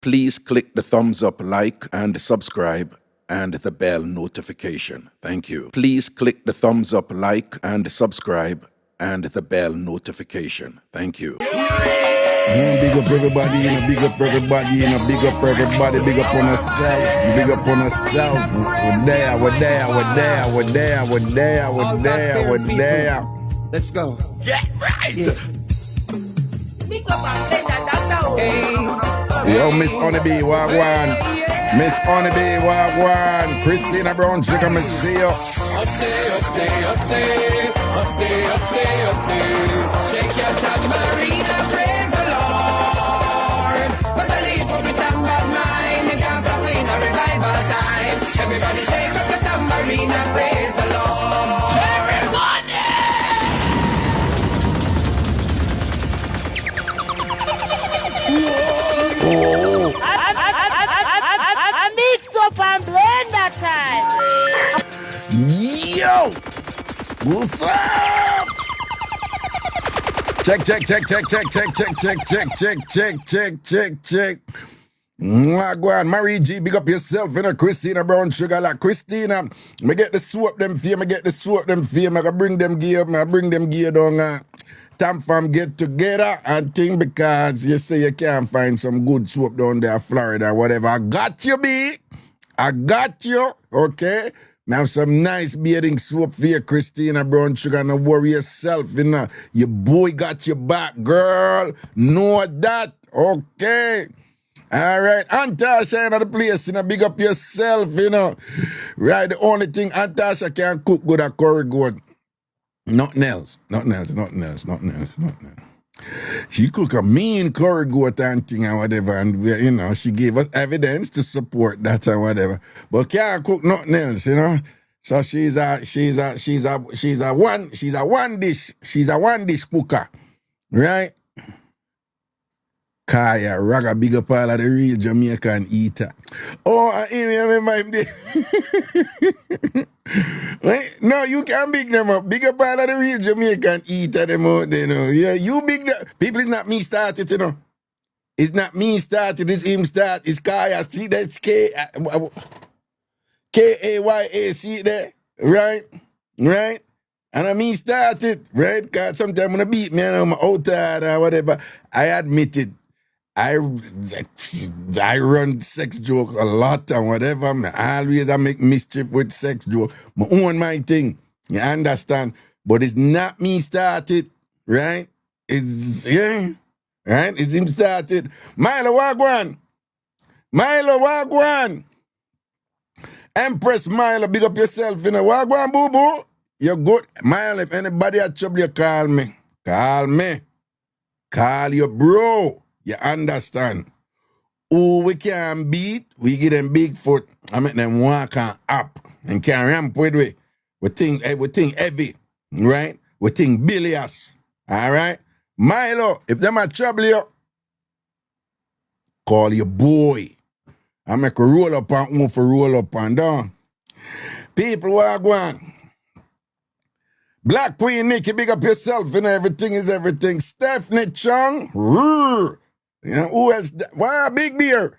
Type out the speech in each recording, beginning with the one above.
Please click the thumbs up, like, and subscribe, and the bell notification. Thank you. Please click the thumbs up, like, and subscribe, and the bell notification. Thank you. And big up everybody, big up everybody, big up everybody, big up on yourself, big up on yourself. We're there, we're there, we're there, we're there, we're there, we're there, we're there. Let's go. Get right! Yeah. Yo, Miss Honeybee, wagwan. Miss Honeybee, wagwan. Christina Brown, she come and see you. Up there, up there, up there, up there, up there, up there. Shake your tambourine and praise the Lord. But the leaf will be done bad mind. It can't stop in a revival time. Everybody shake up the tambourine and praise the Lord. Everybody! Oh. I mix up and blend that time. Yo! What's up? Check. Wagwan, Mary G, big up yourself, Christina Brown Sugar. Like Christina, me get the soap them for you, me get the soap them for you, I bring them gear, down TamFam get together and thing because you say you can't find some good soap down there, Florida, whatever. I got you, B. I got you, okay? I have some nice bathing soap for you, Christina Brown Sugar. No worry yourself, Your boy got your back, girl. Know that, okay? All right, Antasha in the place, big up yourself, Right, the only thing Antasha can cook good at curry goat. Nothing else. She cook a mean curry goat and thing and whatever, and she gave us evidence to support that and whatever. But can't cook nothing else, So she's a one dish cooker, right? Kaya, Raga, big up all of the real Jamaican eater. Oh, I remember him there. Right? No, you can't big them up. Big up all of the real Jamaican eater them out there, Yeah, you big them. People, it's not me started, It's not me started, it's him start. It's Kaya. See, that's K-A-Y-A, see there? Right? And I me started, right? Because sometimes when I beat me and I'm out or whatever, I admit it. I run sex jokes a lot and whatever. I make mischief with sex jokes. I own my thing. You understand? But it's not me started, right? It's right? It's him started. Milo Wagwan. Empress Milo, big up yourself, Wagwan, boo-boo. You're good. Milo, if anybody had trouble, you call me. Call your bro. You understand? Who we can beat, we give them big foot. I make them walk on up and can ramp with we. We think heavy, right? We think bilious, all right? Milo, if them are trouble you, call your boy. I make a roll up and move for roll up and down. People walk on. Black Queen Nikki, big up yourself, everything is everything. Stephanie Chung, who else? Wow, Big Beer.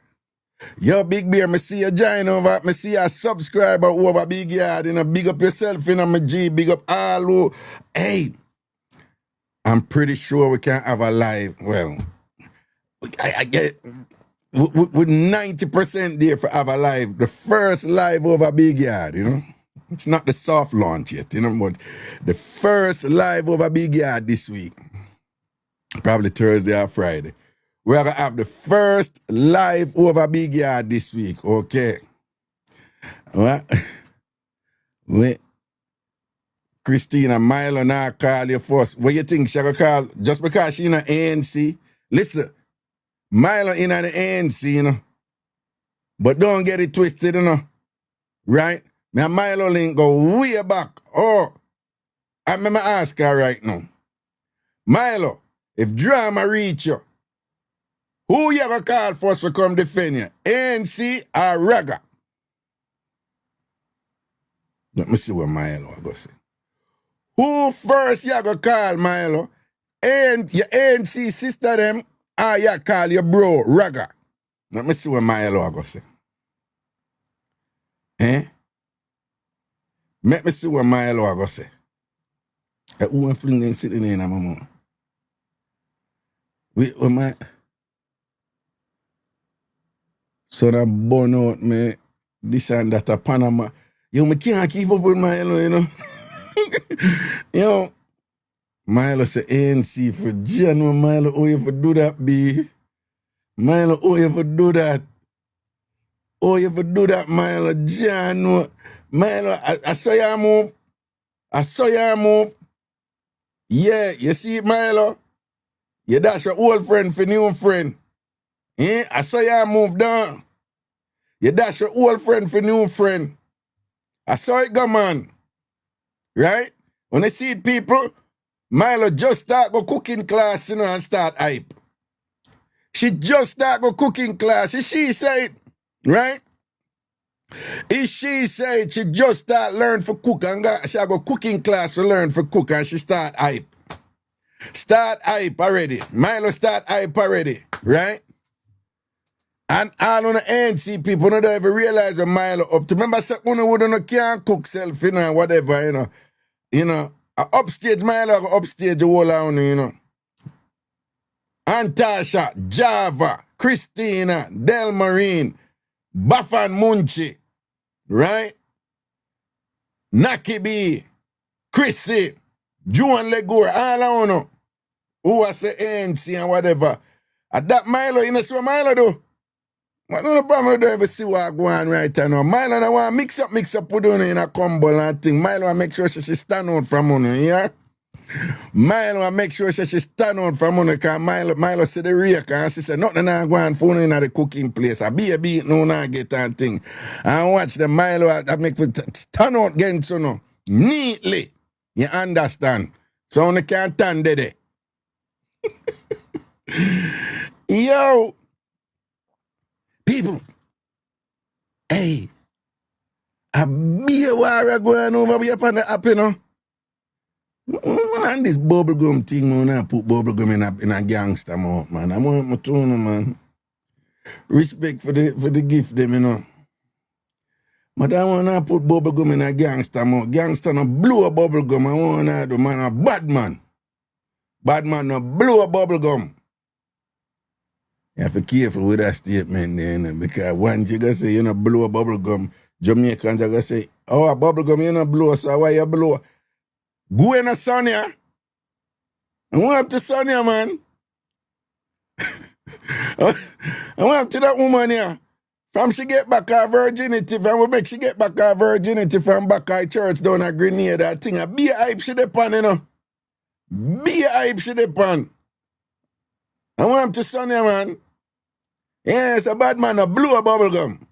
Yo, Big Beer, me see you join over, me see you subscriber over Big Yard, big up yourself, my G, big up all who. Hey, I'm pretty sure we can have a live, well, I get, with 90% there for have a live, the first live over Big Yard, It's not the soft launch yet, but the first live over Big Yard this week, probably Thursday or Friday. We're going to have the first live over Big Yard this week, okay? What? Wait. Christina Milo now call you first. What you think she going to call? Just because she in the ANC? Listen, Milo in the ANC, But don't get it twisted, Right? Me and Milo link go way back. Oh, I remember ask her right now. Milo, if drama reach you, who you ever call first to come defend you? ANC or Raga? Let me see what Milo I go say. Who first you ever call, Milo? And your ANC sister them, or you call your bro, Raga? Let me see what Milo I go say. Eh? Let me see what Milo I go say. Who fling them sitting in a mama? Wait, what my son I burn out me this and that a Panama. Yo, me can't keep up with Milo, you know. Yo, Milo say ANC for January. Milo, oh, you for do that, B. Milo, oh, you for do that. Oh, you for do that, Milo. January. Milo, I saw you move. I saw you move. Yeah, you see it, Milo? You dash your old friend for new friend. Eh? I saw you move down. You dash your old friend for new friend. I saw it go, man. Right? When I see it, people, Milo just start go cooking class, you know, and start hype. She just start go cooking class. She said, right? If she said she just start learn for cook and she go cooking class to learn for cook and she start hype. Start hype already. Milo start hype already, right? And all on the ANC people don't ever realize that Milo up to. Remember, say, you can't cook self, you know, whatever, you know. You know, upstage Milo, upstage the whole on, you know. Antasha, Java, Christina, Del Marine, Bafan Munchi, right? Nakibi, Chrissy, Juan Legor, all I know. Who was the ANC and whatever. At that Milo, you know, see what Milo do? What do the problem do ever see what go on right now? Milo, I want mix up with you in a combo and thing. Milo, I make sure she stand out from you, yeah? Milo, I make sure she stand out from you, because Milo see the rake and she say, nothing I go on for in the cooking place. I be a beat, no, I get that thing. And watch the Milo, I make it stand out against you, know, neatly. You understand? So you can't stand there. Yo, people, hey, I be a war going over here upon the app, you know. And this bubblegum thing, man, I put bubblegum in a gangster mouth, man. I want my tune, man. Respect for the gift, them, you know. But I want to put bubblegum in a gangster mouth. Gangster no blow a bubblegum. I want to do, man, a bad man. Bad man no blow a bubblegum. You have to be careful with that statement there, you know, because once you go say you know blow a bubble gum, Jamaicans are going to say, oh, a bubble gum you know blow, so why you blow? Go in the sun here. And what up to Sonia, man? And what up to that woman here? From she get back her virginity, from we make she get back her virginity from back her church down at Grenada, that thing, be a hype she depend, you know. Be a hype she depend. And what up to Sonia, man? Yes, a bad man a blew a bubble gum.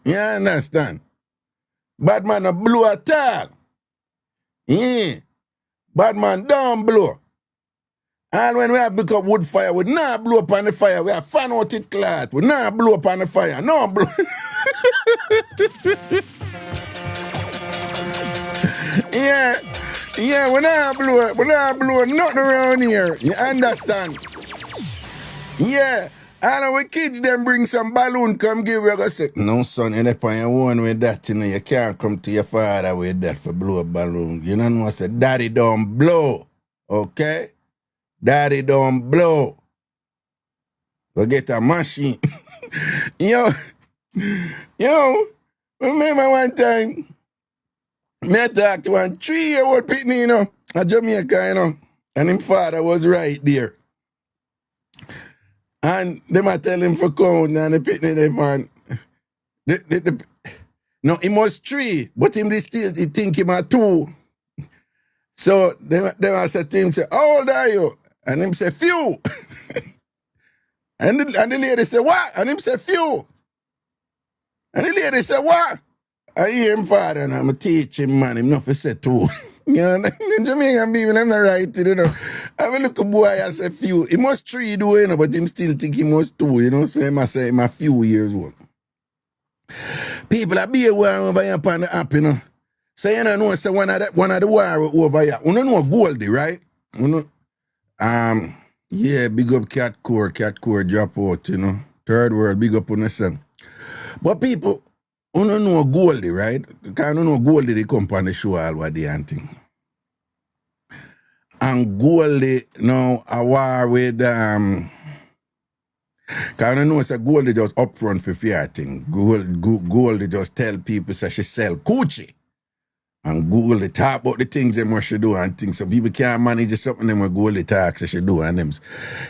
You understand? Bad man a blew at all. Yeah. Bad man don't blow. And when we have pick up wood fire, we not blow up on the fire. We have fan out it cloth. We not blow up on the fire. No blow. Yeah. Yeah, we not blow nothing around here. You understand? Yeah. And when kids them bring some balloon, come give you a say, no son, you're not on your own with that, you know, you can't come to your father with that for blow a balloon. You know what I say, daddy don't blow, okay? Daddy don't blow. Go get a machine. Yo, remember one time, me talked to one 3-year-old pitney, you know, a Jamaica, you know, and his father was right there. And they might tell him for count and the pitney they man. No, he must 3, but him they still he think him at 2. So they might say to him, say, how old are you? And him say, few. and the lady say, what? And him say, few. And the lady say, what? I hear him father and I'm teach him, man. Him not for say 2. You know, in Jamaican people, I'm not right, you know. I mean, look a boy, I say few. He must 3 do, you know, but him still think he must 2, you know. So he must say him a few years old. People are be aware over here upon the app, you know. So you know, say one of the war over here. You know Goldie, right? You know, yeah, big up Cat Core drop out, you know. Third world, big up on the sun. But people, you don't know Goldie, right? Because you know Goldie, they come on the show all what they and thing. And Goldie now a war with because I know it's a Goldie just upfront for fear thing. Goldie just tell people say she sell coochie. And Goldie talk about the things them what she do and things. So people can't manage something them what Goldie talk so she do and them.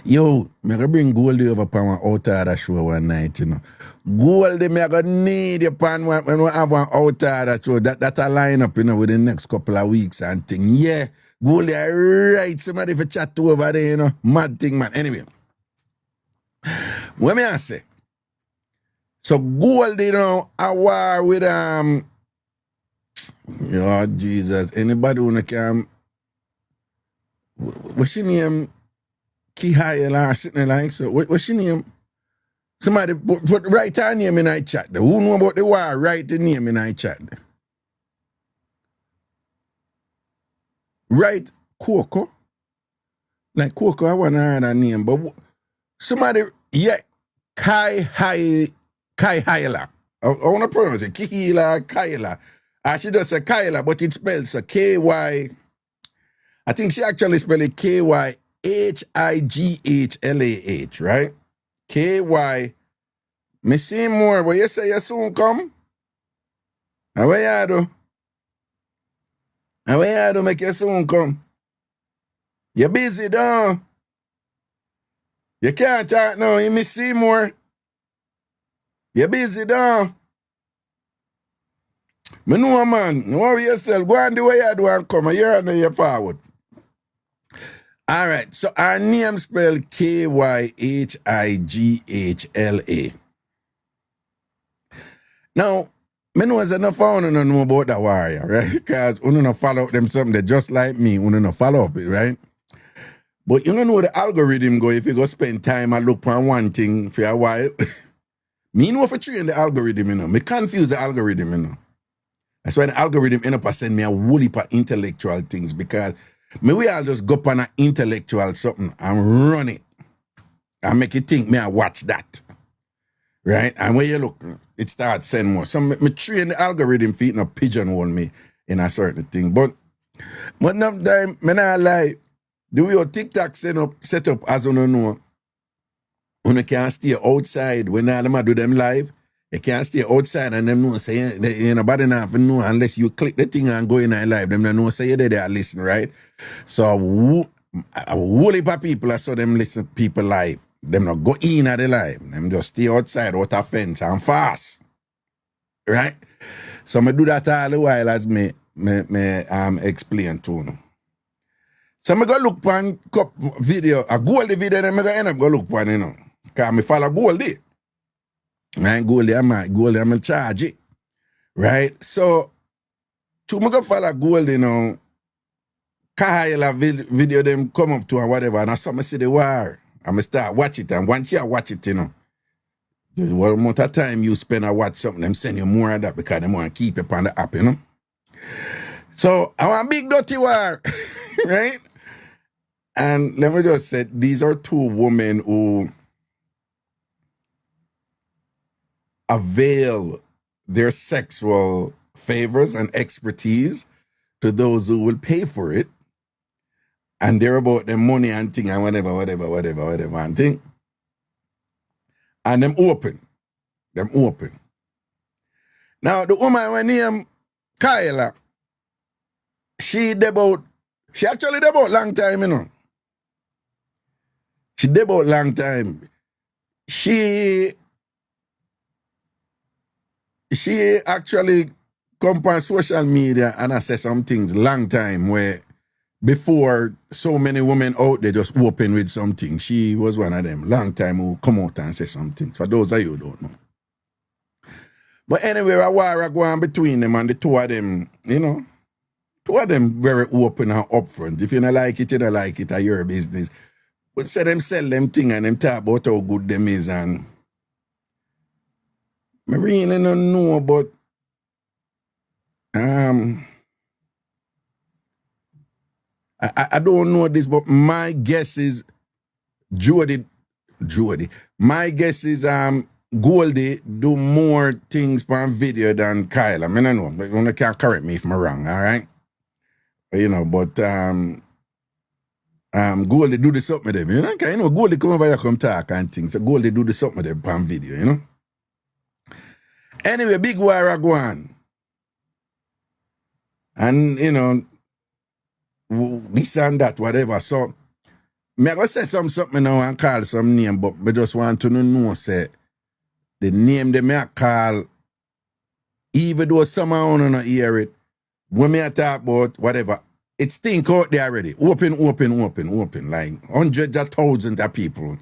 Yo, me gonna bring Goldie over upon one outsider show one night, you know. Goldie, me gonna need you upon when we have one outsider show. That a line up, you know, within the next couple of weeks and thing. Yeah. Goldie, I write somebody for chat to over there, you know. Mad thing, man. Anyway. What me I say? So Goldie, you know, a war with oh Jesus, anybody wanna come what's she name? Kihayela or something like so. What's she name? Somebody put write her name in our chat. Who know about the war? Write the name in our chat. Right, Coco. Like Coco, I want to hear that name. But somebody, yeah, Kai Hyla. I want to pronounce it. Kihila, Kyla. She does say Kyla, but it spells so K-Y. I think she actually spelled it K-Y-H-I-G-H-L-A-H, right? K-Y. Me see more, but you say you soon come? How are you do? How are you do make you soon come? You busy, though? You can't talk now, you miss see more? You busy, though? Me know, man. Don't worry yourself. Go and do what you do and come. You're on your forward. All right. So our name spelled K-Y-H-I-G-H-L-A. Now, me know there's enough I don't know about that warrior, right? Because you don't follow up them something that just like me. You don't follow up it, right? But you don't know the algorithm go if you go spend time and look for one thing for a while. Me know if I train the algorithm, you know. Me confuse the algorithm, you know. That's why the algorithm end up send me a whole heap of intellectual things because me we all just go up on an intellectual something and run it. And make you think me I watch that. Right? And when you look, it starts send more. So me train the algorithm for it not pigeonhole me in a certain thing. But enough time, me not lie. The way your TikTok set up as you know, when you can't stay outside, when all them do them live, you can't stay outside and them know say you nobody not know unless you click the thing and go in and live. Them don't know say you're there listen, right? So a whole heap of people I saw them listen people live. Them not go in at the live. Them just stay outside out of fence and fast. Right? So I do that all the while as me explain to you. So I go look for a video, a Goldie video, then I go end up go look for it, you know. Because I follow Goldie. Right? Goldie, I'm charge it. Right? So, to me go follow Goldie, you know, Kahayla video them come up to and whatever, and I saw me see the war. And I start watch it, and once you watch it, you know, the amount of time you spend and watch something, them send you more of that because they want to keep it on the app, you know. So, I want big dirty war, right? And let me just say, these are two women who avail their sexual favors and expertise to those who will pay for it. And they're about the money and thing and whatever and thing. And them open. Now, the woman when named Kyla, she actually about long time, you know. She about long time. She actually come on social media and I say some things long time where before so many women out there just open with something. She was one of them long time who come out and say something. For those of you who don't know. But anyway, a war go on between them and the two of them, you know, two of them very open and upfront. If you don't like it, you don't like it, it's your business. But say them sell them thing and them talk about how good them is and I really don't know but I don't know this, but my guess is Jody Jody. My guess is Goldie do more things on video than Kyle. I mean, I know, but you can't correct me if I'm wrong, all right? You know, but Goldie do the something with them, you know? You know, Goldie come over here, come talk and things. So Goldie do the something with them on video, you know? Anyway, big war go on. And, you know, this and that, whatever. So, me go say something now and call some name, but me just want to know, say, the name they may call, even though someone don't hear it, when me talk about whatever, it stink out there already. Open. Like hundreds of thousands of people.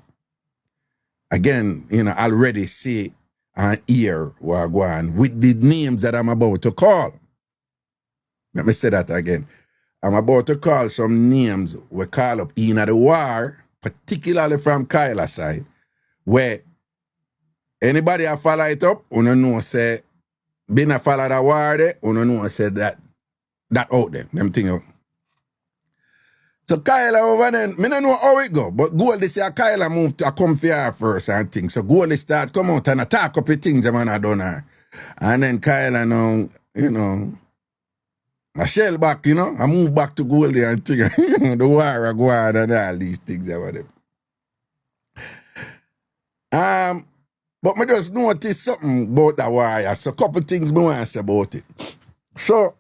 Again, you know, already see and hear what go on with the names that I'm about to call. Let me say that again. I'm about to call some names we call up in the war, particularly from Kyla's side, where anybody a follow it up, you know say, been a follow the war there, you know say that out there, them thing out. So Kyla over then, me don't know how it go, but Goldie say Kyla moved to come for her first and things. So Goldie start come out and attack up the things them and I done her. And then Kyla now, you know, I shell back, you know, I move back to Goldie and thing. The war I go on and all these things about them. But me just notice something about the war. So a couple things me want to say about it. So,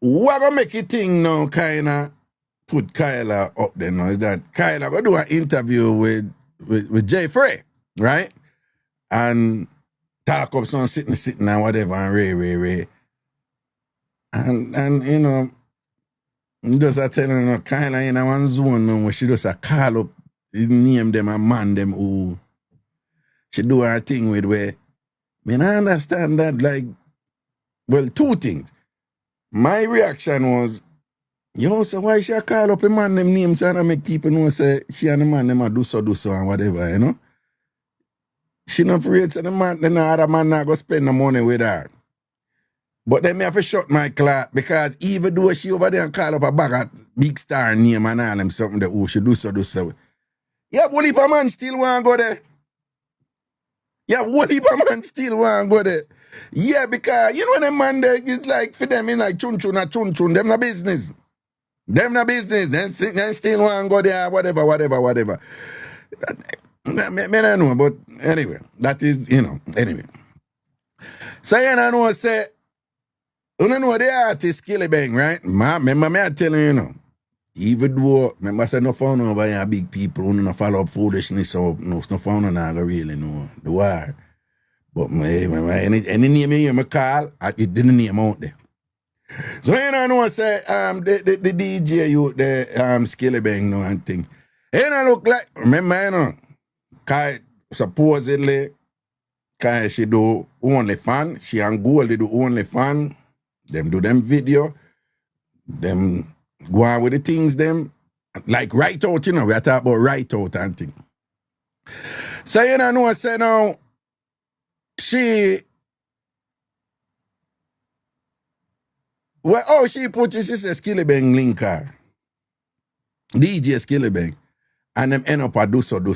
what gonna make it thing now kinda put Kyla up there now is that Kyla gonna do an interview with Jay Frey, right? And talk up some sitting and whatever and Ray. And you know, just I tell you, Kyla in one zone now where she just a call up, name them and man them who she do her thing with where, I mean, I understand that, like, well, two things. My reaction was, yo, so why she call up a man them names and make people know say she and the man them a do so and whatever, you know? She not afraid so the man, the other man not go spend no money with her. But then me have to shut my clock because even though she over there and call up a bag of big star name and all them something that she do so. Yeah, what if a man still want to go there? Yeah, what if a man still want to go there? Yeah, because you know them man there, it's like for them it's like chun, them no business. Them still want to go there, whatever. Me don't know, but anyway, that is, you know, anyway. So you know, say, you know the artist Skilly Bang, right? Remember me I tell you, even though, remember I said no found over here big people who no follow up foolishness, so no found no really know the war. But any name you hear me call, it didn't name out there. So you know say the DJ you the Skilly Bang no and thing. You know look like, remember you know, Kai supposedly Kai she do only fan, she and Goldie do only fan. Them do them video, them go on with the things them, like right out, you know, we are talking about right out and thing. So you know I say now, she put it, she says Skilly Bang link her. DJ Skilly Bang. And them end up a do so. Me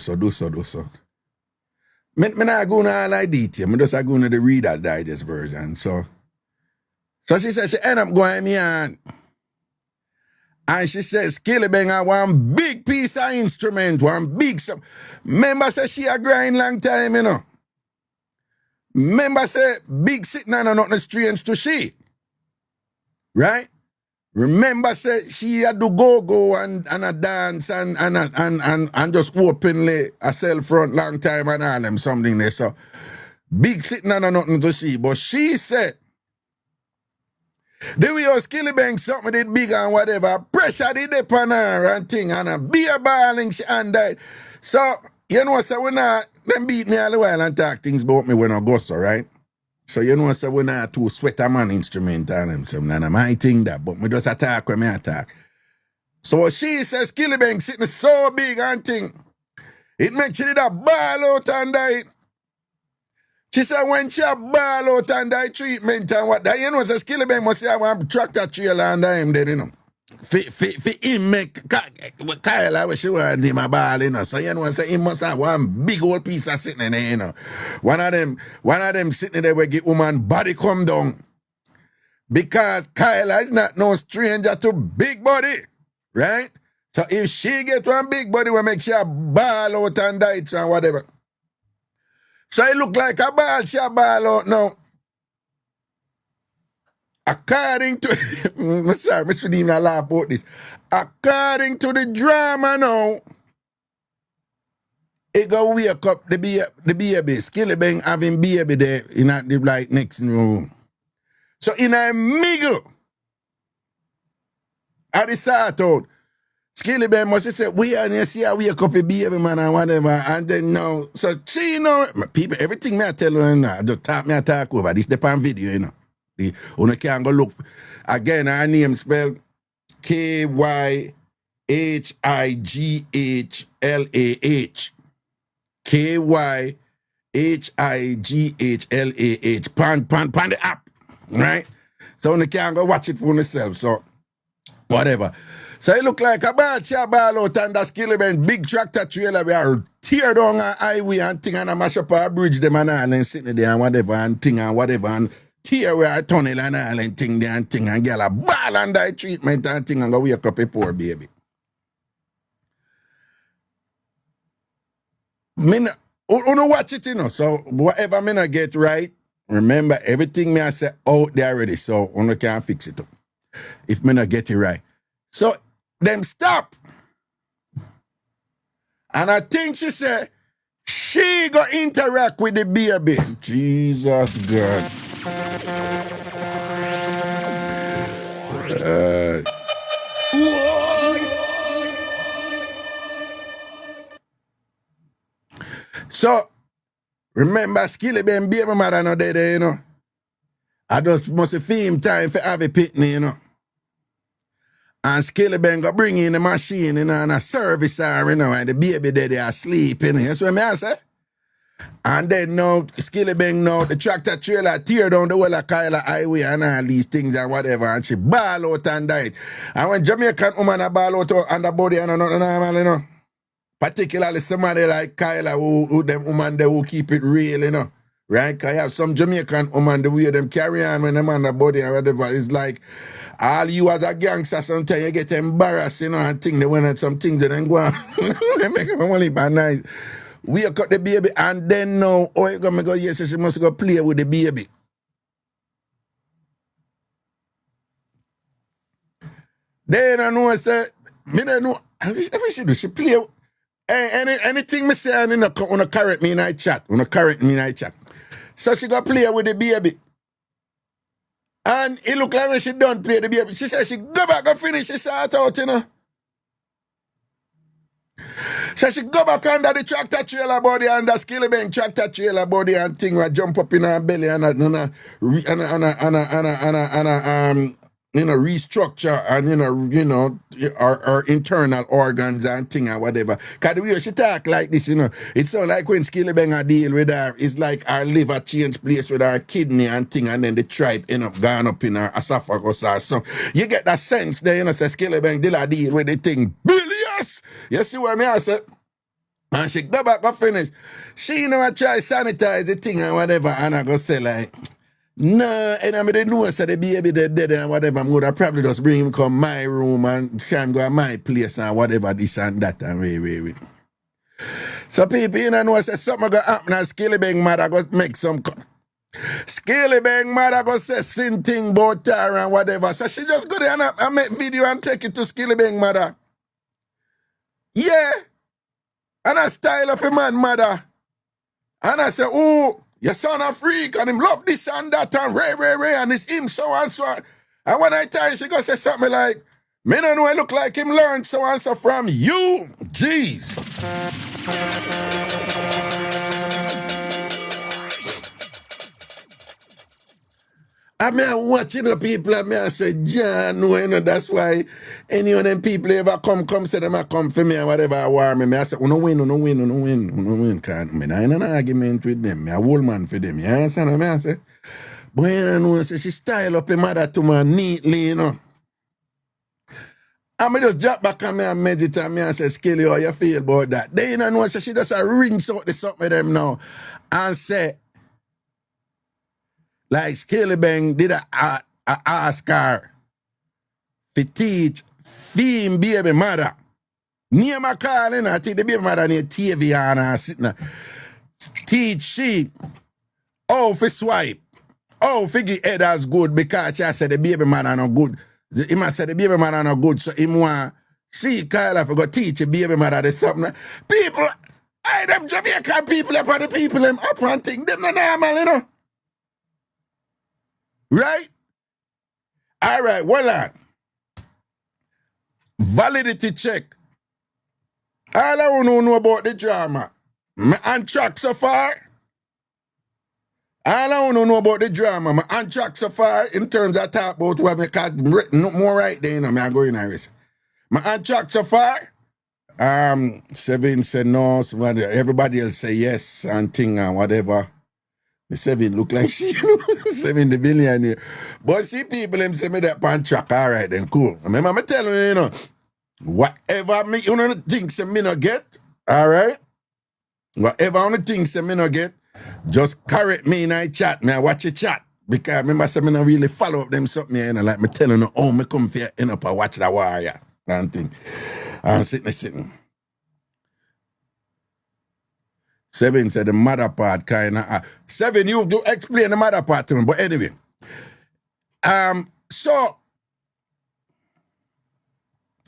not going to all that detail, me just going to the Reader's Digest version, so she said she end up going me on. And she says Skilly Bang had one big piece of instrument, one big remember say she a grind long time, you know. Remember say big sitting on nothing strange to she. Right? Remember say she had to go and a dance and just openly a sell front long time and all them something there. So big sitting on nothing to she. But she said the way Skilly Bang something did big and whatever, pressure did upon her and thing, and a beer balling she and died. So, you know, so when them beat me all the while and talk things about me when I go so, right? So, you know, so when I two sweater man instrument and them, so I might think that, but me just attack when me attack. So she says Skilly Bang sitting so big and thing, it makes she did a ball out and die. She said when she a ball out and die treatment and what that, you know, so Skilly Bang must have one tractor trailer and him there, you know. For him make Kyle, I wish he want him a ball, you know. So you know, say he must have one big old piece of sitting in there, you know. One of them sitting there where get woman body come down. Because Kyla is not no stranger to big body, right? So if she get one big body, will make sure ball out and diets and whatever. So it look like a ball, she a ball out now. According to, I'm sorry, I shouldn't even laugh about this. According to the drama now, it go wake up the baby, Skilly Bang having baby there in the like next room. So in a middle, I decide out, Skilly Bang must say, we are here, see how we wake up a baby man and whatever, and then now, so she know, people, everything me I tell her now, just talk me I talk over, this the pan video, you know. You can go look, again, her name spelled Kyghglach. Kyghglach. Pan the app, right? So you can go watch it for yourself, so whatever. So it look like a bad ball out and that Skilly Bang big tractor trailer we are tear down a highway and thing and a mash up a bridge them and all and sitting there and whatever and thing and whatever and tear where a tunnel and all and thing there and thing and get a ball and die treatment and thing and go wake up a poor baby. Me no watch it, you know. So whatever me not get right, remember everything me I say out there already, so you can't fix it up. If me not get it right. So them stop. And I think she said she go interact with the baby. Jesus God. So, remember, Skilly Bang baby mother no there, you know. I just must feel him time for have a pitney, you know. And Skilly Bang go bring in the machine, you know, and a service her, you know, and the baby there they are sleeping. That's what I say. And then now, Skilly Bang now, the tractor trailer tear down the whole of Kyla highway and all these things and whatever, and she ball out and died. And when Jamaican woman a ball out on the body and not normal, you know. Particularly somebody like Kyla who them woman they will keep it real, you know. Right? Because you have some Jamaican woman, the way them carry on when them on the body and whatever, it's like all you as a gangster sometimes you get embarrassed, you know, and think they want some things that then go on. They make them only by nice. We cut the baby and then now, oh, you gonna go, yes, she must go play with the baby. Then I know I say, me don't know, every she do, she play. Anything me say, and wanna correct me in I chat. So she go play with the baby. And it look like when she done play the baby. She said she go back and finish, she start out, you know. So she go back under the tractor trailer body and the Skilly Bang tractor trailer body and thing will jump up in her belly and restructure and our internal organs and thing and whatever. Cause the way she talk like this, you know, it's so like when Skilly Bang a deal with her, it's like our liver change place with our kidney and thing, and then the tripe end up gone up in her esophagus or so. You get that sense there, you know, say Skilly Bang deal a deal with the thing. Billions! You see what I say? And she go back and finish. She I try sanitize the thing and whatever, and I go say like, nah, and I didn't know so the baby dead and whatever. I'm gonna probably just bring him come my room and can go to my place and whatever this and that and wait. So people know say something gonna happen and Skilly Bang mother go make some Skilly Bang mother go say sin thing about her and whatever. So she just go there and make video and take it to Skilly Bang mother. Yeah. And I style up a man mother. And I say, oh, your son a freak and him love this and that and ray and it's him so and so. And when I tell her, she go say something like, me don't know I look like him learned so and so from you. Jeez. I mean, watching the people, I say, John, that's why any of them people ever come say them I come for me or whatever I war me. I say, no win. Can't me. I ain't an argument with them. I hold man for them. You understand what I say? But you know, say she style up a mother to me neatly, you know. I'm just drop back on me and meditate and me and say, Skilly, how you feel about that? They don't know, so she just rinse out the something with them now and say, like Skilly Bang did a ask her to teach theme baby mother. Name a call in, I think the baby mother named TV and her sitting there. Teach she how to swipe, how to get head as good because she said the baby mother no good. He must say the baby mother no good, so he want she call her to go teach the baby mother the something. People, them Jamaican people up on the people them up and think them not normal, you know. Right? All right, well on. Validity check. All I want to know about the drama. Me on track so far. All I want to know about the drama. Me on track so far in terms of talk about what me can't more right there, you know, me I go in Iris. Me on track so far. Seven said no, so everybody else say yes and thing and whatever. The Seven look like she, Seven the billionaire. But see people them say me that on track, all right then, cool. Remember me telling you, you know, whatever me, you know, things me no get, all right? Whatever on the things me no get, just correct me in I chat, me I watch your chat. Because remember say me no really follow up them something, you know, like me telling you, oh, me come here, end up and watch the warrior and thing. And sitting. Seven said the mother part kind of. Seven, you do explain the mother part to me. But anyway, so,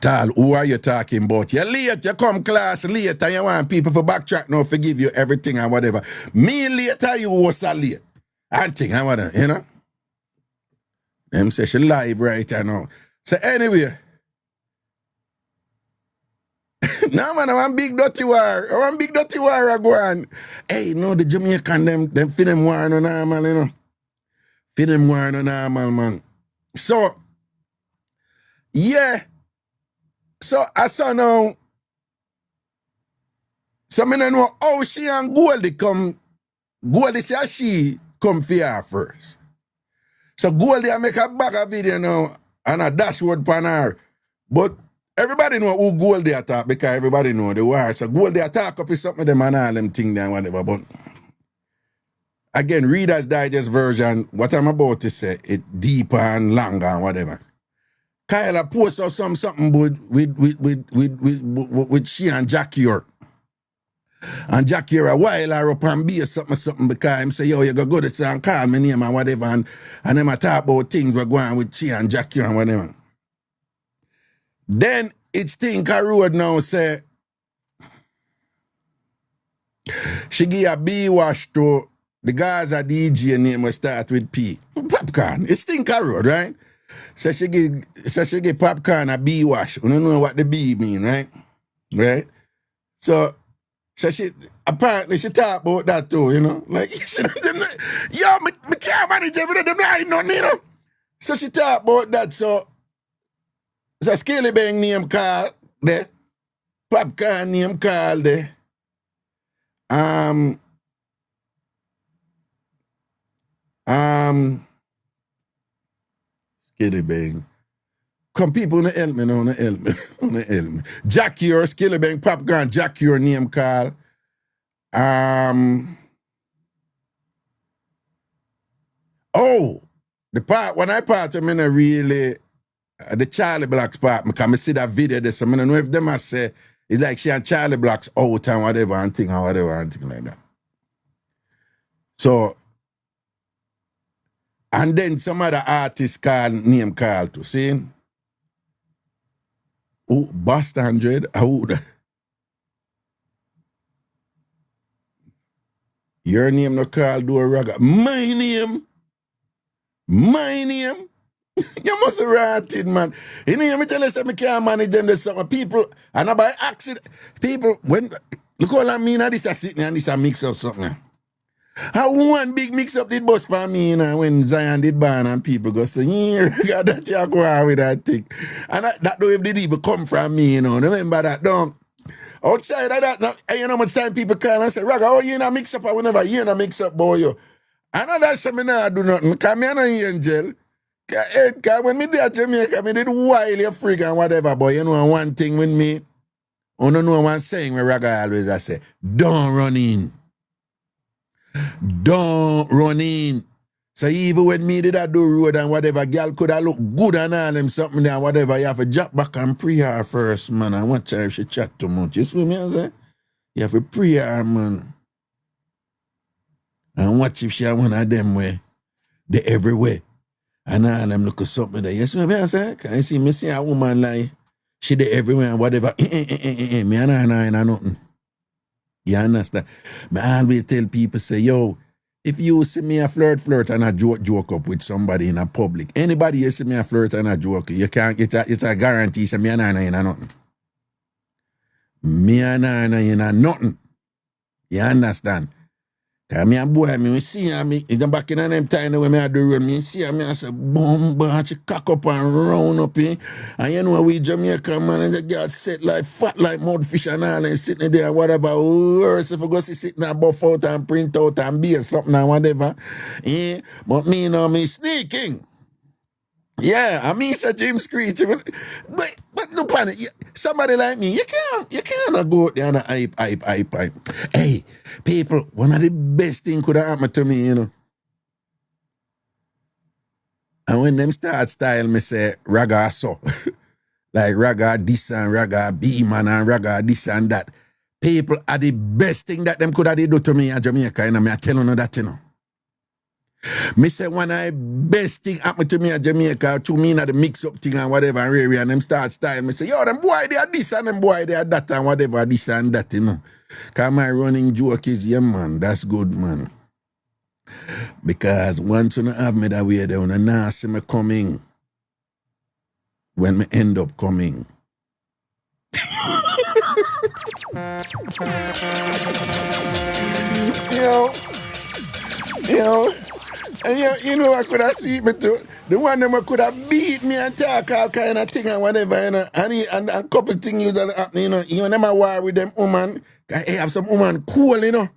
Tal, who are you talking about? You're late, you come class late, and you want people for backtrack now, forgive you everything and whatever. Me later, you was a late. And thing and whatever, you know? Them say she live right now. So anyway. No man, I want big dirty war. I want big dirty war I go on. Hey, no, the Jamaican, them feed them war no normal, you know. Feed them war no normal, man. So, yeah. So, I saw now. So, I don't know how she and Goldie come. Goldie say she come for her first. So, Goldie I make a back a video now and a dashboard pan her. But everybody know who Goldie attack because everybody know the war. So Goldie attack up is something of them and all them thing there and whatever. But again, Reader's Digest version, what I'm about to say, it deeper and longer and whatever. Kyla post up something with she and Jack York. And Jack York a while her up and be something because him say, yo, you go to say and call me name and whatever. And them a talk about things we're going with she and Jack York and whatever. Then it's Tinker Road now say she give a B wash to the guys at DJ name will start with P. Popcorn. It's Tinker Road, right? So she give Popcorn a B wash. You don't know what the B mean, right? Right? So she apparently she talk about that too, you know? Like yo, me can't manage everything, them not nothing, you know. So she talk about that, so Skilly Bang name call there. Popcorn name call there. Skilly Bang. Come people on the help me now, on the help me. Jack your Skilly Bang, Popcorn, Jack your name call. Oh, the part when I part I'm in a really the Charlie Blacks part, because I see that video there, so I don't know if them I say it's like she and Charlie Blacks out and whatever and thing like that. So, and then some other artist name called to see. Oh, Boston 100, your name no call do a ragga. My name. You must have ranted, man. You know, me tell you something, I can't manage them. There's some people, and by accident, people, when, look all I mean, this is sitting and this is mix up something. How one big mix up did bust for me, you know, when Zion did ban and people go say, yeah, God, that you go on with that thing. And that don't even even come from me, you know. Remember that, don't. Outside of that, now, you know how much time people call and say, Raga, oh, you in a mix up or whenever you in a mix up, boy, you. I know that's something I do nothing, because me an angel. Cause when me there Jamaica, me did wily freak and whatever, but you know one thing with me, I don't know one saying where Raga always I say, don't run in. Don't run in. So even when me did I do road and whatever, girl could have look good and all them something there and whatever, you have to drop back and pray her first, man. And watch her if she chat too much. You see what I say? You have to pray her, man. And watch if she one of them way. They everywhere. And all them look at something there. You see what I say? Can you see me see a woman like she there everywhere and whatever. Me and her nothing. You understand? I always tell people, say, yo, if you see me a flirt and a joke up with somebody in a public, anybody you see me a flirt and a joke, you can't, it's a guarantee, say me and her nothing. Me and her nothing. You understand? Cause me a boy, me see her, me, it's back in them time when me a do road, me see her, me I say, boom, she cock up and round up here. And you know we Jamaica, man, and the girl set like fat like mudfish and all, and sitting there, whatever, worse if I go see sitting there, buff out and print out and be something and whatever. Yeah, but me, you know, me sneaking. Yeah, I mean, it's a Jim Screech. But no panic. Somebody like me, you can't go out there and hype. Hey, people, one of the best things could have happened to me, you know. And when them start style, me say, Raga so. Like Raga this and Raga B-man and Raga this and that. People are the best thing that them could have do to me in Jamaica, you know. Me I tell you that, you know. Me say one of the best thing happened to me in Jamaica, to me in the mix-up thing and whatever, and them start style. Me say, yo, them boy they are this and them boy they are that and whatever, this and that, you know. Cause my running joke is, yeah, man, that's good, man. Because once you have me that way, they will not see me coming when me end up coming. You know I could have sweet me too. The one them could have beat me and talk all kind of thing and whatever, you know. And couple things that happen, you know. Even them a war with them woman. I have some woman cool, you know.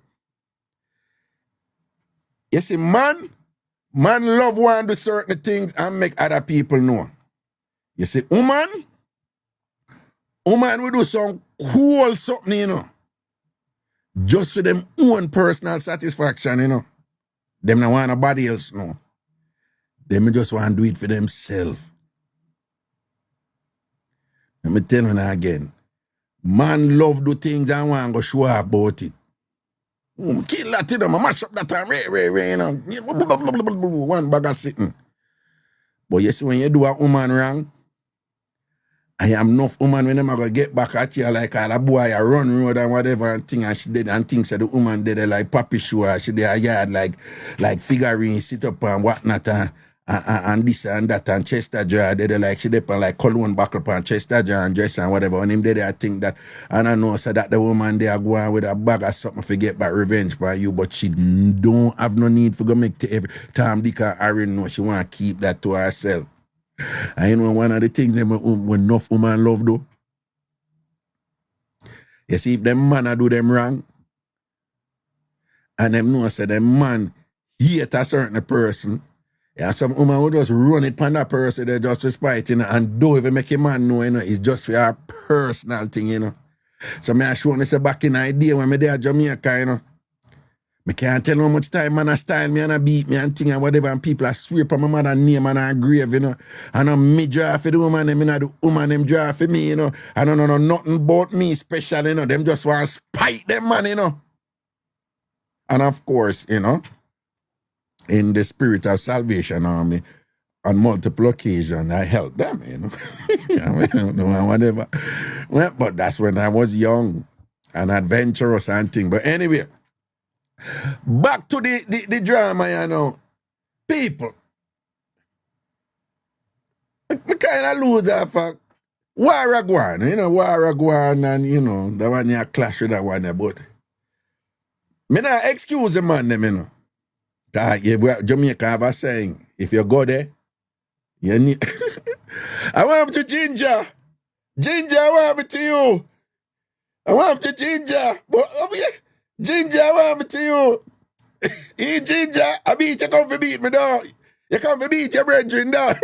You see, man love one do certain things and make other people know. You see, woman will do some cool something, you know. Just for them own personal satisfaction, you know. Them not want nobody else know. Them just want to do it for themselves. Let me tell you now again. Man love do things and want to go show off about it. Kill that, you know, mash up that and you know. One bag of sitting. But you see, when you do a woman wrong, I am enough woman when them go get back at you like all a boy a run road and whatever and thing and she did and things that the woman did like puppy show and she did a yard like figurine sit up and whatnot and this and that and Chester jar did like she did like cologne buckle and Chester jar and dress and whatever and him did I think that and I know so that the woman there go on with a bag of something to get back revenge by you but she don't have no need for go make to every time Dick and Aaron know she want to keep that to herself. And you know one of the things them when enough woman love though. You see if them man do them wrong and them know say them man hate a certain person. Yeah, some woman will just run it upon that person they just to spite, you know, and don't even make a man know, you know, it's just for your personal thing, you know. So me I show me say back in the day when me there at Jamaica, you know. Me can't tell how much time man a style me and a beat me and thing and whatever and people a sweep on my mother name and her grave, you know. And me draw for the woman, them, you know, the woman them draw for me, you know. I don't know nothing about me special, you know. Them just want to spite them, man, you know. And of course, you know, in the Spirit of Salvation Army, on multiple occasions, I helped them, you know. Yeah, whatever. Well, but that's when I was young and adventurous and thing. But anyway, back to the drama, you know. People, I kind of lose that fact. Waragwan, you know, Waragwan and, you know, the one you clash with that one, but me not excuse the man, them, you know. Jamaica have a saying, if you go there, you need... I want to Ginger. Ginger, I want to you. I want to Ginger. But Ginger, I want to you. Hey, Ginger, I beat you come for beat me, dog. You can't beat your brethren down.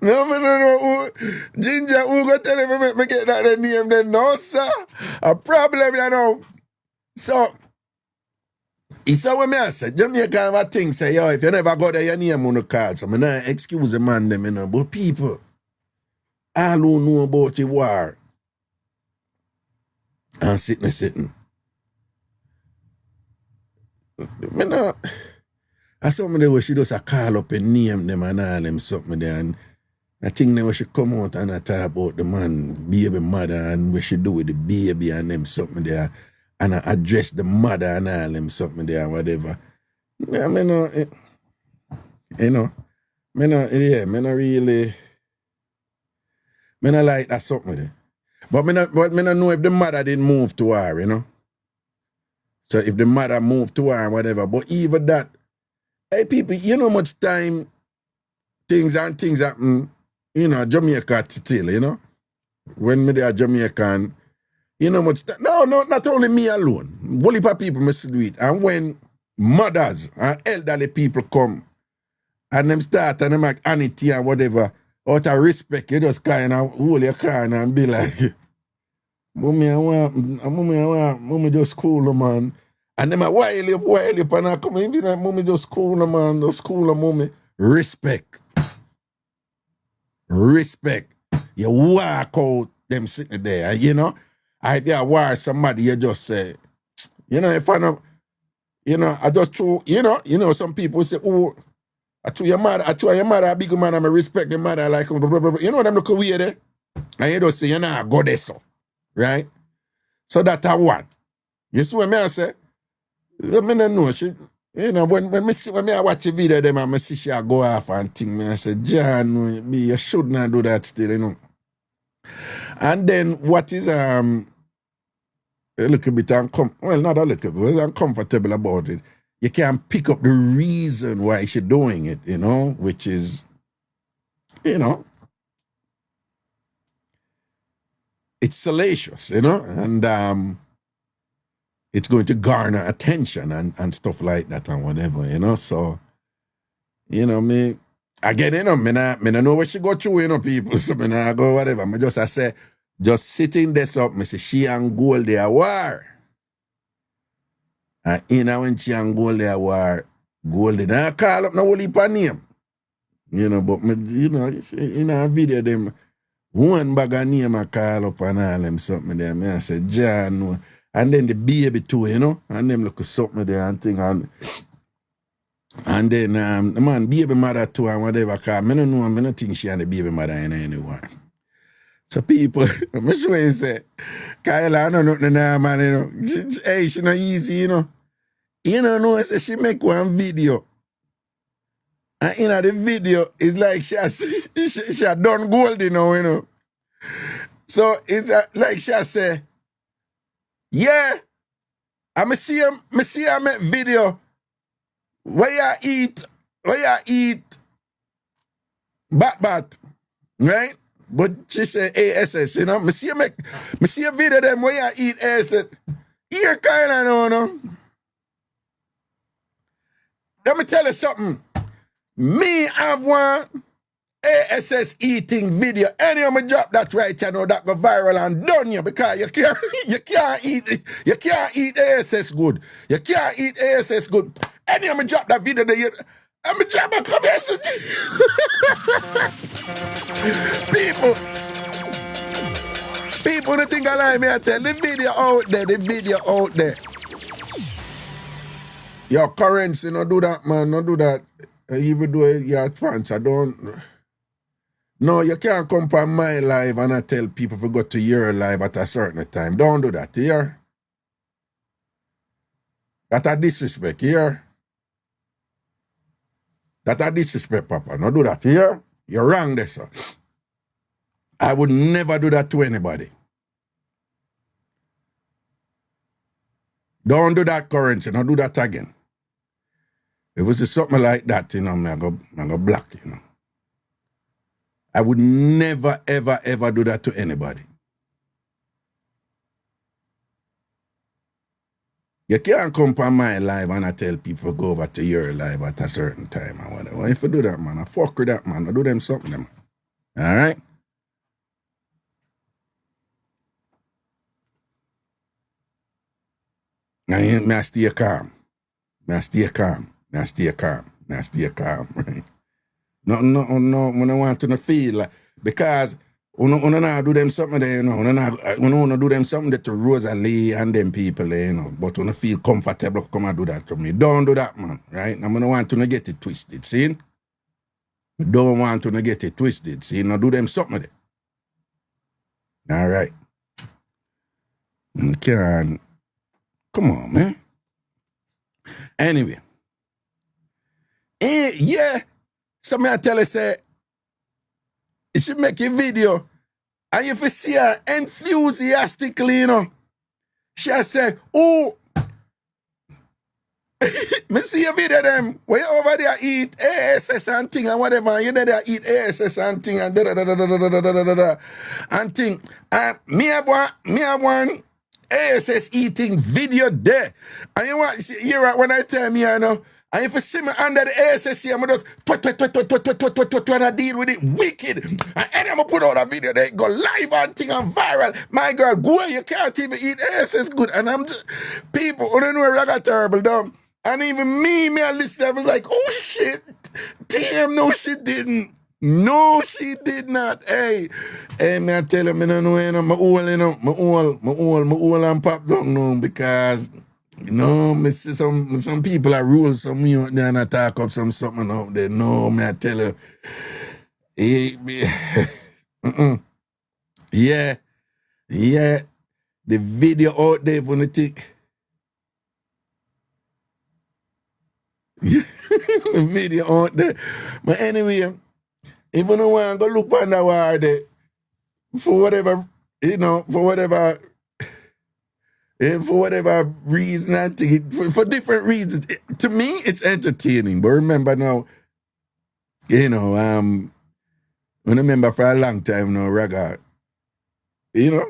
No, man, no. Ginger, who go tell him make me get that name then? No, sir. A problem, you know. So, it's what me I say. Jamaica have a thing, say, yo, if you never go there, your name on the card. So, I not excuse the man, them, you know. But people, all who know about the war, and sitting. Me know, as somebody where she does a call up and name them and all them something there, and I think now she come out and I talk about the man, baby mother, and what she do with the baby and them something there, and I address the mother and all them something there, whatever. Yeah, me know, you know, me know, yeah, me not really, me not like that something there. But me not know if the mother didn't move to her, you know. So if the mother moved to her, whatever. But even that, hey people, you know much time things happen, you know, Jamaica still, you know. When me there Jamaican, you know much no, not only me alone. Whole heap of people must do it. And when mothers and elderly people come and them start and them like anity and whatever, out of respect, you just kind of hold your corner and be like, Mommy just cool, man. And them a while up, and I come in, be like, Mommy just cool, man, just cool, mommy. Respect. You walk out, them sitting there, you know. If you war somebody, you just say, you know, if I know, you know, I just true, you know, some people say, oh, I tell your mother, a big man, I respect your mother, like, blah, blah, blah. You know, them look weird, eh? And you just say, you know, go there, so. Right? So that's one. You see what me I say? I don't know. She, you know, when I watch a video of them, I see she go off and think, me, I say, John, you should not do that still, you know. And then what is a little bit not a little bit, uncomfortable about it. You can pick up the reason why she's doing it, you know, which is, you know, it's salacious, you know, and it's going to garner attention and stuff like that and whatever, you know. So, you know, me again, you know, me not know what she go through, you know, people. So me not go whatever. Me just I say, just sitting this up, me say she and Gold they are war. And you know when she and Gold they are war, Gold they not call up no whole heap of name. You know, but me, you know, in a video them one bag of name I call up and all them something there. Me I say, John, and then the baby too, you know, and them look something there and thing. And then the man, baby mother too and whatever, cause I don't think she and the baby mother in anyone. So people, I'm sure you say, Kyla, I don't know nothing now, man, you know. Hey, she not easy, you know. You know, I say she make one video. And in the video, it's like she had done gold, you know. So it's like she say, yeah, I see her make video where you eat bat, right? But she say ASS, you know. I see a video them where you eat ASS. Here kind of no. Let me tell you something. Me have one ASS eating video. Any of me drop that right, you know, that go viral and done you because you can't eat ASS good. You can't eat ASS good. Any of me drop that video there, I'm a drop a comment. People don't think I lie, me I tell the video out there. Your currency, no do that, man, no do that. Even though your sponsor don't. No, you can't come on my live and I tell people to go to your live at a certain time. Don't do that, here. That's a disrespect, here. That's a disrespect, Papa. No do that, here. You're wrong there, sir. I would never do that to anybody. Don't do that, currency. Don't do that again. If it was something like that, you know, I'm go block, you know. I would never, ever, ever do that to anybody. You can't come on my live and I tell people to go over to your live at a certain time or whatever. Well, if you do that, man, I fuck with that, man. I do them something, man. All right? And I stay calm. I stay calm. I stay calm. I stay calm, right? No, I want to feel like, because Una not do them something there, you know. Una do them something that to Rosalie and them people there, you know. But una feel comfortable come and do that to me. Don't do that, man, right? I'm gonna want to get it twisted, see? Don't want to get it twisted, see? No, do them something there. All right. You can. Come on, man. Anyway. Yeah. Somebody tell us, say, you should make a video. And if you see her enthusiastically, you know, she'll say, oh, me see a video them where you over there eat ASS and thing and whatever, and you there eat ASS and thing and da and thing. And me have one ASS eating video there. And you want see here when I tell me, you know, and if you see me under the ASS here, I'm just and I deal with it wicked. And then I'm put out a video that go live and thing and viral. My girl, go, you can't even eat ASS good. And I'm just, people who don't know Raga terrible, dumb. And even me I listen, I'm like, oh shit, damn, no, she didn't. No, she did not. Hey, me I tell you, I don't know, you know, my all and pop down now because, you know, me see some people are rule some you out there and I talk up something out there. No, me I tell you, yeah, the video out there for the thing. The video out there. But anyway, if you don't want to go look on the war there, for whatever, you know, for whatever reason, I think for different reasons. To me, it's entertaining. But remember now, you know, I remember for a long time now, Raga, you know,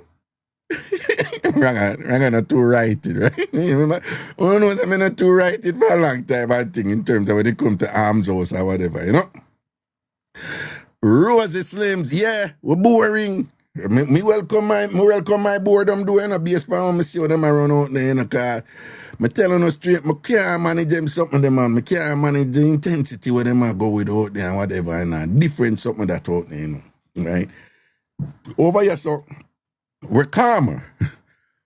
Raga not too righted, right? You remember? One knows I'm not too righted for a long time, I think, in terms of when it comes to arms house or whatever, you know? Rosy Slims, yeah, we're boring. Me welcome my boredom doing a base for me see what them run out there in the car. Me telling you straight, me can't manage them something them man. Me can't manage the intensity where them go with out there and whatever and different something that out there, you know. Right? Over here, so we're calmer.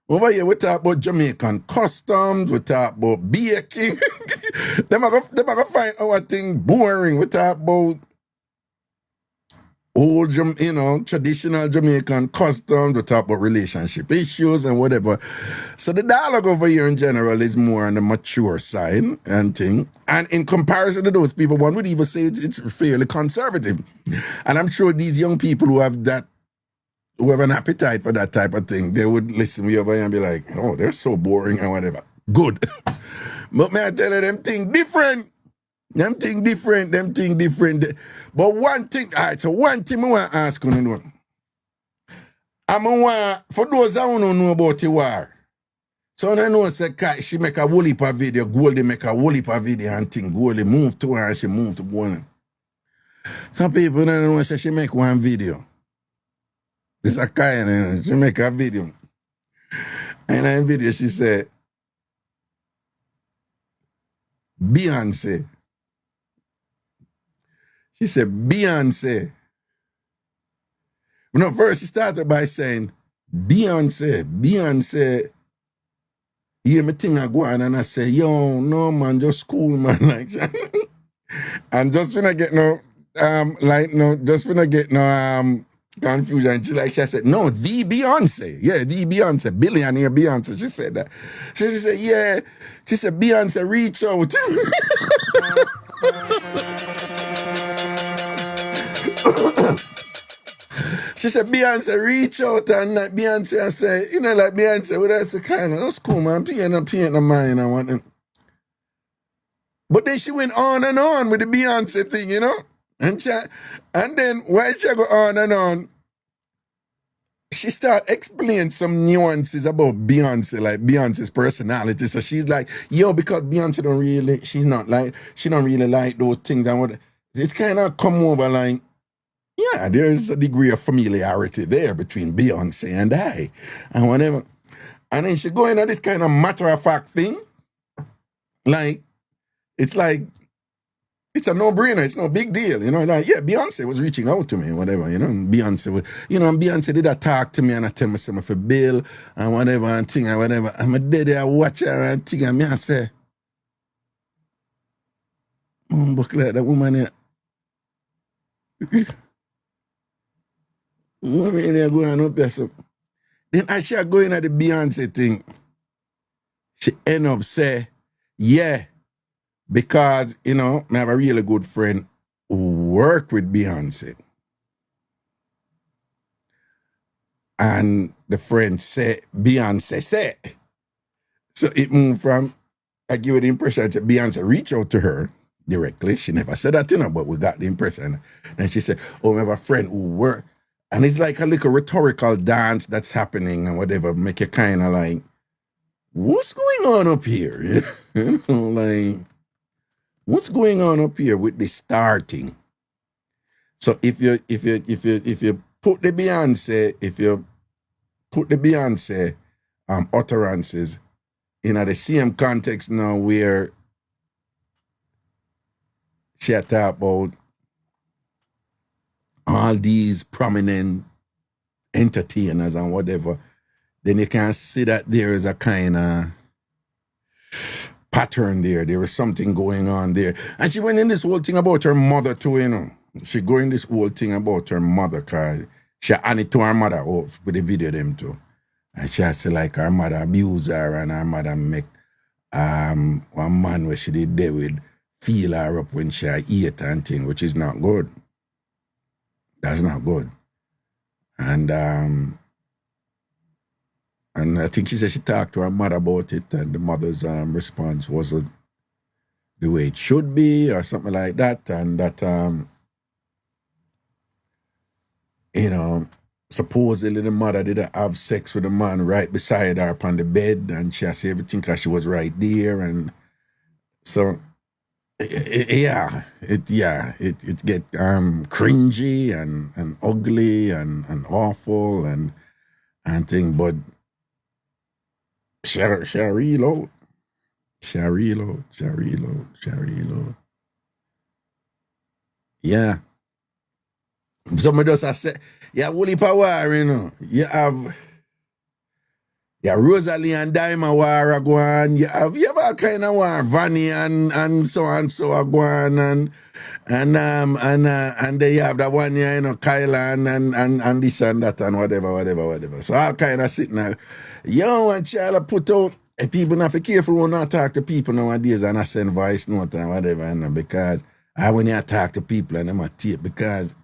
Over here, we talk about Jamaican customs, we talk about baking. Them are gonna find our thing boring. We talk about old, you know, traditional Jamaican customs, we talk about relationship issues and whatever. So the dialogue over here in general is more on the mature side and thing. And in comparison to those people, one would even say it's fairly conservative. And I'm sure these young people who have an appetite for that type of thing, they would listen to me over here and be like, oh, they're so boring and whatever. Good. But may I tell you, them thing different. Them thing different. But one thing, all right, so one thing I want to ask you, know. For those that don't know about the war, so I know say she make a whole heap of video, Goldie make a whole heap of video and thing, Goldie move to her and she move to Goldie. Some people don't know say she make one video. It's a kind, she make a video. And in that video she said, Beyonce. She said, Beyonce. You know, first she started by saying, Beyonce. Hear me thing I go on and I say, yo, no man, just cool man. Like, and just when I get confusion. She said, no, the Beyonce. Yeah, the Beyonce, billionaire Beyonce. She said that. She said, yeah. She said, Beyonce, reach out. She said, Beyonce, reach out, and like Beyonce, I say, you know, like Beyonce, well, that's a kind of, that's cool, man, paying the mind, I want them. But then she went on and on with the Beyonce thing, you know? And then, while she go on and on, she start explaining some nuances about Beyonce, like Beyonce's personality. So she's like, yo, because Beyonce she don't really like those things. And what it's kind of come over like, yeah, there's a degree of familiarity there between Beyonce and I, and whatever. And then she go into this kind of matter-of-fact thing. Like, it's a no-brainer. It's no big deal. You know, like, yeah, Beyonce was reaching out to me, whatever, you know. And Beyonce did a talk to me and I tell me something for bill and whatever and thing and whatever. And my daddy, I watch her and thing and me I say, but like that woman here. Woman here going up there. So. Then as she go in at the Beyonce thing, she end up say, yeah, because, you know, I have a really good friend who work with Beyonce. And the friend say, Beyonce said. So it moved from, I give you the impression that Beyonce reached out to her directly. She never said that, you know, but we got the impression. And she said, oh, I have a friend who work. And it's like a little rhetorical dance that's happening and whatever, make you kind of like, what's going on up here? You know, like, what's going on up here with the starting? So if you put the Beyonce utterances in the same context now where she talk about all these prominent entertainers and whatever, then you can see that there is a kind of pattern there. There is something going on there. And she went in this whole thing about her mother too, you know. She go in this whole thing about her mother because she had it to her mother with the video them too. And she has to like her mother abuse her and her mother make one man where she did there with feel her up when she ate and thing, which is not good. That's not good. And I think she said she talked to her mother about it and the mother's response wasn't the way it should be or something like that. And that, you know, supposedly the mother didn't have sex with the man right beside her upon the bed and she has everything because she was right there. And so, it get cringy and ugly and awful and thing, but she reload. Yeah. Somebody just say, yeah, Woolly Power, you know. You have Rosalie and Diamond War go on. You have all kind of war, Vanny and so on so go on and they have that one year, you know, Kyla and this and that and whatever. So all kind of sitting there. You don't want child put out people not be careful when I talk to people nowadays and I send voice note and whatever, and because when I talk to people and them a tape because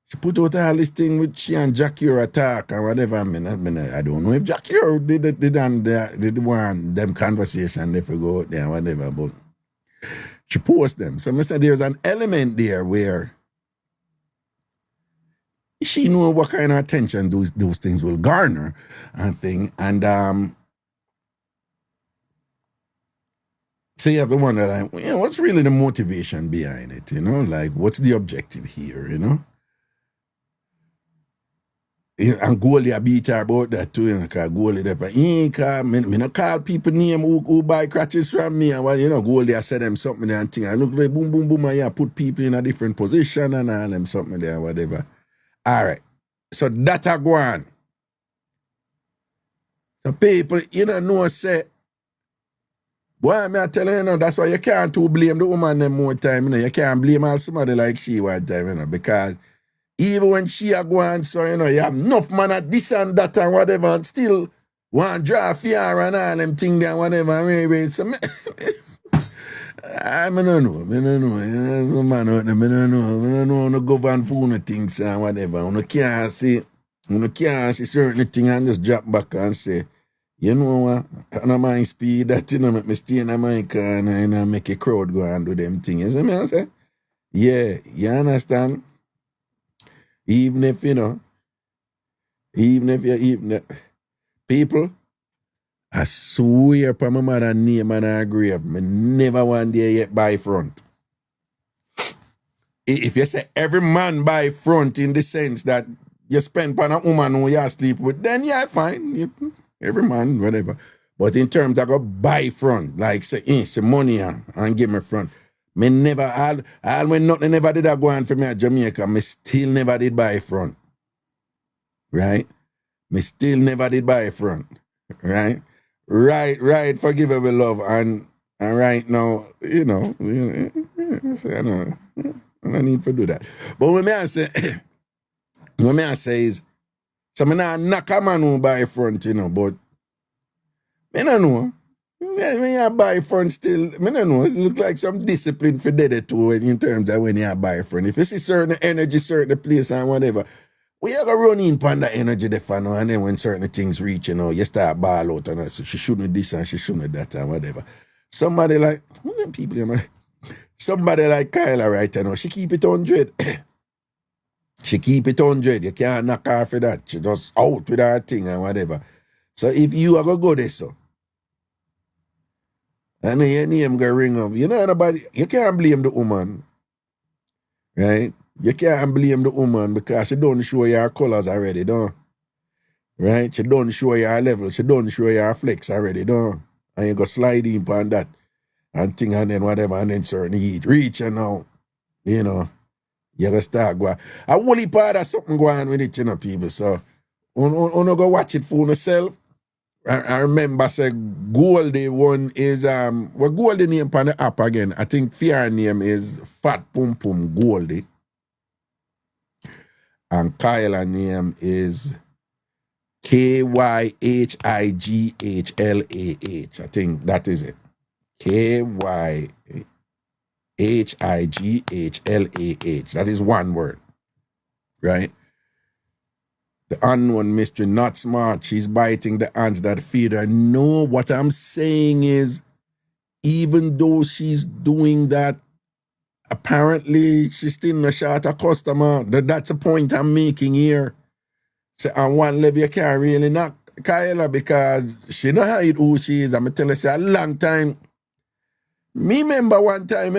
she put out all this thing with she and Jackie attack and whatever. I don't know if Jackie did one them conversation they go out there and whatever, but she post them. So I said there's an element there where she know what kind of attention those things will garner and thing. And so you have to wonder, like, you know, what's really the motivation behind it, you know? Like, what's the objective here, you know? And Goldie, I beat her about that too, you know, because Goldie, me not call people name who buy crutches from me, and well, you know, Goldie, I said them something there and thing, I look like boom, and yeah, put people in a different position and all them something there, whatever. All right, so that a go on. So people, you know, say, boy, me I tell you, you know, that's why you can't too blame the woman them more time, you know, you can't blame all somebody like she one time, you know, because even when she a go on, so, you know, you have enough man at this and that and whatever, and still want to draw fear and all them things there and whatever. Maybe so I don't know. You know, some man out there, I don't know how to govern for no things and whatever. You can't see certain things and just drop back and say, you know what, I don't mind speed that, you know, make me stay in my car and you know, make a crowd go and do them things. You know what I say? Yeah, you understand? Even if, you know, Even if you people, I swear upon my mother name and I agree. Me never one day yet buy front. If you say every man buy front in the sense that you spend on a woman who you sleep with, then yeah, fine. Every man, whatever. But in terms of go buy front, like say, say money and give me front. Me never, all when nothing never did I go on for me at Jamaica, me still never did buy front. Right? Me still never did buy front. Right? Right, forgivable love. And right now, I don't need to do that. But when I say is, so me not knock a man who buy front, but I don't know. When you buy front still, I don't know, it looks like some discipline for dead too in terms of when you buy front. If you see certain energy, certain place and whatever, we are going to run in upon that energy there for now, and then when certain things reach, you start ball out and so she shouldn't this and she shouldn't that and whatever. Somebody like, somebody like Kyla right now, she keep it 100. She keep it 100. You can't knock her for that. She just out with her thing and whatever. So if you are going to go there, so, and then your name going to ring up, nobody, you can't blame the woman, right? You can't blame the woman because she don't show your colors already, don't. Right? She don't show your level. She don't show your flex already, don't. And you go slide in upon that and thing and then whatever and then certain heat. Reach and now, you go start going. A whole part of something going with it, people. So, you go watch it for yourself. I remember say Goldie one is what Goldie name on the app again. I think fear name is Fat Pum Pum Goldie. And Kyla name is KYHIGHLAH. I think that is it. KYHIGHLAH. That is one word. Right? The unknown mystery, not smart. She's biting the ants that feed her. No, what I'm saying is, even though she's doing that, apparently she's still not short a customer. That's the point I'm making here. So on one level, you can't really knock Kyla because she know how who she is. I'm going to tell you, say a long time. Me remember one time,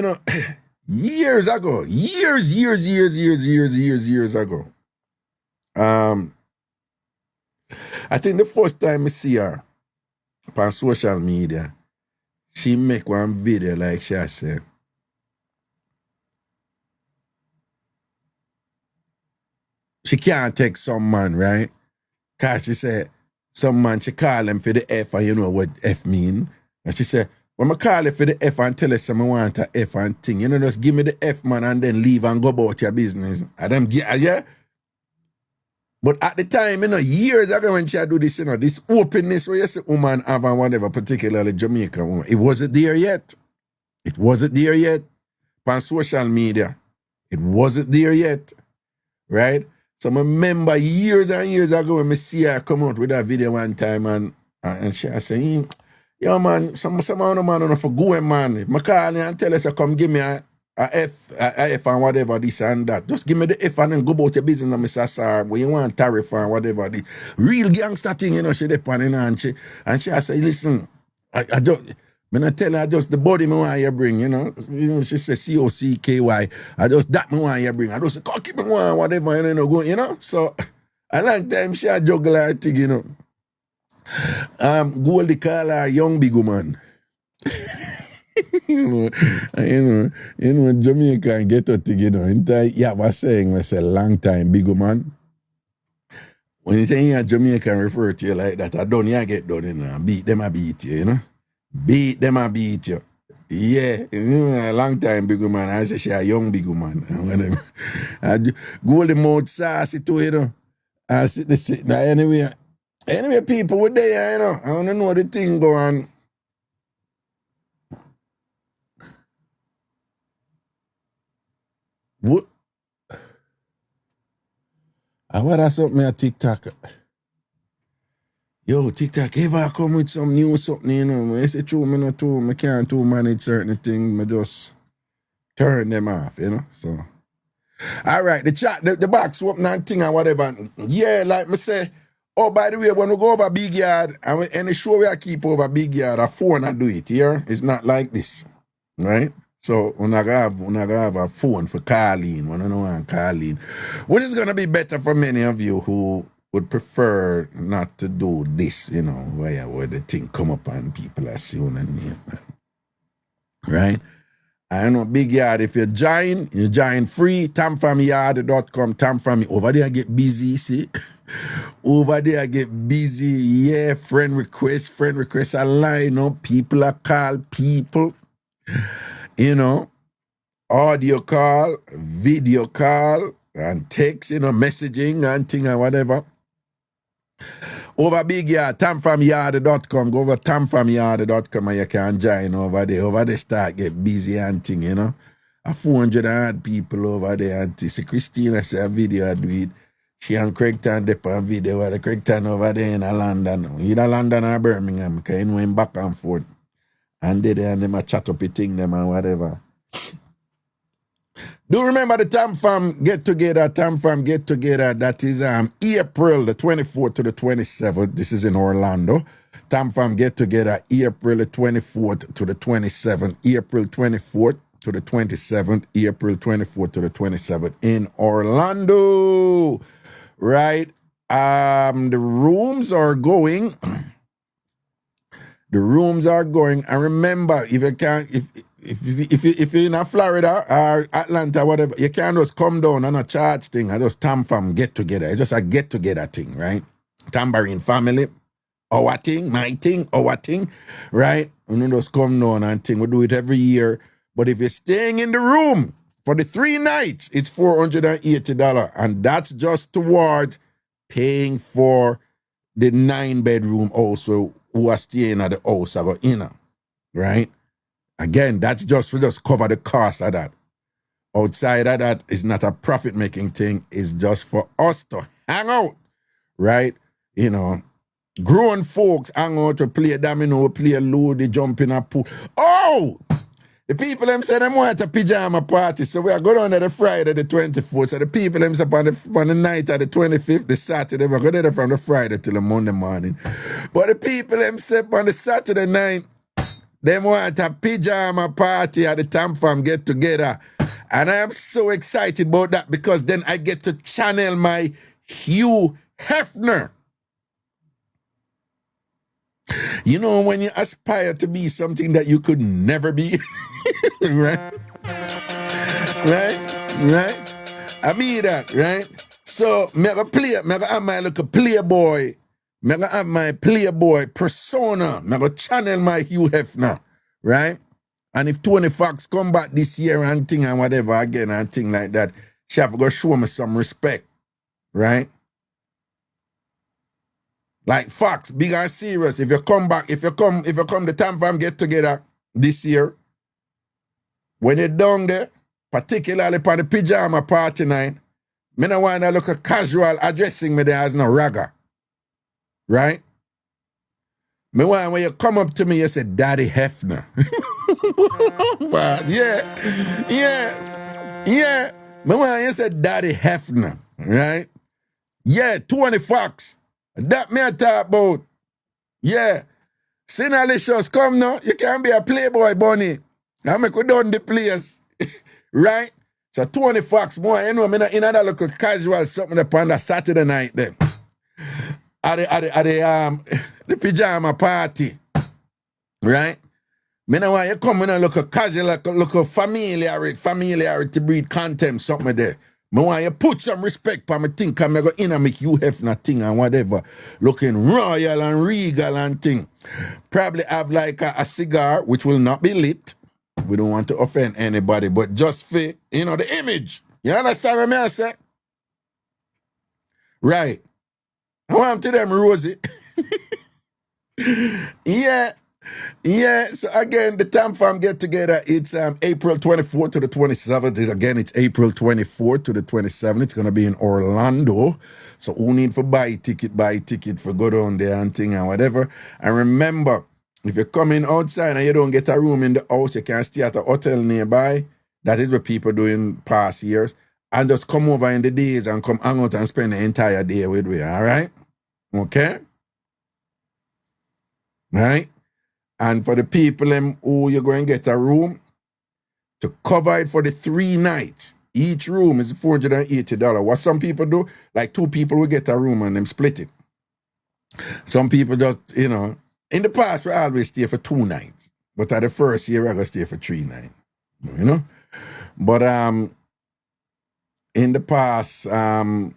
years ago, years ago. I think the first time I see her on social media, she make one video like she said, she can't take some man, right? Because she said, some man, she call him for the F, and you know what F mean. And she said, when I call it for the F and tell her some I want a F and thing, just give me the F, man, and then leave and go about your business. And them, yeah? But at the time, years ago when she do this, this openness where you see woman have and whatever, particularly Jamaican woman, it wasn't there yet. It wasn't there yet. On social media, it wasn't there yet. Right? So I remember years and years ago when I see her come out with that video one time and she say, yo man, some man for going man. If I call you and tell us to come give me a F and whatever, this and that. Just give me the F and then go about your business and say, sir, where you want tariff and whatever. The real gangster thing, she depend and she say, listen, I tell her just the body me want you bring, she say COCKY. I just that me want you bring. I just say, come keep me want whatever, go, So a long time she a juggle her thing, Goldie call her young big woman. Jamaican get a thing, yeah, was saying, I say long time big woman. When you say Jamaican refer to you like that, I don't get done, beat them, I beat you, Beat them and beat you. Yeah, a long time big woman. I say she a young big woman. Go the mouth sassy too, I sit the sit now anyway. Anyway, people were there, I don't know the thing go on. What? I want something on TikTok. Yo, TikTok ever come with some new something, I say true, I can't manage certain things, I just turn them off, So. All right, the chat, the box open and thing and whatever. Yeah, like me say, Oh, by the way, when we go over Big Yard, and any show we keep over Big Yard, a phone and do it here. It's not like this, right? So we're not gonna have a phone for calling. We don't want calling, which is gonna be better for many of you who would prefer not to do this, you know, where the thing come up and people are seeing a name, right? I know Big Yard, if you join free, tamfamyard.com, tamfam. Over there get busy, see? Over there get busy, yeah, friend requests are line up, people are call people, you know, audio call, video call, and text, you know, messaging and thing and whatever. Over Big Yard, tamfamyard.com. Go over tamfamyard.com and you can join over there. Over there start get busy and thing, you know. A 400 odd people over there. And see Christina say a video I do it. She and Craigton dip on video where the Craigton over there in London. Either London or Birmingham, because he went back and forth. And they there and them a chat up a thing them and whatever. Do remember the TamFam get together? TamFam get together. That is April the 24th to the 27th. This is in Orlando. TamFam get together April the 24th to the 27th. April 24th to the 27th. April 24th to the 27th in Orlando. Right. The rooms are going. The rooms are going. And remember, if you can't, if you're in Florida or Atlanta, whatever, you can't just come down on a charge thing. I just TamFam get together. It's just a get together thing, right? Tambourine family, our thing, my thing, our thing, right? And you just come down and thing. We do it every year. But if you're staying in the room for the 3 nights, it's $480. And that's just towards paying for the 9-bedroom also who are staying at the house or in, right? Again, that's just for just cover the cost of that. Outside of that, it's not a profit-making thing. It's just for us to hang out, right? You know, grown folks hang out to play domino, play ludo, they jump in a pool. Oh! The people them say them want a pajama party, so we are going on the Friday the 24th. So the people them say on the night of the 25th, the Saturday, we're going there from the Friday till the Monday morning. But the people them say on the Saturday night, they want a pajama party at the TamFam get together. And I am so excited about that because then I get to channel my Hugh Hefner. You know, when you aspire to be something that you could never be, right? Right? I mean that, right? So, I'm going to have my little playboy. I'm going to have my playboy persona. I'm going to channel my Hugh Hefner, right? And if Tony Fox come back this year and thing and whatever again and thing like that, she have to go show me some respect, right? Like Fox, big and serious. If you come back, if you come the TamFam get together this year, when you're down there, particularly for the pajama party night, me no want to look a casual addressing me there as no ragga. Right? Me want when you come up to me, you say, Daddy Hefner. But yeah. Me want you say, Daddy Hefner. Right? Yeah, Tony Fox. That me I talk about. Yeah. Sinalicious, come now. You can be a playboy bunny. I make we done the place. Right? So Tony Fox, boy, you know, me in that little casual something upon that Saturday night then. At the pajama party. Right? Me know why you come in and look a casual, look a familiarity breed contempt, something there. Me want you put some respect for me think I'm going to make you Hefner thing and whatever. Looking royal and regal and thing. Probably have like a cigar, which will not be lit. We don't want to offend anybody, but just for, you know, the image. You understand what I say? Right. I want to them Rosie. Yeah, so again, the TamFam get together, it's April 24th to the 27th. Again, it's April 24th to the 27th. It's going to be in Orlando. So who need for buy ticket for go down there and thing and whatever. And remember, if you're coming outside and you don't get a room in the house, you can stay at a hotel nearby. That is what people do in past years. And just come over in the days and come hang out and spend the entire day with me, all right? Okay? Right? And for the people who you're going to get a room, to cover it for the 3 nights, each room is $480. What some people do, like 2 people will get a room and them split it. Some people just, in the past, we always stay for 2 nights. But at the first year, I go stay for 3 nights. But in the past, some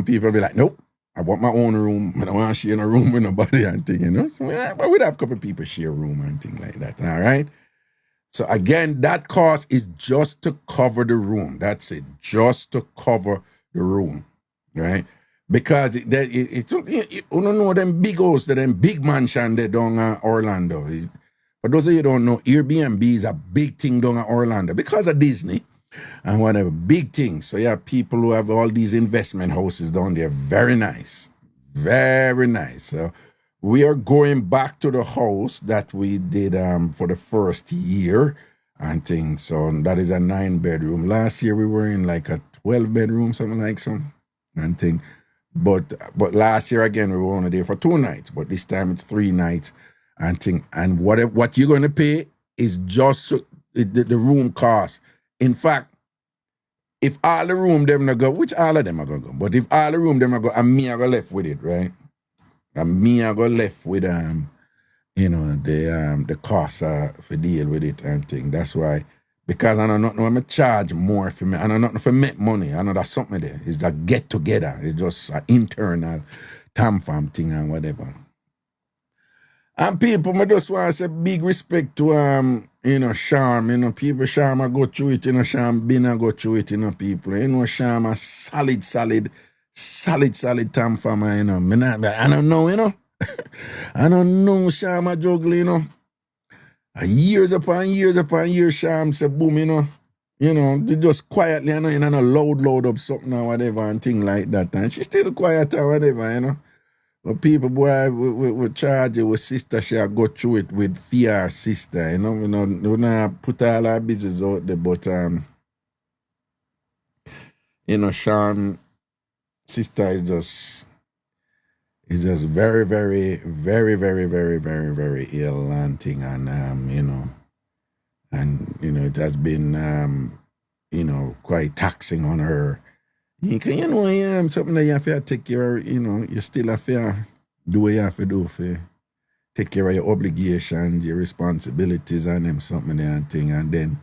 people be like, nope, I want my own room. I don't want to share in a room with nobody and thing, So but we'd have a couple of people share a room and thing like that, all right? So again, that cost is just to cover the room. That's it, just to cover the room, right? Because you don't know them big houses, them big mansion there down in Orlando. For those of you who don't know, Airbnb is a big thing down in Orlando because of Disney and whatever, big thing. So you have people who have all these investment houses down there. Very nice, very nice. So we are going back to the house that we did for the first year and things. So that is a 9-bedroom. Last year we were in like a 12-bedroom, something like some and thing. But last year again we were only there for 2 nights. But this time it's 3 nights and thing. And what you're going to pay is just the room cost. In fact, if all the room them not go, which all of them are going to go, but if all the room them are go, and me I go left with it, right? And me I go left with the cost for deal with it and thing. That's why, because I know nothing I'm charge more for me. I know nothing for make money. I know that's something there. It's a get together. It's just an internal TamFam thing and whatever. And people, I just want to say big respect to Sharm, people Sharm I go through it, Sharm Bin I go through it, people. Sharm a solid TamFam, I don't know, I don't know Sharm a juggle, Years upon years, Sharm say boom, they just quietly, loud up something or whatever and thing like that. And she still quiet or whatever, But people, boy, we charge you with sister, she go through it with fear sister, we not put all our business out there, but, Sean, sister is just very, very, very, very, very, very, very ill and thing, and, it has been, quite taxing on her. Something that you have to take care of, you still have to do what you have to do for take care of your obligations, your responsibilities and them something there and thing, and then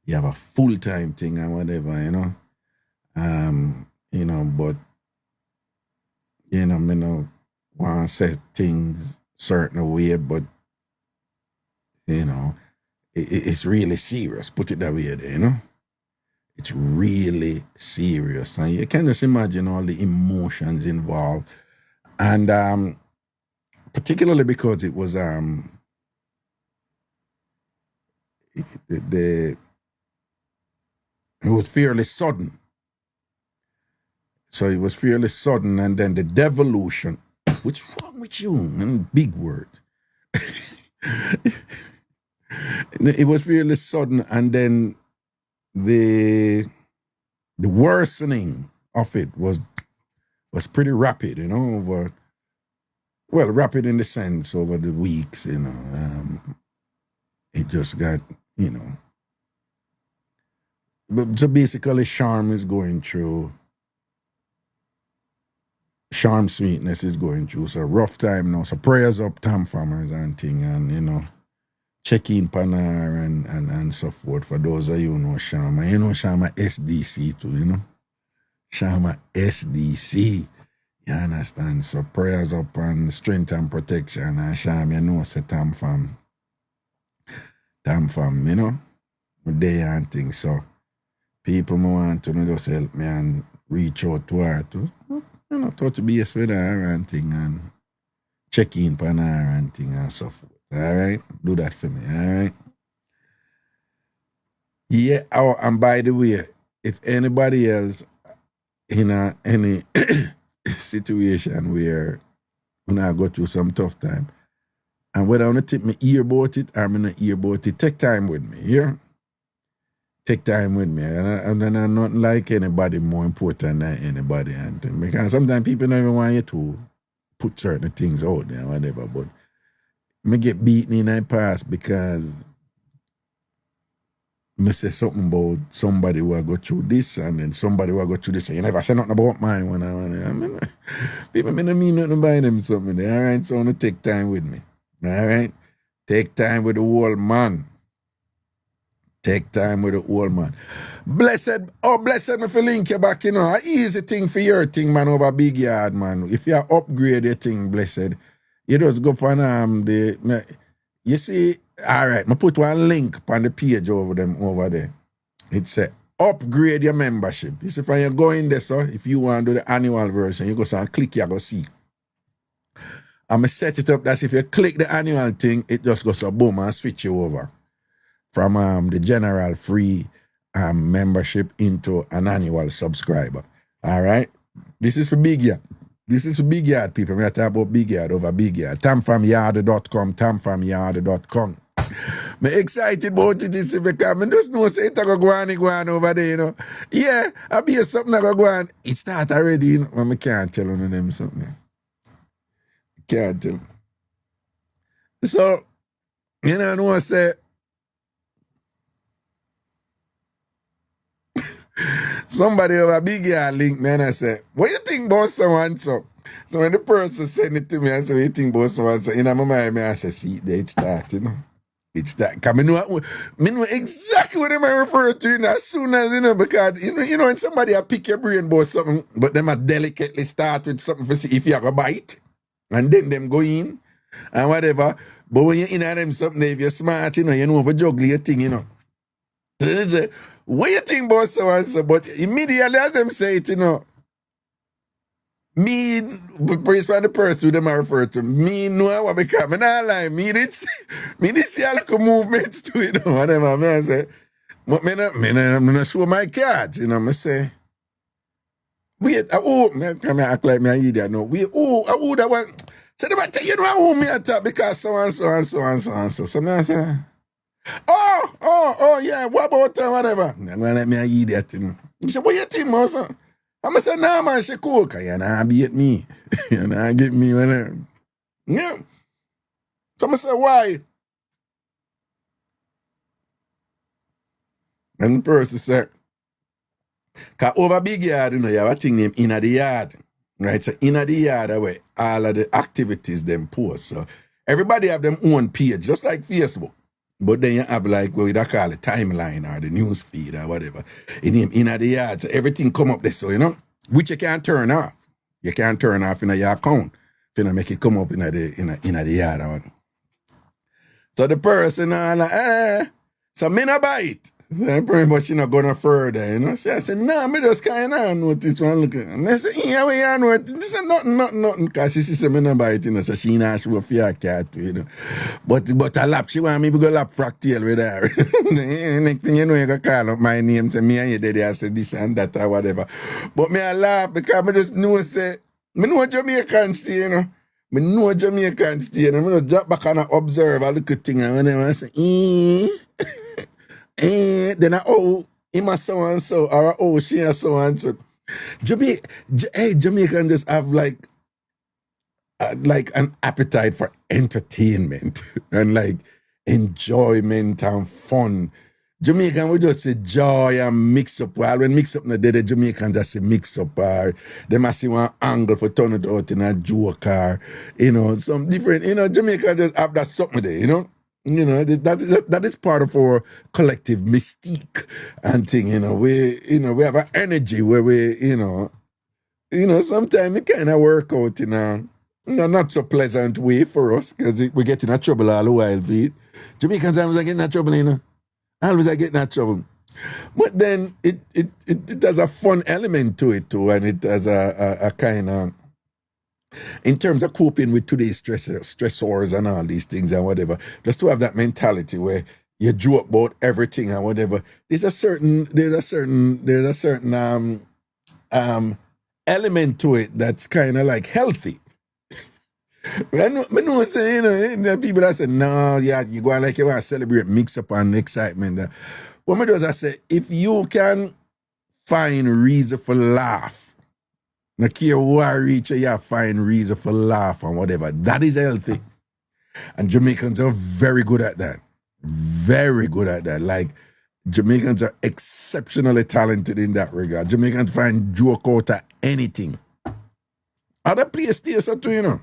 you have a full-time thing and whatever, but me no want to say things certain way, but it's really serious, put it that way there, It's really serious, and you can just imagine all the emotions involved, and particularly because it was it was fairly sudden. So it was fairly sudden, and then the devolution. What's wrong with you? Big word. It was fairly sudden, and then the worsening of it was pretty rapid, rapid in the sense over the weeks, it just got, But so basically, Sharm is going through, Sharm Sweetness is going through, so rough time now, so prayers up, TamFamers and thing, and, check in on her and so forth. For those of you who know Shama, Shama SDC too, Shama SDC. You understand? So prayers up and strength and protection. And Shama, say TamFam. TamFam, with they and things. So people want to just help me and reach out to her to, touch base with her and thing and check in on her and thing and so forth. All right, do that for me. All right. Yeah. Oh, and by the way, if anybody else in any situation where when I go through some tough time, and whether I want to take my ear about it or I'm not ear about it, take time with me. Yeah. Take time with me, and then I'm not like anybody more important than anybody, and because sometimes people don't even want you to put certain things out there, whatever. But me get beaten in the past because me say something about somebody who I go through this and then somebody who I go through this. And you never say nothing about mine when I mean, people don't mean nothing by them something there. All right, so I want to take time with me. All right, take time with the whole man. Take time with the old man. Blessed me for link you back, you know. A easy thing for your thing, man, over big yard, man. If you upgrade your thing, blessed, you just go on you see, all right, I put one link on the page over there. It say upgrade your membership. You see, if you go in there, so if you want to do the annual version, you go and click, you go see. I'm going to set it up that if you click the annual thing, it just goes so boom and switch you over from the general free membership into an annual subscriber. All right? This is for big yard. This is for big yard people. We are talking about big yard over big yard. TamFamYard.com, TamFamYard.com. I'm excited about it because I just know say it's go on over there, you know. Yeah, I be something that go on. It start already, you know. I can't tell on them something. Can't tell. So, you know, I know I say somebody over big yard link me and I say, what you think about so-and-so? So when the person send it to me, I say, what you think about so-and-so? In my mind, I say, see, there it start, you know. It's that. Because I know exactly what I refer to, you know, as soon as, you know, because, you know, when somebody pick your brain about something, but them delicately start with something for see if you have a bite, and then them go in, and whatever. But when you're in them something, if you're smart, you know how to juggle your thing, you know. So they say, what you think about so-and-so? But immediately as them say it, you know, me, praise for the person who them I refer to, me know what become, and I lie, me did see a little movements to it, you know, whatever, I say, but I'm not show my cards, you know, I say, wait, I act like me an idiot, no, wait, that one, so they might tell you know who me attack because so-and-so and so-and-so, so I say, oh, yeah, what about whatever, I'm going to let me an idiot, you know, he said, what you think, man, I'm going to say, nah, man, she cool, because you nah beat me. You nah get me when I... Yeah. So I'm going to say, why? And the person said, because over big yard, you know, you have a thing named Inna the Yard. Right? So Inna the Yard, where all of the activities them post. So everybody have them own page, just like Facebook. But then you have like what we call it timeline or the news feed or whatever. It name Inna the Yard. So everything come up there, so you know, which you can't turn off. You can't turn off in your account. If you make it come up in the yard. So the person like, so me not buy it. So pretty much you know going further, you know. She said, nah, me just kind of notice one look. And I said, yeah, we are what this is nothing. Cause she said me not buy it, you know. So she not show fear cat, you know. But a lap, she want me to go lap fractal with her. Next thing you know, you go call up my name, say me and your daddy, I said this and that or whatever. But me I laugh because me just know say, me know Jamaican stay, you know. Me know Jamaican stay, you know. Me just drop back and observe a little thing and whenever I say, then him a so-and-so, or she a so-and-so. Jamaican just have like an appetite for entertainment and like enjoyment and fun. Jamaican we just say joy and mix up. While when mix up no day, the Jamaican just say mix up or they must see one angle for turn it out in a joke or, you know, some different, you know, Jamaican just have that something there, you know. You know, that is part of our collective mystique and thing, you know. We have an energy where we, you know, sometimes it kind of work out in a not so pleasant way for us because we get in trouble all the while. Jamaicans always are getting in trouble, you know. Always are getting in trouble. But then it has a fun element to it too, and it has a kind of, in terms of coping with today's stressors and all these things and whatever, just to have that mentality where you joke about everything and whatever. There's a certain element to it that's kind of like healthy. I know saying, you know, people that say, no, yeah, you go like you want to celebrate mix-up and excitement. What I say, if you can find reason for laugh, No care who I reach, you find reason for laugh and whatever. That is healthy. And Jamaicans are very good at that. Very good at that. Like, Jamaicans are exceptionally talented in that regard. Jamaicans find joke out of anything. Other places too, you know.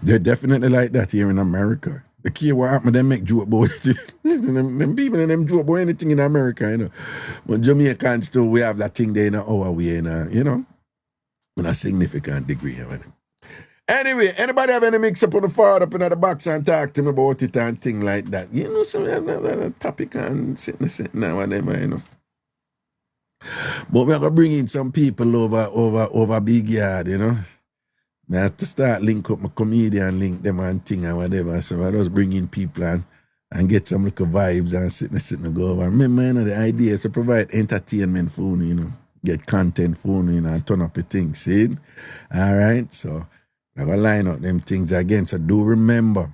They're definitely like that here in America. The key what happened, they make joke about it. them people and them joke about anything in America, you know. But Jamaicans too, we have that thing there in our way, you know, in a significant degree. You know. Anyway, anybody have any mix up on the forward up in the box and talk to me about it and thing like that? You know, some topic and sitting now, whatever, you know. But we're gonna bring in some people over Big Yard, you know. I have to start link up my comedian, link them and thing and whatever. So I just bring in people and get some little vibes and sitting and go over. Remember, you know, the idea is to provide entertainment for you, know, get content for you, know, and turn up the things, see? All right, so I'm going to line up them things again. So do remember,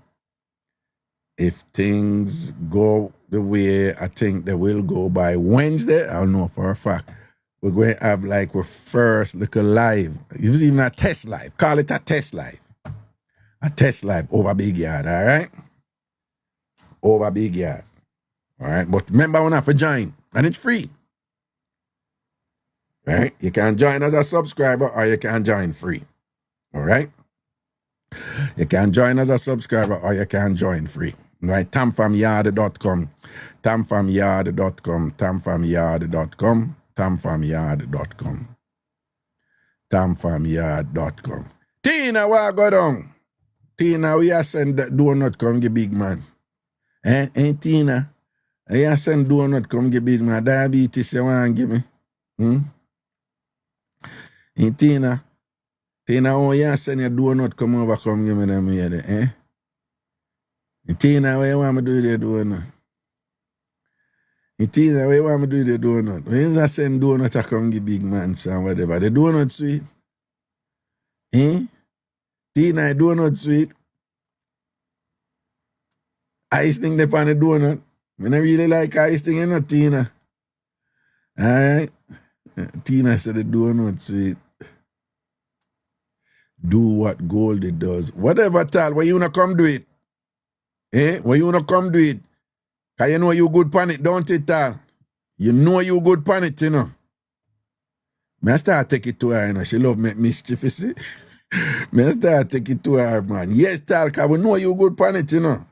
if things go the way I think they will go by Wednesday, I'll know for a fact. We're going to have like our first little live. It was even a test live. Call it a test live. A test live over Big Yard, all right? Over Big Yard. All right? But remember, we have to join. And it's free. All right? You can join as a subscriber or you can join free. All right? You can join as a subscriber or you can join free. Right? TamFamYard.com. TamFamYard.com. TamFamYard.com. TamFamYard.com. TamFamYard.com. Tina, what go down? Tina, we are send donut come get big man. Ain't Tina? We are send donut come get big man. Diabetes you want give me? Ain't Tina? Tina, oh you send your donut come over come give me them here, Tina, what you want me do with the donut? Tina, what you want me do with the donut? When you send donut to come give big man and whatever. The donut sweet? Tina, donut sweet? Ice thing they on the donut. I don't really like ice thing, you know, Tina. Alright? Tina said the donut sweet. Do what Goldie does. Whatever tal, when you wanna come do it? When you wanna come do it? Cause you know you good pan it, don't it, tal? You know you good pan it, you know. Me start take it to her, you know. She love make mischief, you see. Me start take it to her, man. Yes, tal, cause we know you good pan it, you know.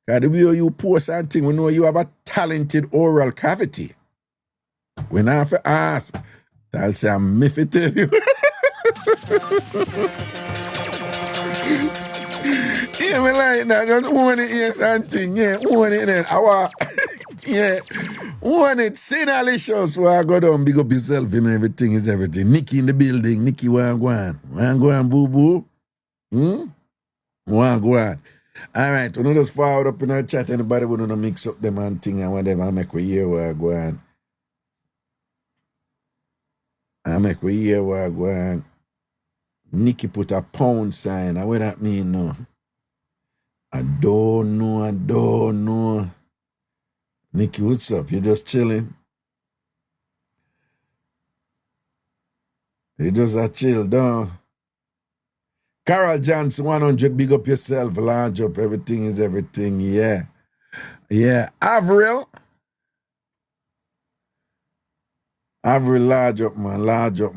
Cause the way you post and thing, we know you have a talented oral cavity. When I have to ask, Tal say, I'm me fi tell you. Yeah, me like that. Just own it, yes, and thing. Yeah, own it then. Yeah, own it. Sinalicious. Where I go down, big up yourself and everything is everything. Nikki in the building. Nikki, where I go on? Where I go on, boo-boo? Where I go on? All right, we just forward up in our chat. Anybody want to mix up them and thing and whatever, I make we hear where I go on. I make we hear where I go on. Nikki put a pound sign. What that mean now? I don't know. Nikki, what's up? You just chilling? You just a chill down. Carol Johnson, 100, big up yourself, large up, everything is everything, yeah. Yeah, Avril, large up, man, large up.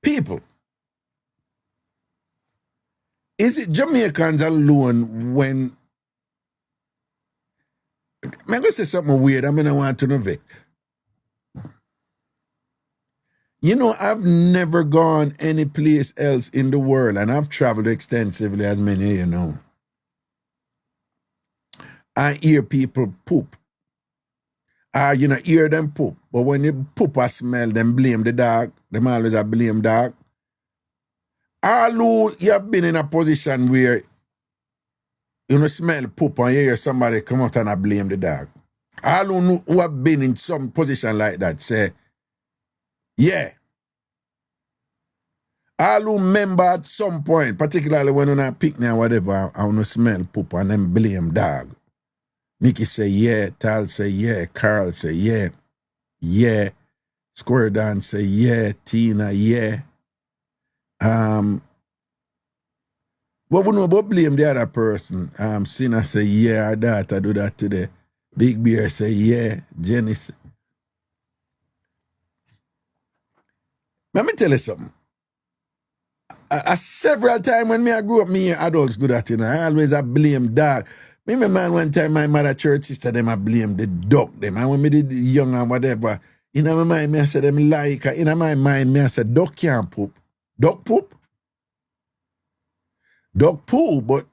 People, is it Jamaicans alone when, I'm going to say something weird, I want to know Vic. You know, I've never gone any place else in the world, and I've traveled extensively, as many of you know. I hear people poop. You know, hear them poop. But when they poop or smell, them blame the dog. Them always a blame dog. All who you have been in a position where you know smell poop and you hear somebody come out and I blame the dog. All who have been in some position like that say, yeah. All who remember at some point, particularly when on a picnic or whatever, I want to smell poop and then blame dog. Nicky say yeah, Tal say yeah, Carl say yeah, yeah, Square Dan say yeah, Tina yeah. What we know about blame the other person? Sinner say yeah, our daughter do that today. Big Bear say yeah, Jenny say. Let me tell you something. Several times when I grew up, me and adults do that, I always blame dog. Me remember one time my mother church sister, them I blame the duck them. And when me did young and whatever, in my mind, me I said them like, in my mind, me I said duck can't poop. Duck poop? Duck poo, but,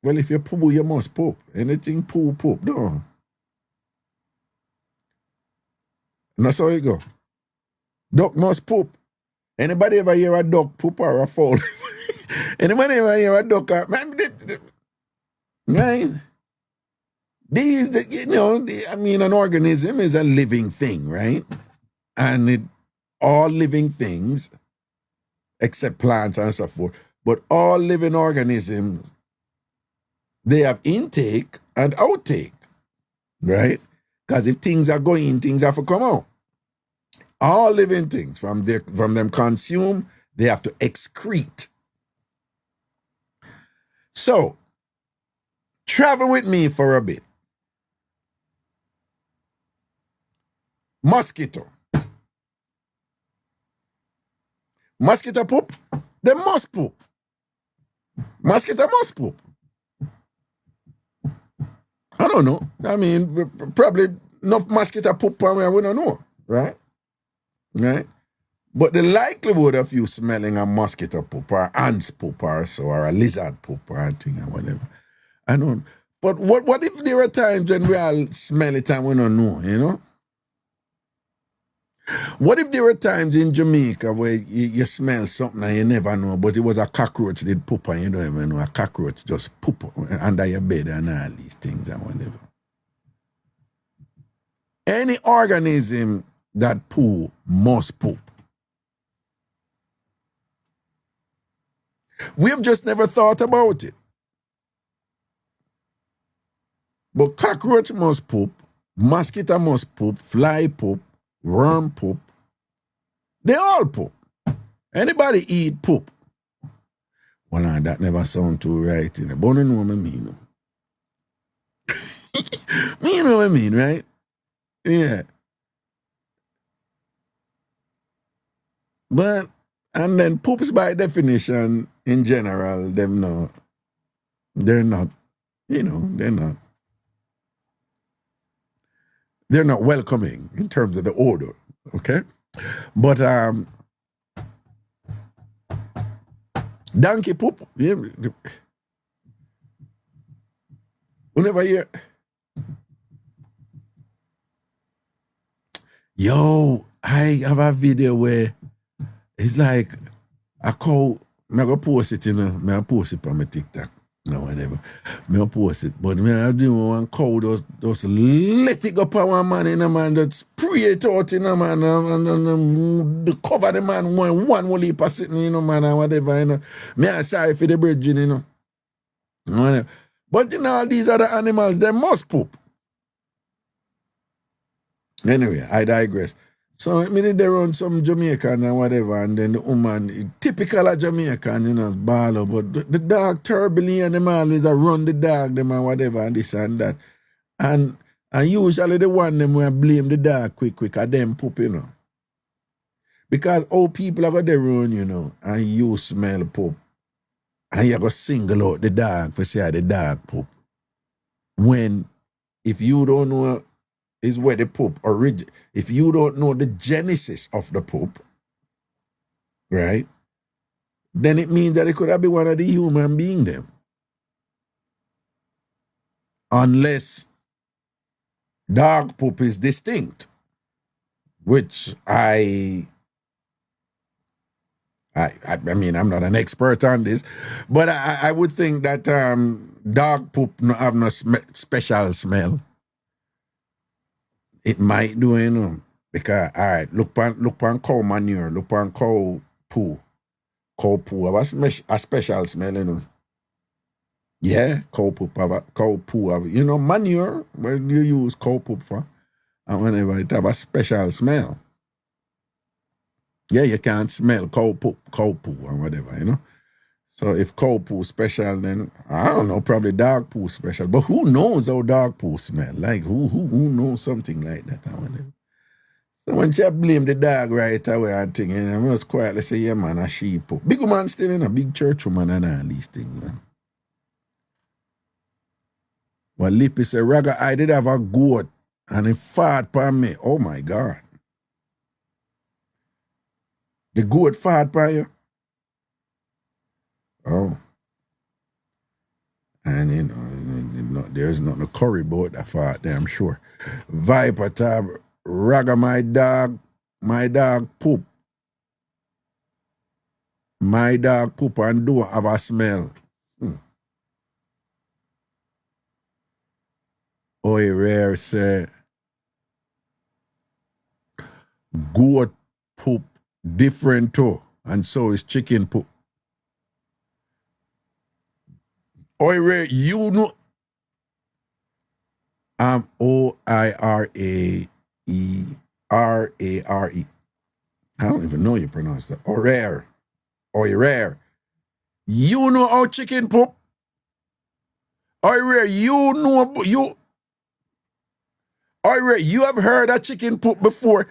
well, if you poo, you must poop. Anything poo, poop, no. And that's how it go. Duck must poop. Anybody ever hear a duck poop or a fowl? Anybody ever hear a duck? Right? An organism is a living thing, right? And all living things, except plants and so forth, but all living organisms, they have intake and outtake, right? Because if things are going in, things have to come out. All living things, from them consume, they have to excrete. So, travel with me for a bit. Mosquito. Mosquito poop? They must poop. Mosquito must poop. I don't know. I mean, probably enough mosquito poop and we don't know, right? Right? But the likelihood of you smelling a mosquito poop or ants poop or so, or a lizard poop or a thing or whatever, I don't. But what if there are times when we all smell it and we don't know, you know? What if there were times in Jamaica where you smell something and you never know, but it was a cockroach did poop and you don't even know, a cockroach just poop under your bed and all these things and whatever. Any organism that poo must poop. We've just never thought about it. But cockroach must poop, mosquito must poop, fly poop, worm poop. They all poop. Anybody eat poop? Well, that never sound too right. But you know what I mean. You know what I mean, right? Yeah. But, and then poops by definition, in general, they're not, they're not welcoming in terms of the odor, okay? But, donkey poop, yeah, whenever you, yo, I have a video where it's like a cow, I'm going to post it, I post it on my TikTok, whatever. I post it, but I do one cow, just let it go for one man, man, that spray it out, man, and cover the man, one will leap sitting, man, and whatever, I'm sorry for the bridging, But, all these other animals, they must poop. Anyway, I digress. So, I mean, they run some Jamaican and whatever, and then the woman, typical of Jamaican, baller, but the dog terribly, and them always run the dog, them and whatever, and this and that. And usually the one them will blame the dog quick, and them poop, Because old people are going to run, and you smell poop, and you go single out the dog for say the dog poop. When, if you don't know, is where the poop if you don't know the genesis of the poop, right, then it means that it could have been one of the human being them. Unless dog poop is distinct, which I mean, I'm not an expert on this, but I would think that dog poop have no special smell. It might do, because, all right, look on cow manure, look on cow poo. cow poo have a special smell, you know. Yeah, cow poop have you know, manure, when you use cow poop for, and whenever it have a special smell. Yeah, you can't smell cow poo or whatever, you know. So if cow poo special, then I don't know, probably dog poo special. But who knows how dog poo smell? Like who knows something like that? I wonder. So when you blame the dog right away and thing, and I'm not quietly say, yeah man, a sheep poo. Big man still in a big church woman and all these things, man. Well, Lippy say, Raga, I did have a goat and it fought upon me. Oh my God. The goat fought upon you? Oh. And you know, there's not no curry boat that fought there, I'm sure. Viper tab, Raga, my dog poop. My dog poop and don't have a smell. Oi, rare say, goat poop different too, and so is chicken poop. Oi, rare, you know, OIRAERARE. I don't even know you pronounce that. Oi, rare. You know how chicken poop? Oi, rare, you know, you have heard of chicken poop before?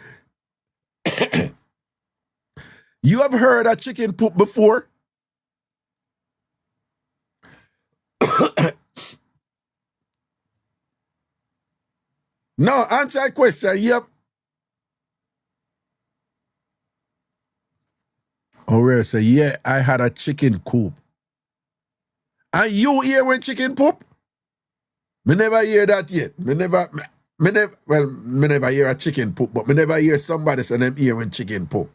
You have heard of chicken poop before? No, answer a question. Yep. Rare say, yeah, I had a chicken coop. And you hear when chicken poop? Me never hear that yet. Me never hear a chicken poop, but me never hear somebody say them hear when chicken poop.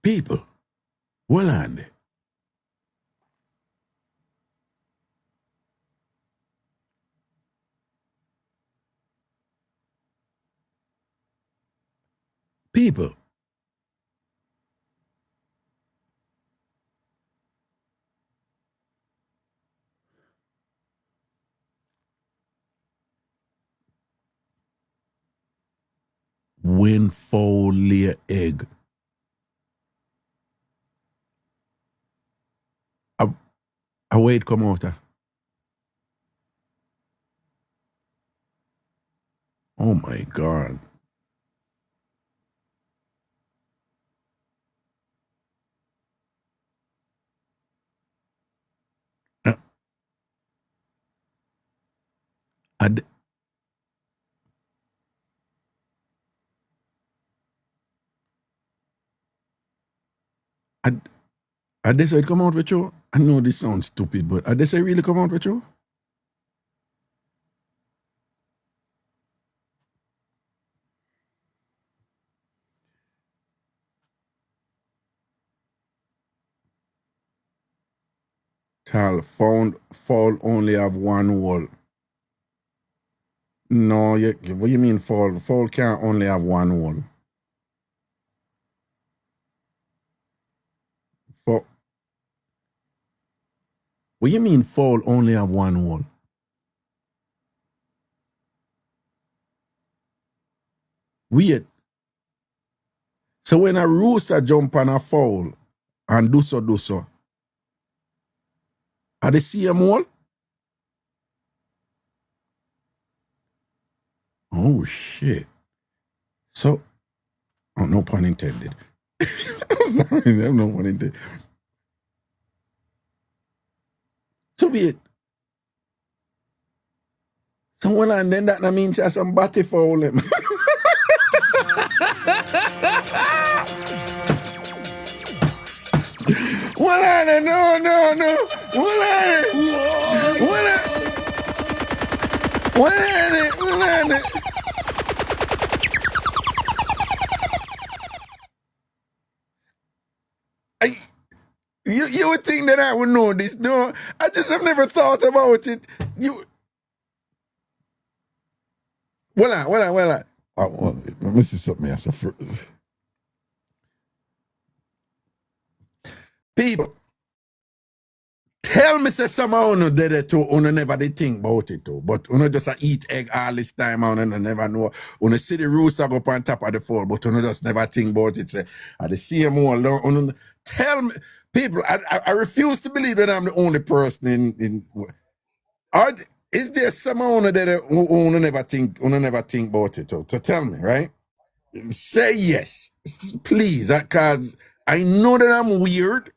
People, well on there. People. When fowl lay egg, a weight come out. Oh my God. Did they say it come out with you? I know this sounds stupid, but did they say really come out with you? Tal fall only have one hole. No, what you mean fall? Fall can't only have one hole. What you mean fall only have one hole? Weird. So when a rooster jump on a fowl and do so, are they see a hole? Oh shit. So, oh, no pun intended. I'm sorry, no pun intended. So be it. So well, and then that means there's some batty fowl. Well, no. Well, You would think that I would know this. No, I just have never thought about it. Well. Well, let me see something else first. People, tell me say somehow uno did it too, uno never did think about it too. But uno just eat egg all this time and uno never know. Uno see the rooster go up on top of the fall, but uno just never think about it. Say, at the same wall, uno, tell me, people, I refuse to believe that I'm the only person in is there someone that uno never think about it too? So tell me, right? Say yes, please, because I know that I'm weird.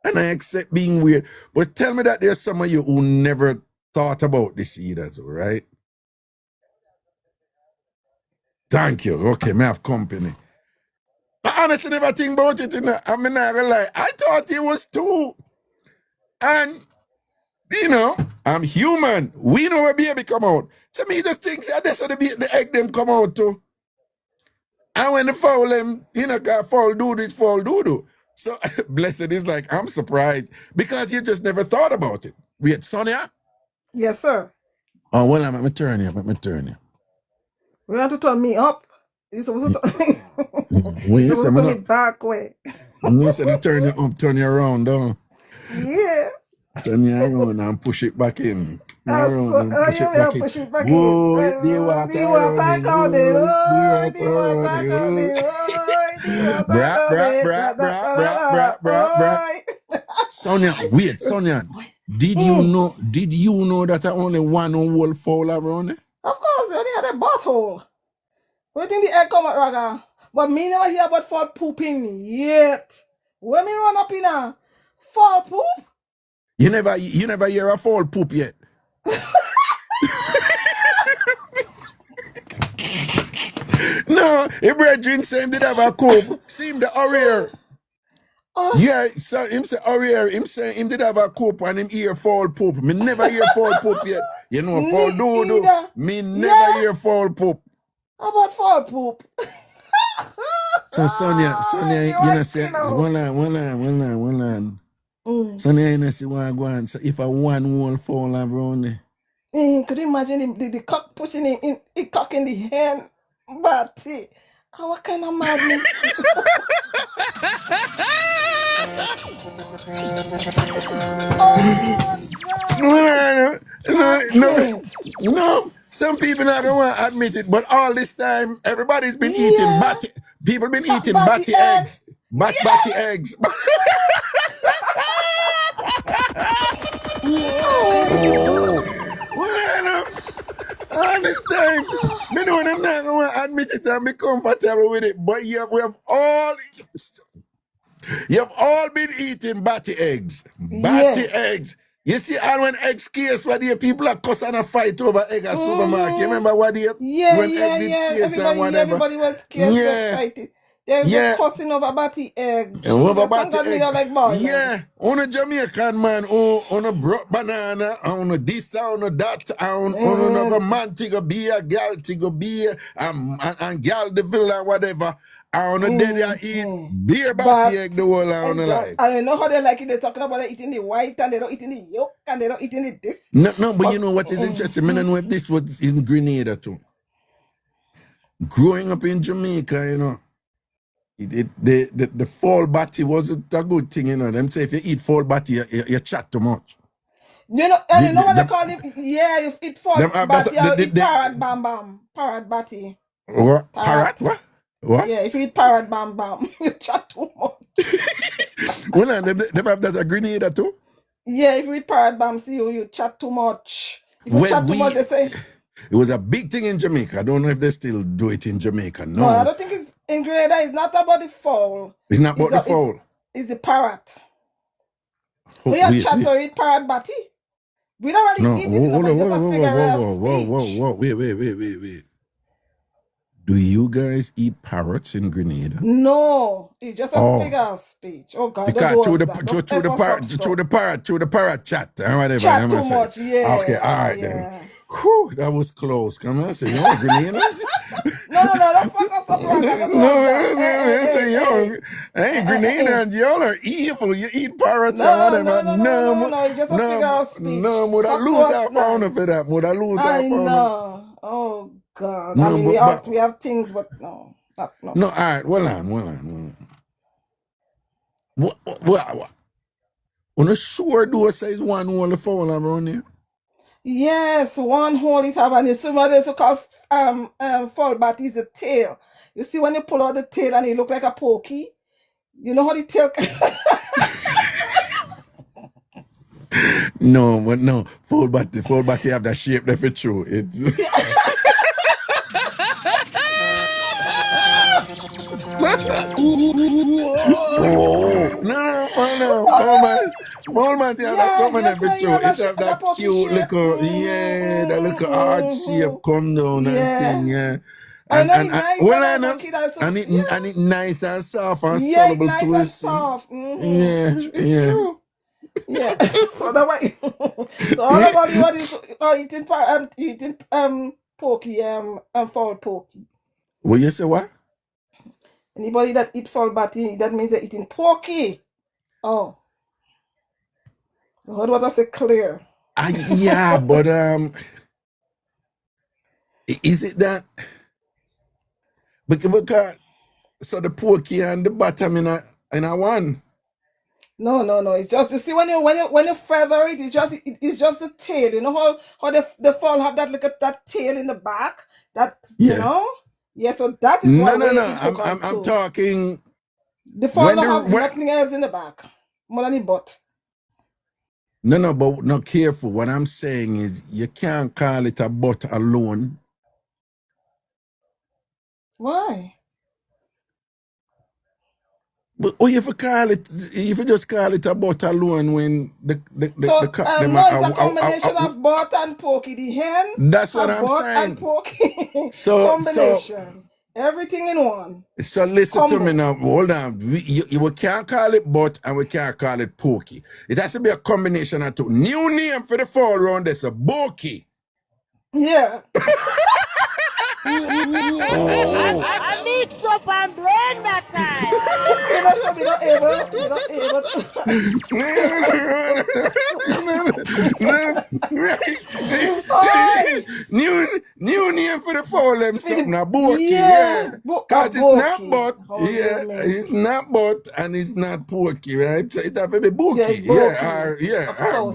And I accept being weird. But tell me that there's some of you who never thought about this either, too, right? Thank you. Okay, may have company. I honestly never think about it. I mean, not gonna lie. I thought it was too. And, you know, I'm human. We know where baby come out. So me just think that that's how the egg them come out too. And when the foul them, you know, got foul do this, foul do. So, blessed is like, I'm surprised because you just never thought about it. Wait, Sonia? Yes, sir. Oh, well, let me turn you. You want to turn me up? You're supposed to turn me. Well, You're you supposed say to me turn me not. back way. You say to turn you up, turn you around, down. Yeah. Turn you around and push it back in. Turn you around and push You it will back in. push it back in. Whoa, the water The water running. coming. Whoa, The water the water coming. running. The water Bra, bra, coming. bra, bra, bra, bra, bra, bra. Sonia, wait, Sonia. Did you know that I only one whole foul around there? Of course, they only had a butthole. Where think the egg come out, Raga? But me never hear about fall pooping yet. When me run up in a fall poop? You never hear a foul poop yet. No, a brethren say him did have a coop. See him the Orier. Yeah, so him say Orier. Him say him did have a coop and him hear foul poop. Me never hear foul poop yet. You know, foul do. Me never hear foul poop. How about fall poop? So Sonia, you know, say, one on. Sonia, you know, see what I go on. So if I one whole fall around there. Could you imagine the cock pushing in cock in the hand? But what kind of madness? No. Some people not gonna want to admit it, but all this time, everybody's been eating batty. People been eating batty eggs. Batty eggs. All this time, me know them not gonna admit it and be comfortable with it, but we have all been eating batty eggs. Eggs. You see, and when eggs scarce, what the people are cussing a fight over egg at supermarket. You remember what they when egg did scarce and whatever. Everybody was scared, excited. They were cussing over batty egg. Over batty eggs. Like on a Jamaican man, on a broke banana, on a this, on a that, on another man to go be a gal to go be and gal the villa, whatever. I want to dead eat beer batty egg the whole on the life. I don't know how they like it. They're talking about like eating the white and they're not eating the yolk and they're not eating the this. No, but you know what is interesting? I don't know if this was in Grenada too. Growing up in Jamaica, you know, the fall batty wasn't a good thing, you know. Them say if you eat fall batty, you chat too much. You know, you know what they call it? Yeah, if it fall batty, you eat parrot bam bam. Parrot batty. What? Parrot? What? What? Yeah, if you eat parrot bam bam, you chat too much. Well, they have that a Grenada too? Yeah, if you eat parrot bam, see you chat too much. If you chat too much, they say. It was a big thing in Jamaica. I don't know if they still do it in Jamaica. No, I don't think it's in Grenada. It's not about the fowl. It's not about the fowl. It's the parrot. We have chat or eat parrot batty. We don't really eat it. Whoa. Wait. Do you guys eat parrots in Grenada? No, it's just a figure of speech. Oh God! Because through the parrot chat or whatever. Chat too much, yeah. Okay, all right then. Whew, that was close. Come on, say, yo, Grenadians? No, don't fuck us up. Hey, Grenadians, y'all are evil. You eat parrots or whatever. No, it's just a figure of speech. No, would I lose our phone for that? I know. Oh God. No, I mean, we have things, but no. No. No, all right, hold on. What? On a sure do says one only foul around here. Yes, one hole it have, and somebody also called fall bat is a tail. You see when you pull out the tail and it look like a pokey? You know how the tail No, but no. Foul bat you have that shape there for true. Foul bat you have that something there for true. It have that cute little, that little hard shape come down and thing, yeah. And it nice and soft and soluble nice to and see. soft. It's true. Yeah. So that way. So all about what is eating pokey foul pokey. Well, you say what? Anybody that eat foul batty, that means they're eating pokey. Oh. What was I say clear? Yeah, but is it that because so the pokey and the bottom in a one? No. It's just you see when you feather it, it's just the tail. You know how the fall have that look at that tail in the back. That you know. Yeah, so that is why No. I'm talking. The fall don't have nothing else in the back. More than the butt. No, but not careful. What I'm saying is you can't call it a butt alone. Why? But if you just call it a butt alone when the cock them no, it's a combination of butt and pokey. The hen. That's what I'm saying. And pokey. So combination. Everything in one. So listen to me now. Hold on. We can't call it butt and we can't call it pokey. It has to be a combination of two. New name for the fall round is a bokey. Yeah. I mix up and blend that time. We're not able. New name for the fall them something a bokey. Yeah. Because it's not butt. It's not butt and it's not pokey, right? So it have to be bokey.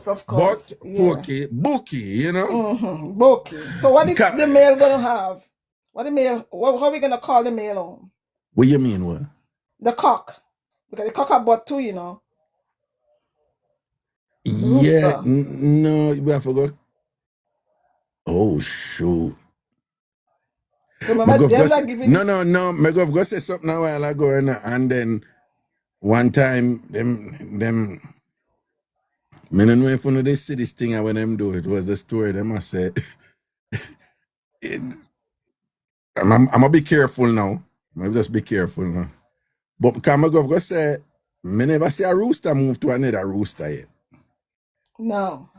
Of course. Butt, pokey, bokey, you know? Mm-hmm. Bokey. So what is the male gonna have? How are we gonna call the male on? What you mean, what? The cock. Because the cock have butt too, you know. Yeah, no, we have to go. Oh, shoot. Remember, they're not giving No. Me go say something a while ago, and then one time, them me don't know if one of they see this thing and when them do it was a story, them I say, I'm gonna be careful now. I'm just be careful now. But because I go say, me never see a rooster move to another rooster yet. No.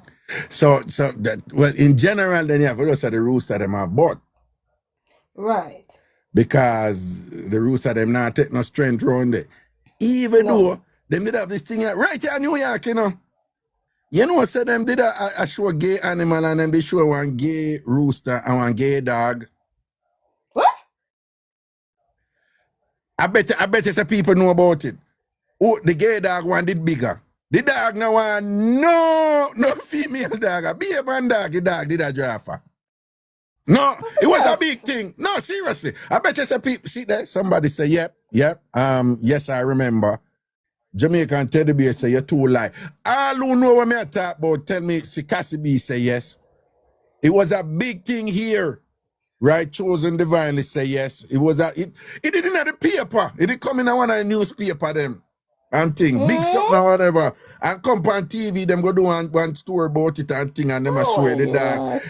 So that, well, in general, then you have to just say the rooster them have butt. Right. Because the rooster them not take no strength around it. Even though them did have this thing right here in New York, you know. You know, so them did a show gay animal and then they show one gay rooster and one gay dog. What? I bet some people know about it. Oh, the gay dog one did bigger. The dog now one no female dog. Be a man dog, the dog did a giraffe. No, it was a big thing. No, seriously. I bet you some people see that somebody say, yep. Yes, I remember. Jamaican teddy bear say you're too lie. All who know what I talk about tell me see Cassie B say yes. It was a big thing here. Right, chosen divinely say yes. It was it didn't have the paper. It didn't come in one of the newspaper them and thing. Big something or whatever. And come on TV, them go do one story about it and thing and them a show the dog.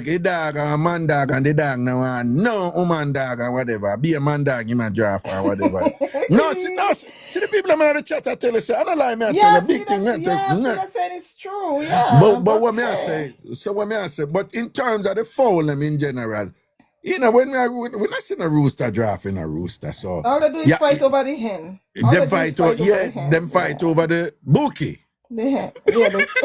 A dog, a man dog and the dog now and no woman dog and whatever. Be a man dog, him a giraffe or whatever. See the people in the chat I tell you, say, I don't lie, man, I tell you, big thing. I'm saying it's true, yeah. But what may I say, but in terms of the foul them in general, you know, when we're not seeing a rooster drafting a rooster, so all they do is fight over the hen. Them fight over the bookie. Yeah, that's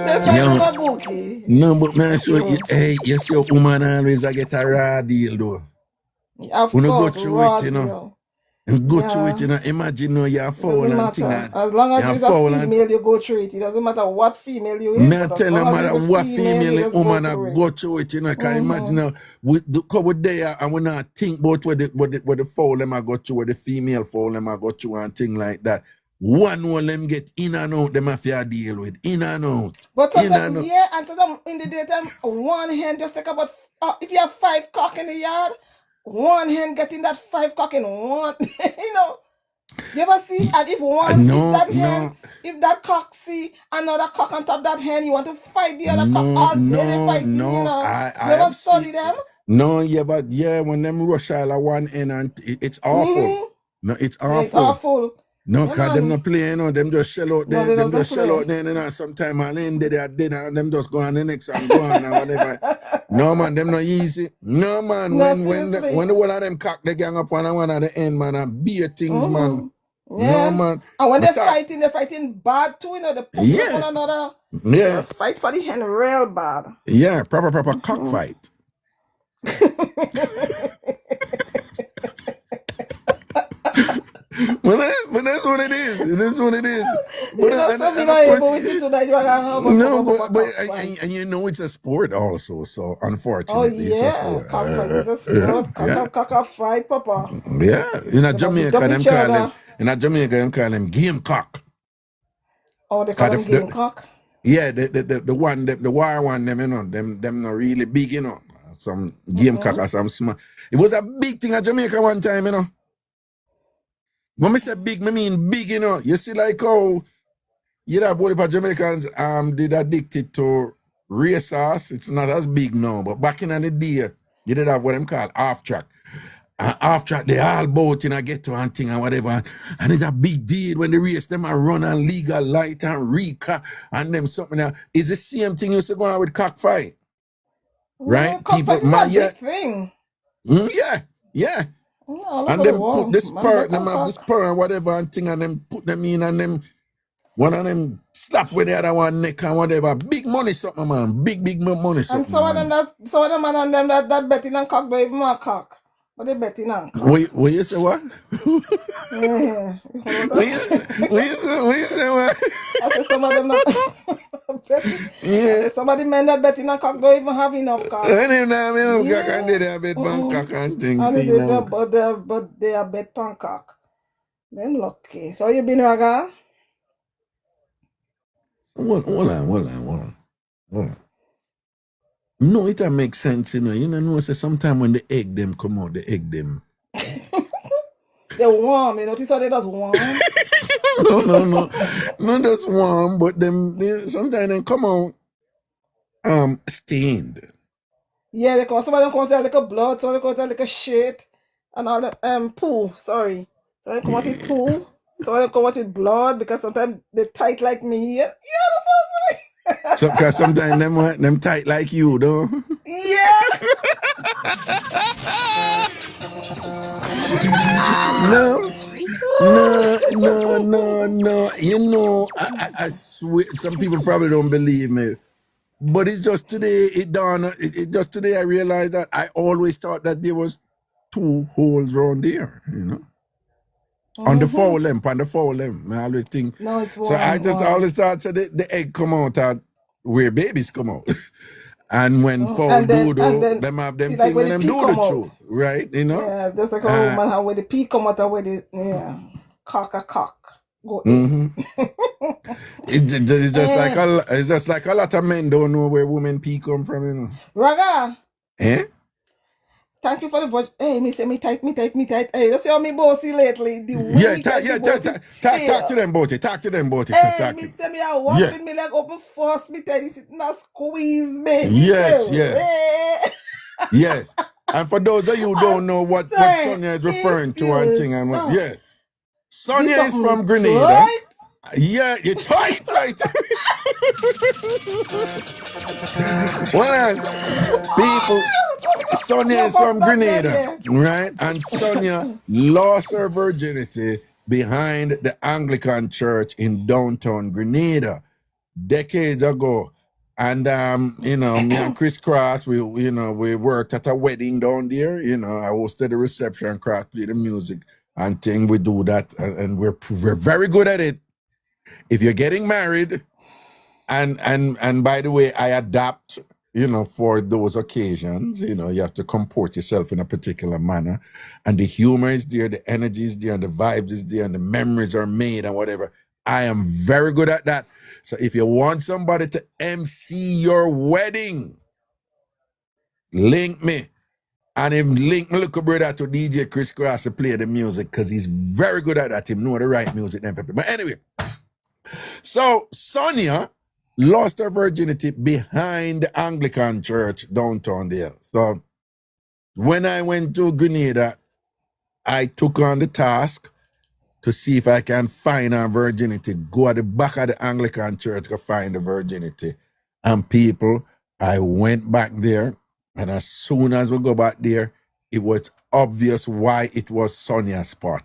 they fight Yo, over Bookie. no, but man, sure, hey, you see, a woman always I get a raw deal though. Of When you go course, through it, raw you know. deal. And go through it, Yeah, you know. Imagine, you know, you're it doesn't foul and thing, matter. and As long as you're you're a foul and female, you go through it. It doesn't matter what female you is, me I but as tell you, no long as matter you're a what female, you female just go woman I through it. go through it, you know, can imagine now with the couple there and we not think about what the foul them I go through, what the female foul them I go through and thing like that. One will them get in and out, them have to deal with. In and out. But In and sometimes, out. yeah, and sometimes in the daytime, one hand just take about, if you have 5 cock in the yard, one hand getting that 5 cock in one, you know. You ever see? And if that cock see another cock on top of that hen, you want to fight the other cock all day. They fighting, you know. I You ever have study seen. them? No, yeah, but yeah, when them rush all at one end and it's awful. Mm-hmm. No, it's Yeah, it's awful. awful. No, Yeah, cause them man. not play, you know, them just shell out No, there, they them doesn't just shell play. out there, and sometime at the end they are dead and them just go on the next and go on and whatever. No man, them not easy. No man, No, when the seriously. one of them cock they gang up on one at the end, man, and beer things, man. Yeah. No man. And when But they're fighting bad too, you know, they put yeah, one another. yeah, Just fight for the hen real bad. yeah, proper cockfight. But that's what it is. It is what it is. You know, something I able with you tonight. You are gonna have a No, cockfight. but and you know it's a sport also. So Oh unfortunately, it's a yeah, sport. cockfight is a sport. Yeah, Cock-fight, papa. yeah. In a They must beat Jamaica, up them each call them. other. In a Jamaica, them call them gamecock. Oh, they call them Cause the gamecock. yeah, the one the war one them you know them not really big you know. Some gamecock or some small. It was a big thing at Jamaica one time you know. When I say big, I mean big you know. You see like how you know both Jamaicans did addicted to racehorse. It's not as big now, but back in the day, you did have what them call half track. Half track, they all boat in a get to and thing and whatever. And it's a big deal when they race them and run on legal light and Rika and them something else. It's the same thing used to go on with cockfight. Right? Cockfight is a big thing. Yeah. No, And them put this spur, them have this spur and whatever and thing and them put them in and them one of them slap with the other one neck and whatever. Big money something, man. Big money something. And some of them man and them that betting on cock don't even have cock. But they betting on cock. What you say what? Yeah. What you say what? I said some of them not Yeah. some of the men that betting on cock don't even have enough cock. I don't know cock and they have bet on cock and things. And they are bet on cock. Them lucky. So you been Raga? Hold on. No, it makes sense, you know. You know, say sometime when the egg them come out, the egg them. They're warm, you notice how they just warm? No. Not just warm, but sometimes they come out stained. Yeah, they come. Some of them come out like a blood, some of them come out like a shit, and all the poo. Sorry, so they come out with poo. Some of them come out with blood because sometimes they tight like me. Yeah, that's what I'm saying. So, cause sometimes them tight like you, though. Yeah. No. You know, I swear, some people probably don't believe me. But it's just today, just today I realized that I always thought that there was 2 holes around there, you know. On the foul limb, I always think. No, it's one. So I just always thought so the egg come out at where babies come out. And when foul do them have them thing when them do the truth, right? You know? Yeah, just like a woman how where the pee come out and where the cock. Go It's just like a lot of men don't know where women pee come from, you know. Raga. Thank you for the voice. Hey, me say me tight. Hey, you see how me bossy lately? Talk to them about it. Hey, me say me I walk with me like open force. Me tell you, sit not squeeze me. Yes. And for those of you who don't know what Sonia is referring to and thing, and what, yes. Sonia is from Grenada. Right? Yeah, you're tight. Well, people. Sonia is from Grenada, right? And Sonia lost her virginity behind the Anglican church in downtown Grenada decades ago. And you know, me and Chris Cross, we worked at a wedding down there. You know, I hosted the reception and Cross played the music and thing. We do that, and we're very good at it. If you're getting married, and by the way, I adapt, you know, for those occasions. You know, you have to comport yourself in a particular manner, and the humor is there, the energy is there, and the vibes is there, and the memories are made and whatever. I am very good at that. So if you want somebody to MC your wedding, link me. And him link me little brother to DJ Chris Cross to play the music, because he's very good at that. He know the right music. But anyway, so Sonia lost her virginity behind the Anglican church downtown there. So when I went to Grenada, I took on the task to see if I can find her virginity. Go at the back of the Anglican church to find the virginity. And people, I went back there, and as soon as we go back there, it was obvious why it was Sonia's spot.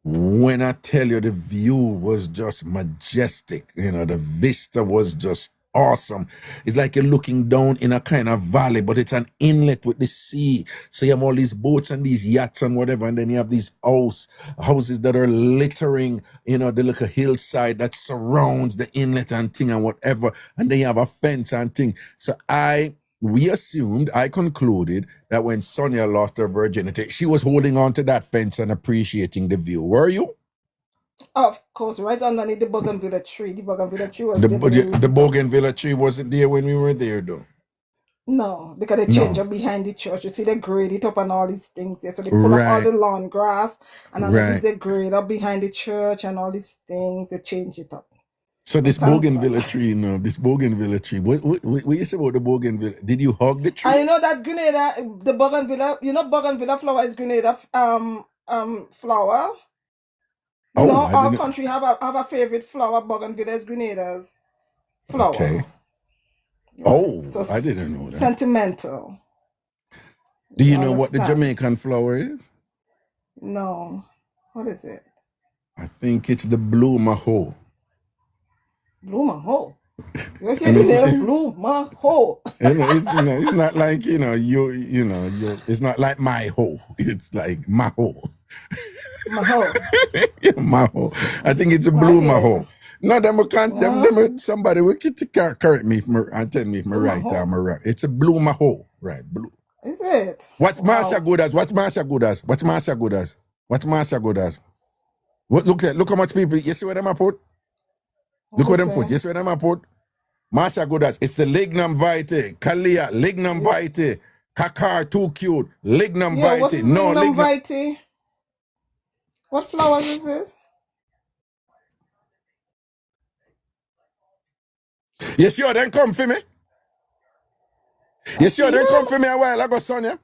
When I tell you, the view was just majestic, you know, the vista was just awesome. It's like you're looking down in a kind of valley, but it's an inlet with the sea. So you have all these boats and these yachts and whatever, and then you have these houses that are littering, you know, the little hillside that surrounds the inlet and thing and whatever, and then you have a fence and thing. So I concluded that when Sonia lost her virginity, she was holding on to that fence and appreciating the view. Were you? Of course, right underneath the bougainvillea tree. The bougainvillea tree was the bougainvillea tree wasn't there when we were there, though. No, because they changed up behind the church. You see, they grade it up and all these things there. So they pull up all the lawn grass, and then they grade up behind the church and all these things. They change it up. So this bougainvillea tree, you know, this bougainvillea tree. What you say about the bougainvillea? Did you hug the tree? I know that Grenada, the bougainvillea, you know, bougainvillea flower is Grenada flower. You know, all country have a favorite flower. Bougainvillea is Grenada's flower. Okay. Oh, so I didn't know that. Sentimental. Do you know what the Jamaican flower is? No. What is it? I think it's the blue maho. Blue maho. You hear the name blue maho? It's not like it's not like my ho. It's like maho. Maho. Yeah, maho. I think it's a blue maho. No, somebody will correct me and tell me if I'm right or I'm wrong. It's a blue maho, right? Blue. Is it? What Master good as? What Master good as? What Master good as? What Master good as? Look how much people. You see what them put? Look what them put. You see what them put? Master good as. It's the lignum vitae, Kalia, lignum vitae, Kakar, too cute, lignum vitae. What is lignum vitae? What flowers is this? You sure then come for me? You sure then come for me a while ago, Sonia?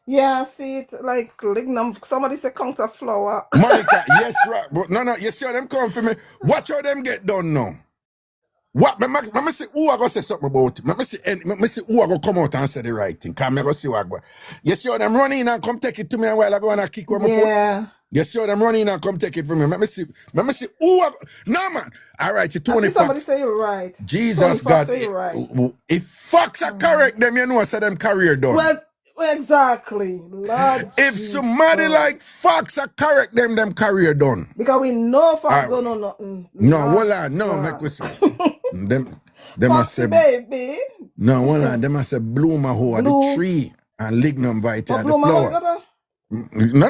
Yeah, I see it like lignum. Somebody say counter flower. Monica, yes, right. But no, you sure them come for me? Watch how them get done now. What? Let me see who I go say something about it. Let me see who I go come out and say the right thing. Come, I go see what I go. You sure them run in and come take it to me a while ago and I kick where my foot? You sure them run in and come take it from me. Let me see who I go. No, man. All right, you 20 somebody say you're right. Jesus God. Say you're right. If facts are correct, them you know say them career done. Well, exactly. Lord if Jesus. Somebody like facts are correct, them career done. Because we know facts don't know nothing. No, well, no, make we see. them must say, baby. No, well, them must say blue maho at the tree and lignum vitae at the flower. No,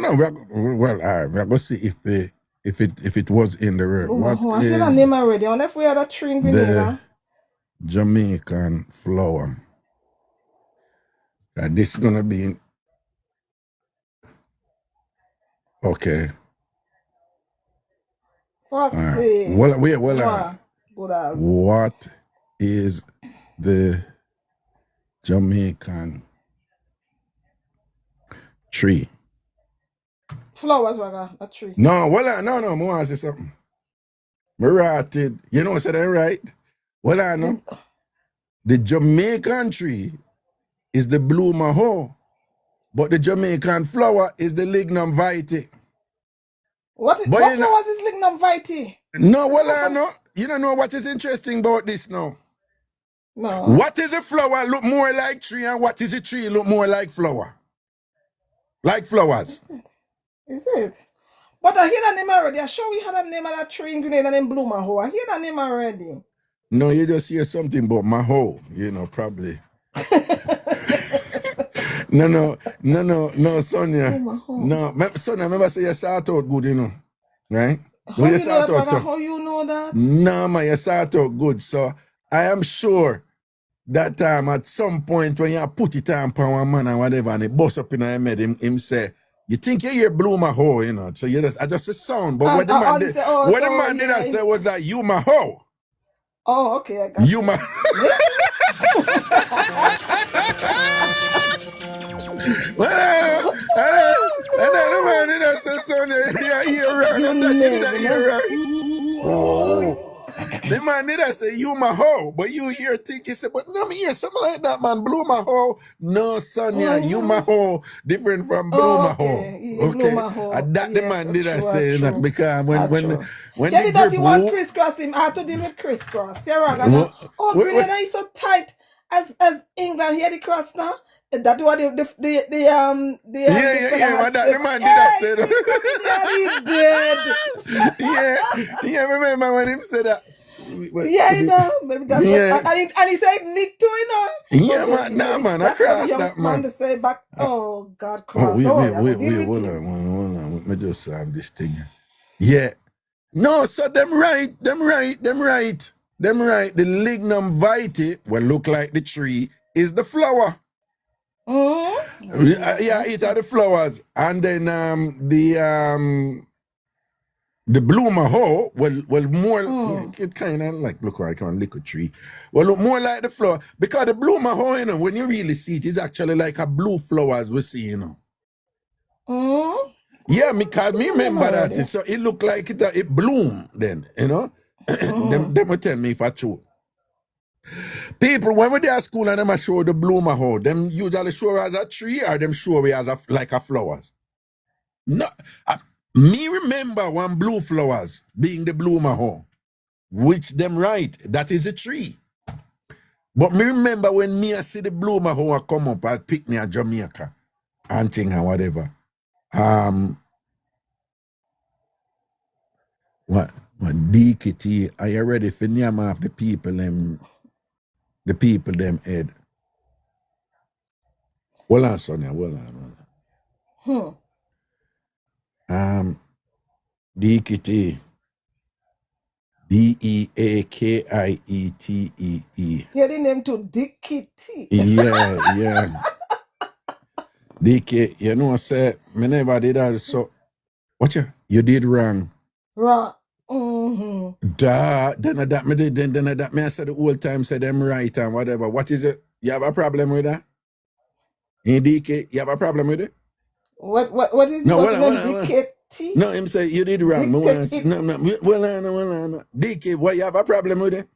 well, all right, we're going to see if it was in the road. What is the name already? I wonder if we had a tree in Grenada. The Jamaican flower. This is going to be okay. Foxy. What is the Jamaican tree? Flowers, a tree. No, no, I want to say something. Marated. You know what I said that right? Well, I know. The Jamaican tree is the blue maho, but the Jamaican flower is the lignum vitae. What But what you know, flowers is lignum vitae? no, well, I know. You don't know what is interesting about this now. No. What is a flower look more like tree, and what is a tree look more like flower? Like flowers. Is it? But I hear that name already. I sure we had a name of that tree in Grenada named Blue Maho. I hear that name already. No, you just hear something about maho, you know, probably. No, Sonia. No, Sonia, remember say you start out good, you know, right? How you know that, brother? How you know that? No, man, you start out good. So I am sure that at some point when you put it on one man and whatever, and he bust up in your head, him say, you think you hear blue my hoe, you know. So you just, I just a sound. But what the man did, what the man did I say was that you my hoe. Oh, okay, I got you. My and then the man did I say, son, you're right. The man did I say, you my hoe, but you hear think he said, but no, me hear something like that, man, blue my hoe. No, Sonia, you my hoe, different from blue my hoe. Okay, that the man did I say that because when yeah, the dirty one crisscross him, I had to deal with crisscross. Oh, Grenada is so tight as England here the cross now. That what the what that the man did I say that. Yeah, remember when him said that. Yeah, you know, maybe that's and he said need to, you know. Yeah, man, nah, man, I crossed that, man. To say back, oh God, cross. Wait, hold on. Let me just this thing. Yeah, no, so them right. The lignum vitae, what look like the tree, is the flower. Yeah, it's the flowers, and then the blue maho, well more, it kind of like look like a liquid tree. Well, look more like the flower because the blue maho, you know, when you really see it, it's actually like a blue flower as we see, you know. Yeah, because me remember that. So it looked like it bloomed then, you know. Them will tell me if I true. People, when we at school and them show the blue maho, them usually show as a tree or them show as like a flowers. No. Me remember one blue flowers being the blue maho, which them right, that is a tree. But me remember when me I see the blue maho come up at picnic at Jamaica and thing and whatever. What DKT, are you ready for name of the people them head? Hold on, Sonia, hold on. DKT. DEAKIETEE. Hear the name to DKT. Yeah. DK, you know, say, me never did that, so, what you did wrong. Wrong. Then that me I said the whole time, say them right and whatever. What is it? You have a problem with that? In DK, you have a problem with it? What is no, DKT? No, him say you did wrong. No, DK, what you have a problem with it?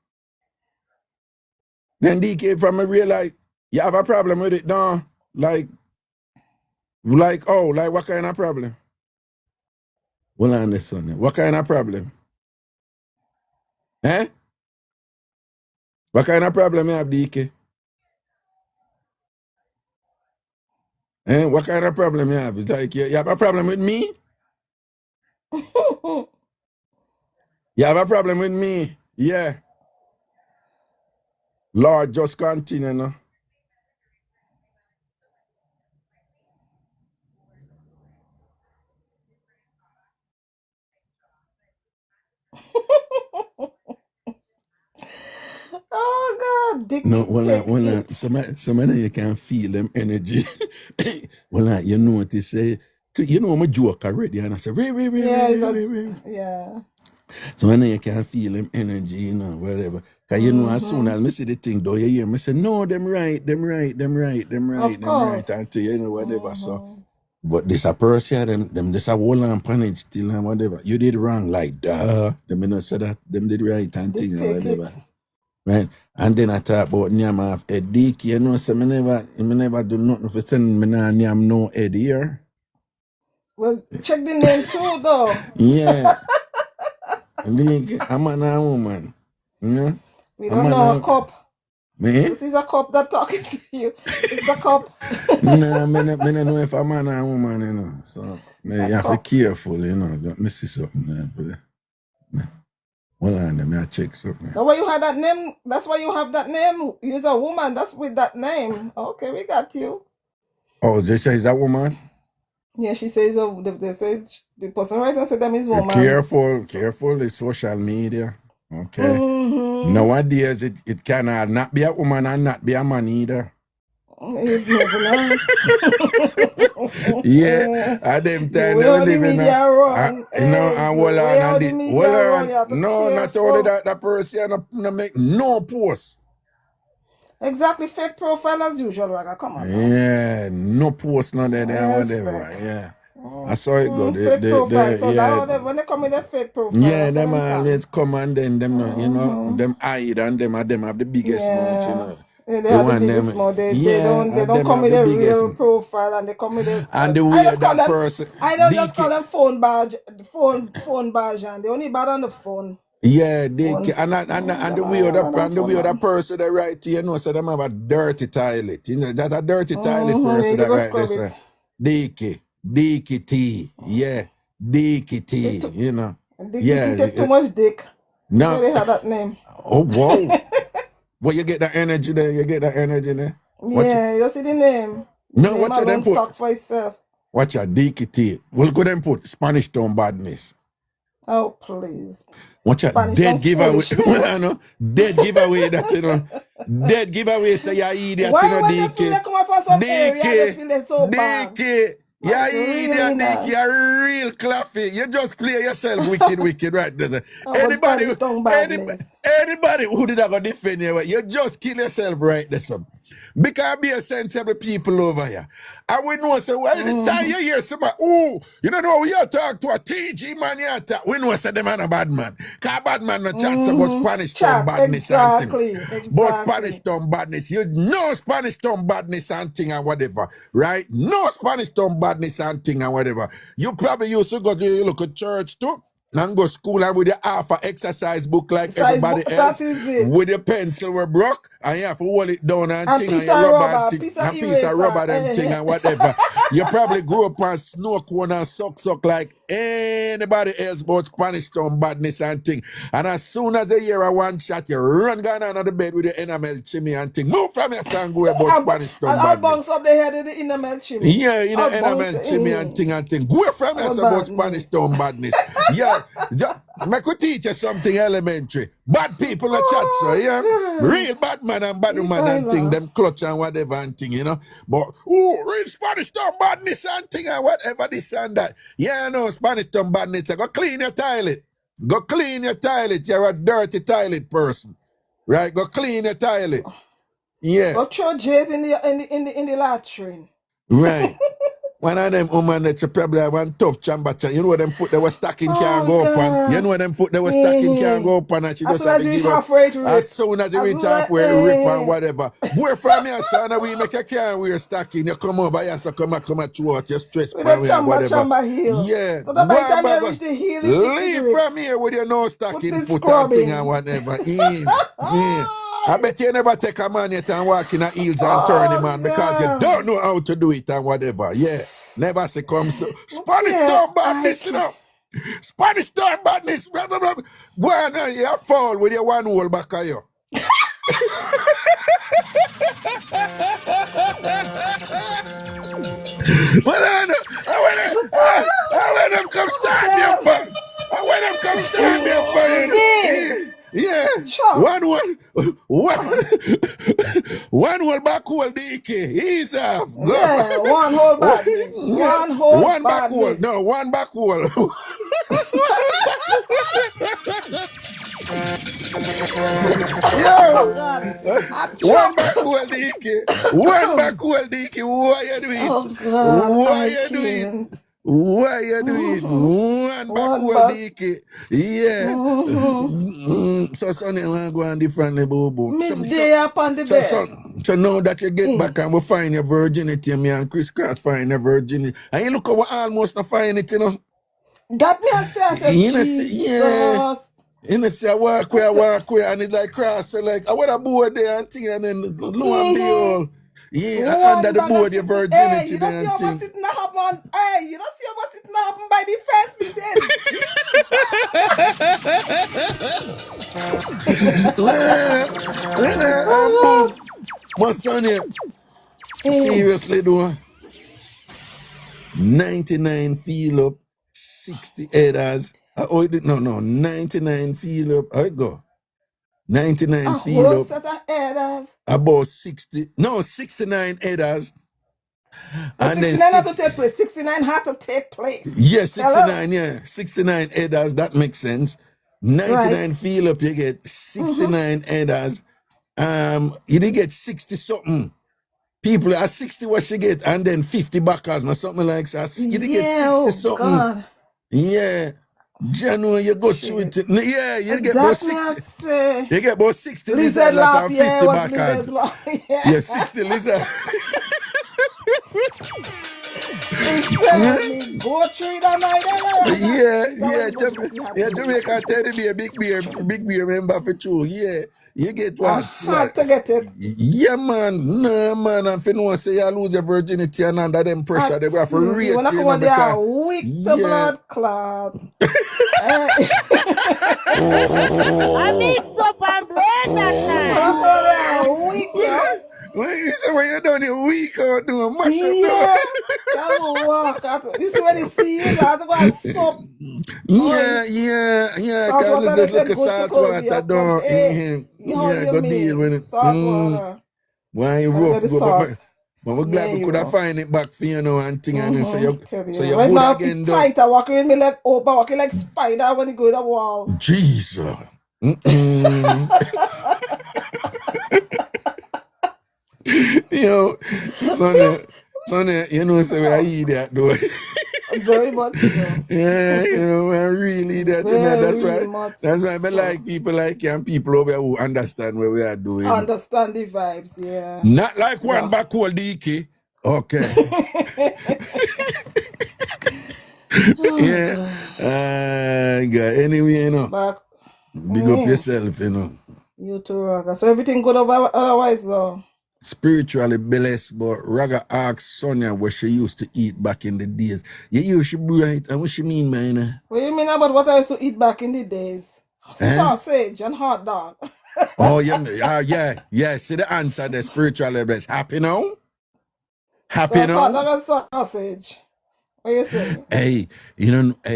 Then DK from me realize you have a problem with it, no? Like what kind of problem? Well, on this one. What kind of problem? Eh? What kind of problem you have, DK? Eh? What kind of problem you have? It's like you have a problem with me? You have a problem with me? Yeah. Lord, just continue, no? Oh God, Dick. No, well, some of you can feel them energy. Well, you notice, say, you know, I'm a joke already, and I say, yeah. So when you can feel them energy, you know, whatever. Because you know, as soon as I see the thing, though, you hear me say, no, them right. Until you know, whatever. So, but this a person, them this a whole on panic still and whatever. You did wrong, like, duh. Them not say that, them did right and thing and whatever. right? And then I talk about Nyam of Ed Dick. You know, so me never do nothing for sending me nah Nyam no Ed here. Well, check the name too, though. Yeah. Dick, a man and a woman. You know? We A don't man know a and- cup. Me? This is a cup that talking to you. It's a cup. Nah, me don't know if a man or a woman, you know. So me you have to be cup. careful, you know. Don't miss something. Hold on, let me check something. That's why you have that name. That's why you have that name. You're a woman. That's with that name. Okay, we got you. Oh, they say is a woman? Yeah, she says. They says the person writing said them is woman. Careful, it's social media. Okay. Mm-hmm. Nowadays, it cannot not be a woman and not be a man either. Yeah, at them time they were living. No, and hold on. No, not only that, the person no make no post. Exactly, fake profile as usual, Raga. Come on. Yeah, no post, no there, whatever. Yeah. I saw it go. Fake profile. So now when they come in their fake profile. Yeah, them always come and then them, you know, them hide and them have the biggest mouth, you know. They have the biggest mouth. They don't come with a real profile and they come with a. And the way that person. I don't just call them phone badge, phone badge, and they only bad on the phone. Yeah, and the way other person that write, you know, so them have a dirty toilet. You know, that a dirty toilet person that write this. Dicky T. Yeah. Dicky T. You know. Dicky take too much dick. No. They have that name. Oh, whoa. Well, you get that energy there. You see the name. No, what you then put? Talks for itself. Watch your Dicky T. We'll go then put Spanish Town Badness. Oh, please. Watch out, dead giveaway. Dead giveaway that, you know. Dead giveaway say you're idiot, why you know, when you feel like coming from some area, they feel it so bad? You're idiot, Dick. You're real claffy. You just play yourself wicked right there. Anybody who did not defend you just kill yourself right there, son. Because be a sensible people over here. I would know, say, well, the time you hear somebody, oh, you don't know, you talk to a TG man, you talk. We know, say, them are a bad man. Because bad man no chat about Spanish town badness and thing. But Spanish town badness, you know Spanish town badness and thing and whatever, right? No Spanish town badness and thing and whatever. You probably used to go to look at church too. And go school and with the half a exercise book like everybody else. With your pencil were broke and you have to hold it down and thing and your rubber piece of rubber and thing and whatever. You probably grew up on snow cone and suck like anybody else but Spanish town badness and thing. And as soon as you hear a one shot, you run down under the bed with the enamel chimney and thing. Move from your son, go about Spanish town badness. I'll bounce up the head of the enamel chimney. Yeah, you know, enamel chimney and thing. Go from your son about Spanish town badness. Yeah. I could teach you something elementary. Bad people in the chat, so yeah. Real bad man and bad woman and thing, them clutch and whatever and thing, you know. But real Spanish town badness and thing and whatever this and that. Yeah, no, Spanish town badness. Go clean your toilet. Go clean your toilet. You're a dirty toilet person. Right? Go clean your toilet. Yeah. Go throw J's in the latrine. Right. One of them women that you probably have one tough chamber. You know them foot they were stacking can't go up on. You know them foot they were stacking can't go up on and she just have to give up. As soon as you reach halfway, rip and whatever. Boy from here, son, we make a can wear stacking. You come over here, so come at you out your stress with a whatever. Yeah. So leave from here with your no stacking foot and thing and whatever. I bet you never take a man yet and walk in the heels and turn him on because you don't know how to do it and whatever. Yeah. Never say come so. Spanish town badness, you know. Spanish town badness. Blah, blah, blah. Go on, you fall with your one hole back of you. Well, I when them come start me up for. I when them come start me up for. Yeah, one whole back hole DK. He's off. Go. Yeah, one whole back. One back hole. No, one back hole. One back hole DK. One back hole DK. Why you doing? Oh God, why you doing? Why you doing? One back One whole back. dicky. Yeah. So son, you want to go on differently, boo. Midday up on the So bed. son, so now that you get back and we find your virginity, me and Chris Cross find your virginity. And you look how we almost not find it, you know. That me I said, You know, Jesus. yeah. You know, say I walk where, and it's like cross, so like, I want a board there and thing, and then lo and behold, yeah, under the bag board, of your sitting- virginity you there don't see and how thing. much sitting up on. Hey, you don't see how much sitting up by the fence. Me Boom. My son here, seriously though, 99 feel up, 60 headers. Oh, no, 99 feel up. I go. 99 A feel whole up. set of headers. About 69 headers. And 69 had to take place. 69 had to take place. Yeah, Hello? 69, yeah. 69 headers, that makes sense. 99 feel up, you get 69 headers. You did get 60 something. People are 60 what you get, and then 50 backers or something like that. You did get 60 something. God. Yeah. January, you go through it. Yeah, you get about 60. You get about 60 lizard lap and 50 backers. Yeah, 60 lizard. Go through that night. Yeah, Jamaica tell me a big beer member for true. Yeah, you get what? Hard to get it. Yeah, man. No, man. I'm finna say you lose your virginity and under them pressure, they have to rate you. When I come out there, weak the blood clot. I Mixup and Blenda time. Weak, yeah. You say when you done it weak or doing mash up Yeah, that will walk. You see when you see you, I have to go and soap. Yeah. Because there's like a salt water down. Yeah, go deal with it. Salt water. Why you rough? But we're glad we could have find it back for you now and thing. And so you're right good now, again. tight. I walk in me like open, walking like spider when you go to the wall. Jesus. Yo, son, you know, say I eat that though. Very much so. Yeah, you know, I really that. That's why I like people like you and people over here who understand what we are doing. Understand the vibes, yeah. Not like one back old DK. Okay. Yeah. Anyway, you know. Big up yourself, you know. You too, Raga. So everything good otherwise though? Spiritually blessed, but Raga asked Sonia what she used to eat back in the days. You should be right. And what she mean, man? What do you mean about what I used to eat back in the days? Sausage and hot dog. Oh, yeah. See the answer there, spiritually blessed. Happy now? Happy now? Hot dog and sausage. What you say? Hey,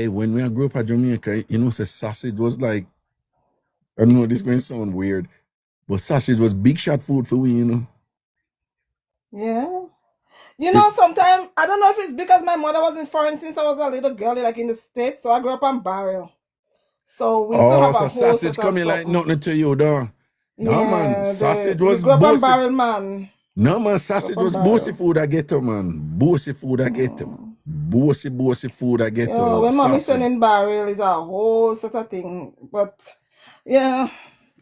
when we grew up at Jamaica, sausage was like, I know this going to sound weird, but sausage was big shot food for we, Yeah. Sometimes, I don't know if it's because my mother was in foreign since I was a little girl, like in the States, so I grew up on barrel. So we used to have a whole sausage coming like nothing to you, though. No, man, sausage was grew up on barrel, man. No, man, sausage was bossy food I get, man. Bossy food I get. Bossy food I get. When mommy sending barrel is a whole sort of thing. But, yeah,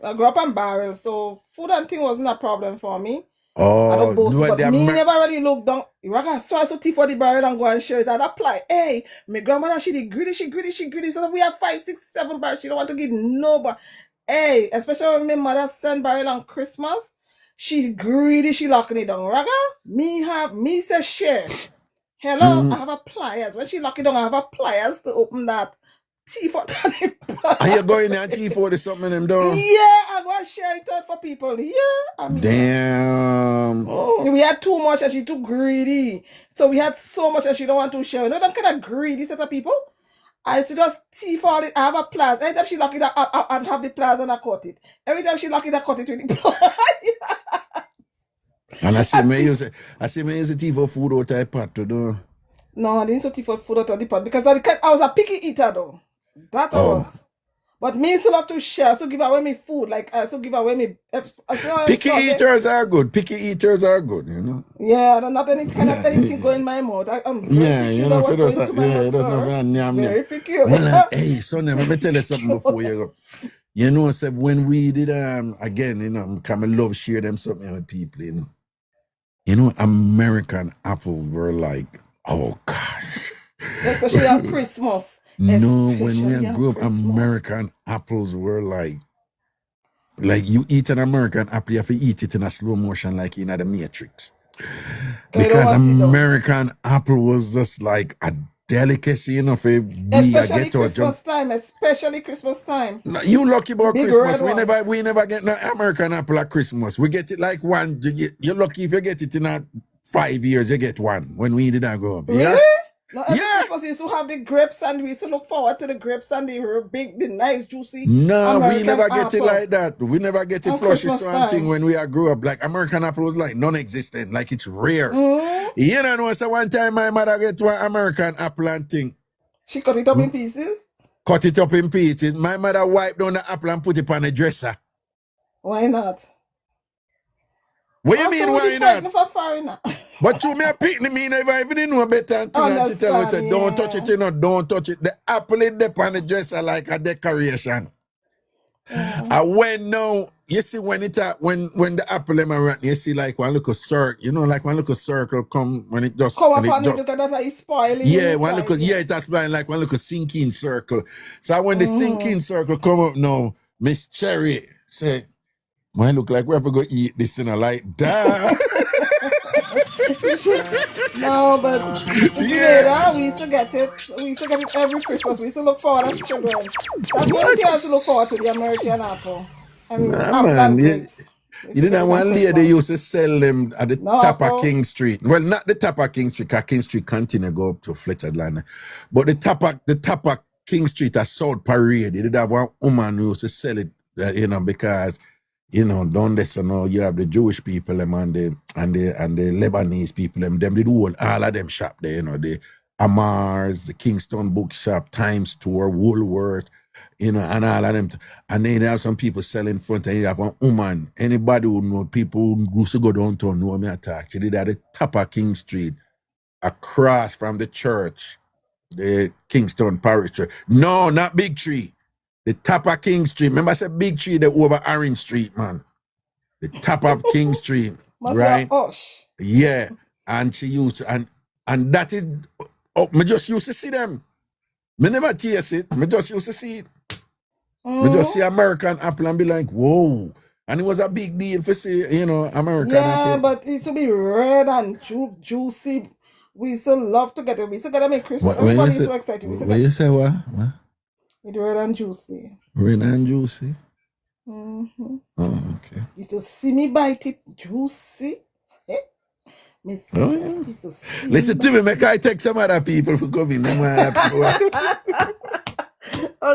I grew up on barrel, so food and thing wasn't a problem for me. Oh, but me never really look down. Raga, so I tea for the barrel and go and share it and apply. Hey, my grandmother, she did greedy. So we have 5, 6, 7 barrels. She don't want to give nobody. Hey, especially when my mother send barrel on Christmas, she's greedy. She locking it down. Raga, me say share. Hello, I have a pliers. When she lock it down, I have a pliers to open that Tief out. Are you going there Tief or something them down? Yeah, I go and share it out for people. Yeah, damn. We had too much and she too greedy. So we had so much and she don't want to share. Them kind of greedy set of people. I used to just Tief all it. I have a pliers. Every time she lock it up, I have the pliers and I cut it. Every time she lock it, I cut it with the pliers. And I see me use Tief for food out of pot to do. No, I didn't use Tief for food out of the pot because I was a picky eater though. That was. But me still have to share, so give away me food, like so give away me. Picky eaters are good. Picky eaters are good, you know. Yeah, not any kind of anything go in my mouth. I'm very picky you know, about if it what does, going to my mouth, it does sir. not Very peculiar. Well, hey, son, let me tell you something before you go. You know, said when we did again, you know, come and love share them something with people, you know. You know, American apple were like, oh gosh. Especially at Christmas. No, when we grew up, American apples were like you eat an American apple, you have to eat it in a slow motion, like in the Matrix. Because American apple was just like a delicacy, you know, for we especially Christmas time, especially Christmas time. No, you lucky about big Christmas. We never get no American apple at Christmas. We get it like one. You're lucky if you get it in 5 years, you get one when we didn't grow up. Really? Yeah? No, every Christmas we used to have the grapes and we used to look forward to the grapes and the big, the nice, juicy. No, American we never apple. get it like that. We never get it flushy thing when we grew up. Like American apple was like non-existent, like it's rare. You know, so one time my mother get one American apple and thing. She cut it up in pieces? Cut it up in pieces. My mother wiped down the apple and put it on a dresser. Why not? What you mean, why not? For foreigner. But you may pick me, never even know better until she tell me, say, don't touch it, you know, don't touch it. The apple is up on the dresser like a decoration. And when now, you see when the apple am around, you see like one little circle, you know, like one little circle come when it just come up on it, look at that, like it's spoiling. Yeah, one little, that's like one little sinking circle. So when the sinking circle come up now, Miss Cherry say, "Man, look like we're going to eat this in a like that." No, but yeah, we used to get it. We used to get it every Christmas. We used to look forward as children. That's the only thing I used to look forward to, the American apple. I mean, man, you didn't want lady used to sell them at the top of King Street. Well, not the top of King Street, because King Street continue go up to Fletcher Line. But the top of King Street at South Parade, you did have one woman who used to sell it, you know, because you know, down there, so now you have the Jewish people and the Lebanese people, them did all of them shop there, you know, the Amar's, the Kingston bookshop, Times Store, Woolworth, you know, and all of them. And then you have some people selling front, and you have one woman. Anybody who know, people who used to go downtown know me attack. She did at the top of King Street, across from the church, the Kingston Parish Church. No, not Big Tree. The top of King Street. Remember I said Big Tree, they over Orange Street, man. The top of King Street, right? Yeah. And she used, and that is, me just used to see them. Me never taste it. Me just used to see it. Me just see American apple and be like, whoa. And it was a big deal for see, you know, American apple. Yeah, but it used to be red and juicy. We used to love to get it. We used to get them in Christmas. Everybody is so excited. What you say, what? It's red and juicy. Red and juicy? Oh, okay. You to see me bite it juicy. Listen to me, make I take some other people who come in. Oh,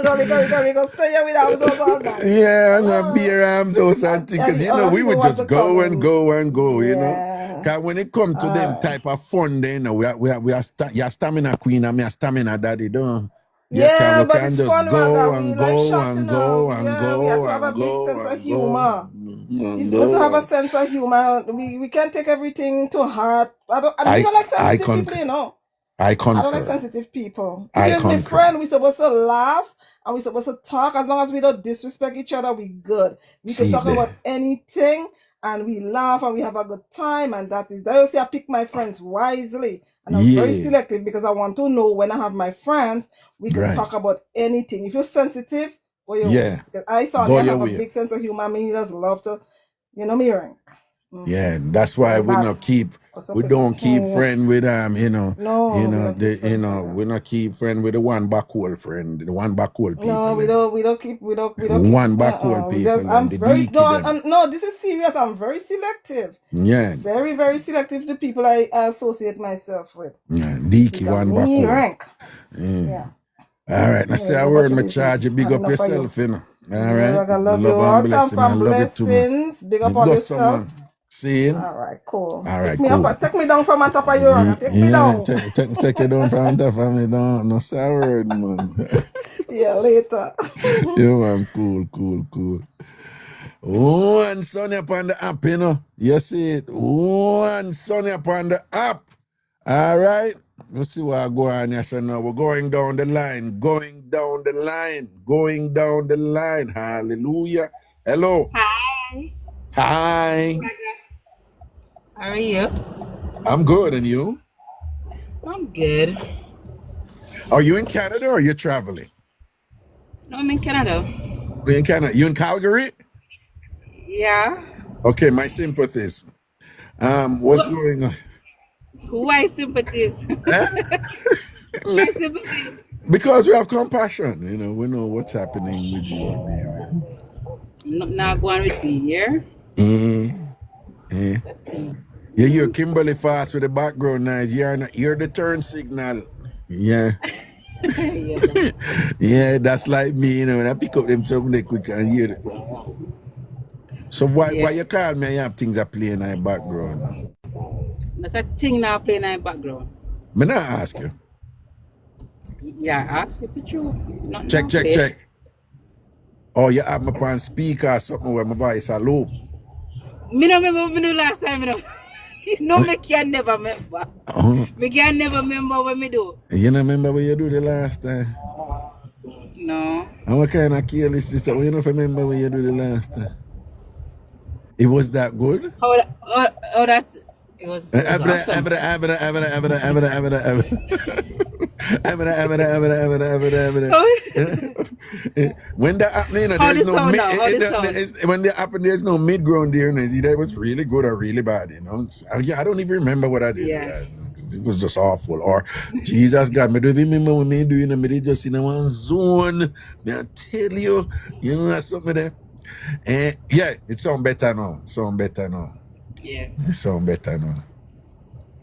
God, we go stay here with arms all that. Yeah, I'm going to be around those and things. Because, you know, we would just go and go, you know. Because when it comes to them type of fun, you know, you're stamina queen and me a stamina daddy, don't. Yeah, but it's just fun, go and go and go and go. We have to have a big sense of humor. It's good to have a sense of humor. We can't take everything to heart. I don't like sensitive people, you know. I don't like sensitive people. Because my friend, we're supposed to laugh and we're supposed to talk. As long as we don't disrespect each other, we good. We can talk about anything and we laugh and we have a good time, and that is. I say I pick my friends wisely, and I'm very selective because I want to know when I have my friends, we can talk about anything. If you're sensitive, because I saw I have a big sense of humor. I mean, you just love to, you know me, rank. Yeah, that's why we don't keep friend with we not keep friend with the one backhole friend, the one backhole people. No, we don't keep one backhole people. No, this is serious. I'm very selective. Yeah. Very, very selective the people I associate myself with. Yeah, Deaky one backhole. Rank. Yeah. All right, now say a word, my charge, you big up yourself, you know. All right. I love you all. TamFam blessings. Big up on yourself. See? All right, cool. All right, Take me cool. up, take me down from on top of you, Raga. Take me down. Take you down from the family. No sour, man. Yeah, later. Yeah, man. Cool. One Sonny upon the app, you know. You see it. One Sonny upon the app. All right. Let's see what I go on here. So now we're going down the line. Hallelujah. Hello. Hi. How are you? I'm good, and you? I'm good. Are you in Canada or are you traveling? No, I'm in Canada. You're in Canada. You in Calgary? Yeah. Okay, my sympathies. What's going on? Who I sympathize? My sympathies. Because we have compassion, you know, we know what's happening with you and me. Not going with me here. Yeah, you're Kimberly Fast with the background noise. You're the turn signal. Yeah. Yeah, that's like me, you know, when I pick up them something quick and hear it. So why you call me and you have things that play in my background? That's a thing now playing in the background. Me not ask you. Yeah, ask me for true. Check. Oh, you have me on speaker or something where my voice are low. Me no remember me do last time. Me can never remember. Me can never remember what me do. You don't remember what you do the last time? No. And what kind of careless is that? You don't remember what you do the last time? It was that good? How that it was awesome. When that happened, there's no mid. When that happened, there's no mid ground there. And either it was really good or really bad. You know, I don't even remember what I did. Yeah. It was just awful. Or Jesus God, me don't remember what me doing. Me just in one zone. Me I tell you, you know that's something there. Yeah, it sound better now. Yeah. It sound better now.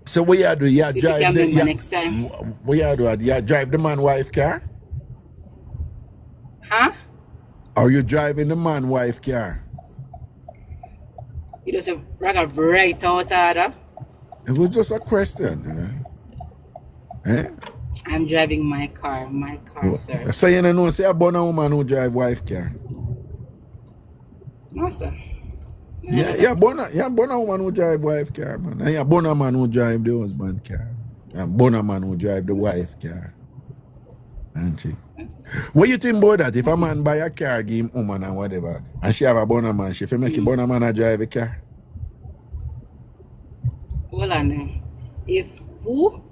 So what you do? You drive the next time. What you do? You drive the man-wife car? Huh? Are you driving the man-wife car? You just Raga right out of that. It was just a question, you know. Eh? I'm driving my car, sir. So you know, say a born woman who drive wife car. No, sir. Yeah, born a woman who drive wife car, man. And born a man who drive the husband car. And born a man who drive the wife car. And she. What you think about that? If a man buy a car, give him woman and whatever, and she have a born a man, she feel make a born a man a drive a car? Hold on. If who?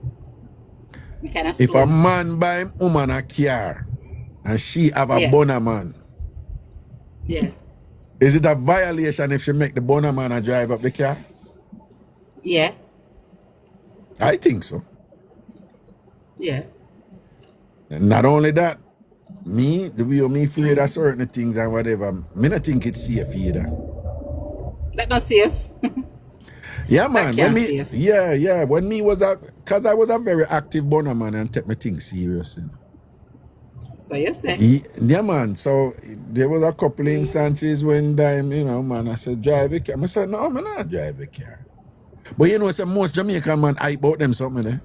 If a man buy him woman a car, and she have a born a man. Yeah. Is it a violation if she make the born a man a drive up the car? Yeah. I think so. Yeah. And not only that, me afraid of certain things and whatever, me not think it's safe either. That's not safe. Yeah, man. When me was because I was a very active born man and take my things serious, you know. So you say? Yeah, man. So there was a couple instances when time, you know, man, I said drive a car. I said, no, man, not drive a car. But you know, some most Jamaican man hype out them something there.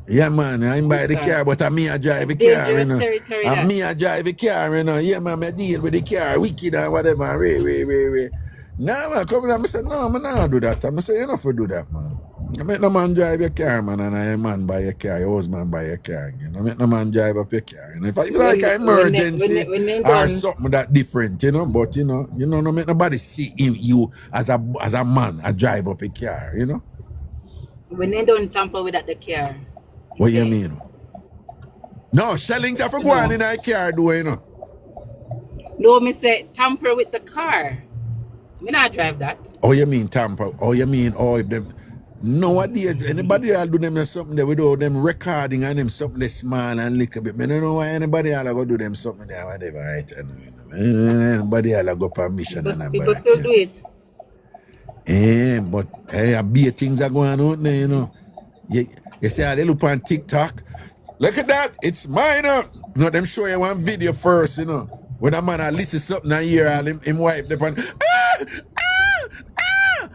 Yeah, man, I ain't buy the car, but I drive a car, you know. I drive a car, you know. Yeah, man, I deal with the car, wicked and whatever. Ray. Nah, man, come in, I said, no, man, I do that. I said, you don't do that, man. I make no man drive your car, man, and I man buy a car, your husband buy a car again. I make no man drive up your car. And if I feel like an emergency or something that different, you know, but you know, no make nobody see you as a man, a drive up a car, you know. When they don't tamper with the car. What you mean? No, shellings have to go on in a car, do you know? No, me say tamper with the car. Me not drive that. Oh, you mean tamper? Oh, you mean if them nowadays anybody will do them something there without them recording and them something they small and little bit. I don't know why anybody will go do them something there whatever, right? Anybody will go permission people still do it. But a big things are going on there, you know. You see how they look on TikTok? Look at that, it's mine. No, them show you one video first, you know. When a man listen something and hear him wipe the pan.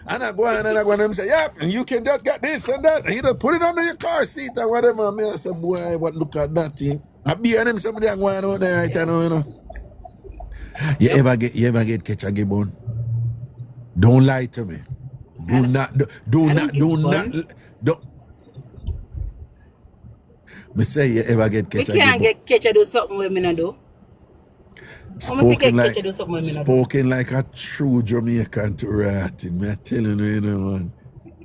And I go on and I go on and say, yep, and you can just get this and that. And you just put it under your car seat or whatever. And I say, boy, what look at that thing. I be on them somebody and going out there right now, you know. You ever get catch a gibbon? Don't lie to me. Do not. Me say you ever get catch a gibbon. Me can't gibbon. get catch a do something with me now do. Spoken like a true Jamaican to rat. Me telling you, you know, man.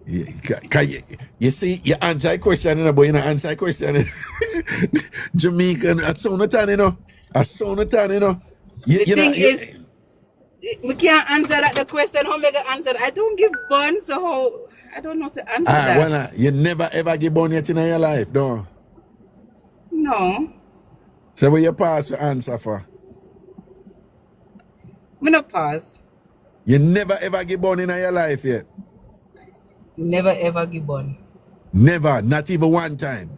You see, you answer a question, you know, but you don't answer a question. Jamaican, a sound you know. A sound you know. The thing is, we can't answer that the question. How make an answer? I don't give bun, so how I don't know to answer that. Well, you never ever give bun yet in your life, no? No. So what you pass your answer for? Me no pass. You never ever give bun in your life yet? Never ever give bun. Never, not even one time.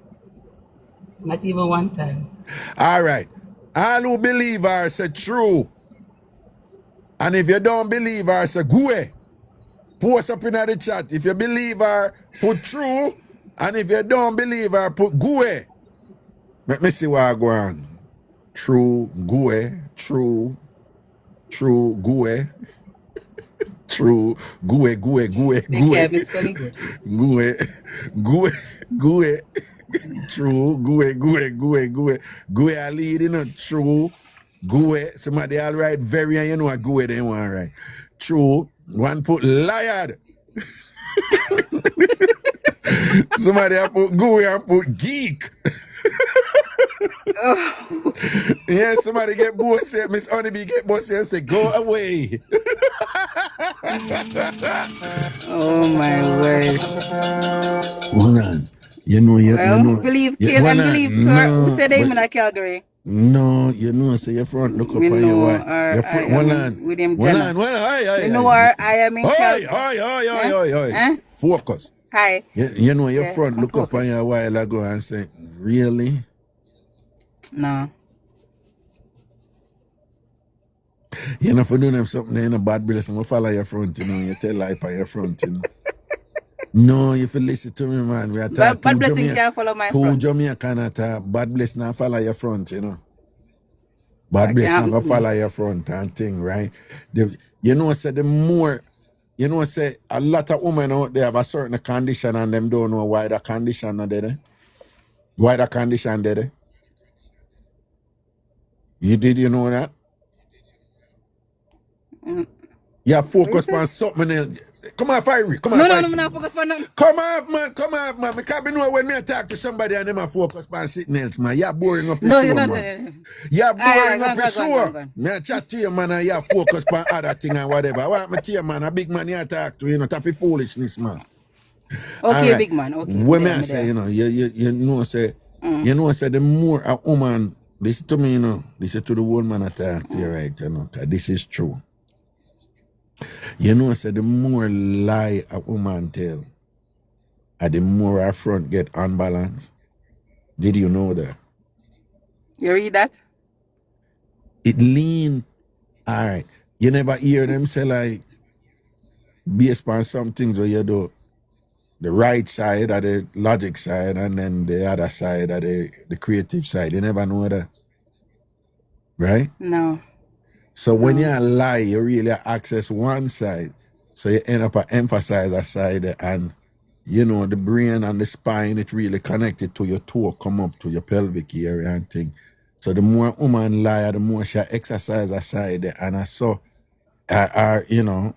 Not even one time. All right. All who believe her say true. And if you don't believe her, say go away. Post up in the chat. If you believe her, put true. And if you don't believe her, put go away. Let me see what I go on. True, go away. True, go away. True, go away. Go away. True, go away. I lead in a true, go away. Somebody all right, very, and you know what go away they want right. True, one put liar. Somebody I put go away and put geek. Yeah, somebody get boss here, Miss Honeybee get boss here and say go away. Oh my word. Hold on. You know. Believe Kill and believe her. Who said they in Calgary? No, you know, so your front look up on your wife. Your front, hold on. William Jenner. You know where I am in Calgary. Focus. Hi. You know, your front look up on you a while ago and say, really? No. You know, for doing them something in a bad blessing, I follow your front, you know, you tell life on your front, you know. No, if you listen to me, man, we are talking. Bad blessing can't follow my front. Two Jamaican at bad blessing and follow your front, you know. Bad blessing and follow your front and thing, right? You know, say the more, you know, say a lot of women out there have a certain condition and them don't know why the condition are there. Why the condition there? You know that? Yeah, focus on something else. Come on, Fiery. Come on, No, I'm not focused on nothing. Come on, man. Because I know when me talk to somebody and them focus on something else, man. You're boring up your show, man. You're boring up your show. Me chat to you, man, and you're focused on other thing and whatever. I want me to you, man, a big man you talk to, you know, type of foolishness, man. Okay, right. Big man. Okay. When I say, you know, you know, say, you know, say the more a woman, listen to me, you know, listen to the woman I talk to you, right, you know, because this is true. You know, say the more lie a woman tell, and the more her front get unbalanced. Did you know that? You read that? It lean. All right. You never hear them say like, based on some things where you do the right side or the logic side and then the other side or the creative side. You never know that. Right? No. So when you lie, you really access one side. So you end up emphasize a side and, you know, the brain and the spine, it really connected to your toe, come up to your pelvic area and thing. So the more woman lie, the more she exercise a side and I saw, you know,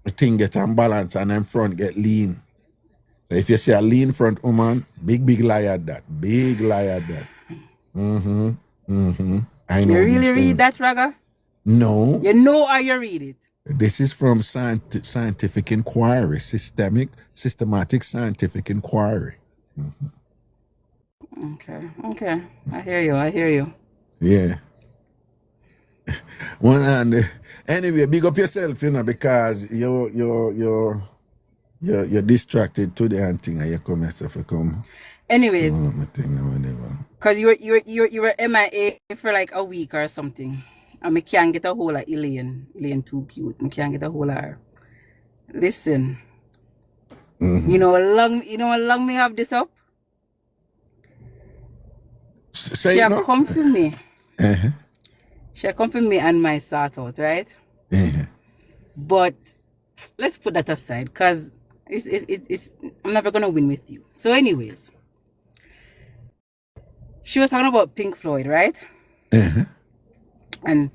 the thing get unbalanced and then front get lean. So if you see a lean front woman, big lie at that. Big lie at that. I know. You really read that, Raga? No. You know how you read it. This is from scientific inquiry, systematic scientific inquiry. Okay. I hear you. Yeah. One hand. Anyway, big up yourself, you know, because you're distracted to the thing and you come yourself come. Anyways, because you were MIA for like a week or something. And I can't get a hold of Elaine. Elaine too cute. I can't get a hold of her. Listen. You know how long me have this up? Say She it have no? come for me. Uh-huh. She have come for me and my sort out, right? Uh-huh. But let's put that aside, because it's I'm never gonna win with you. So, anyways, she was talking about Pink Floyd, right? Uh-huh. And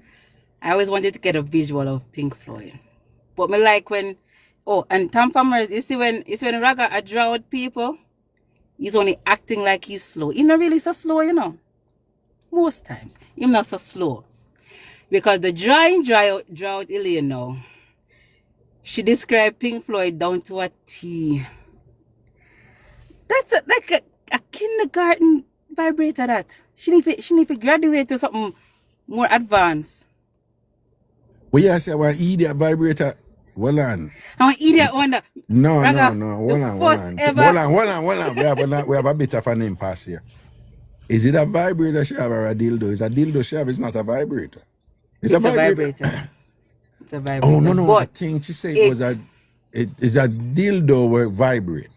I always wanted to get a visual of Pink Floyd. But me like when and TamFamers, you see when Raga a draw out people, he's only acting like he's slow. He's not really so slow, you know. Most times. He's not so slow. Because the dry out Elaine now, she described Pink Floyd down to a T. That's like a kindergarten vibrator that. She need to graduate to something more advanced. Well, yeah, I say, well, idiot vibrator. Hold on. I'm an idiot on that. No. Raga, Hold on. Hold on. We have a bit of an impasse here. Is it a vibrator she have or a dildo? Is a dildo she have? It's not a vibrator. It's a vibrator. It's a vibrator. Oh, no. I But think she said it was it's a dildo where vibrate.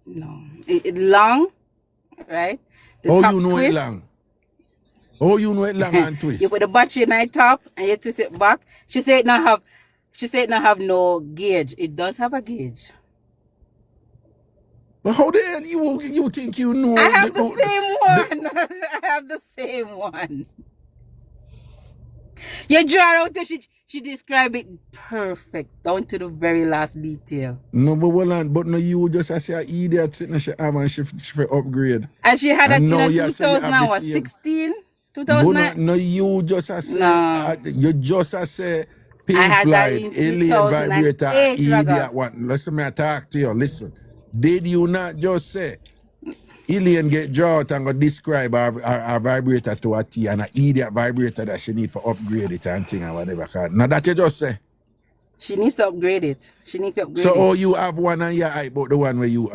no. It long, right? The Oh, top you know twist. it long. Oh, you know it long and twist. You put the battery in the top and you twist it back. She said it not have no gauge. It does have a gauge. But how the hell you think you know? I have the same one. I have the same one. You draw out she described it perfect down to the very last detail. No, but hold on. But no, you just say an idiot sitting she have and she upgrade. And she had And it now in you say you have the 2016, But 2009. no, you just say No. you just say Pink I had that Floyd, in alien vibrator, 2008, idiot Raga. one. Listen, me I talk to you. Listen, did you not just say alien get draw out and go describe our vibrator to a T and an idiot vibrator that she need for upgrade it and thing and whatever? Now that you just say. She needs to upgrade it. So oh, you have one and you hype about the one where you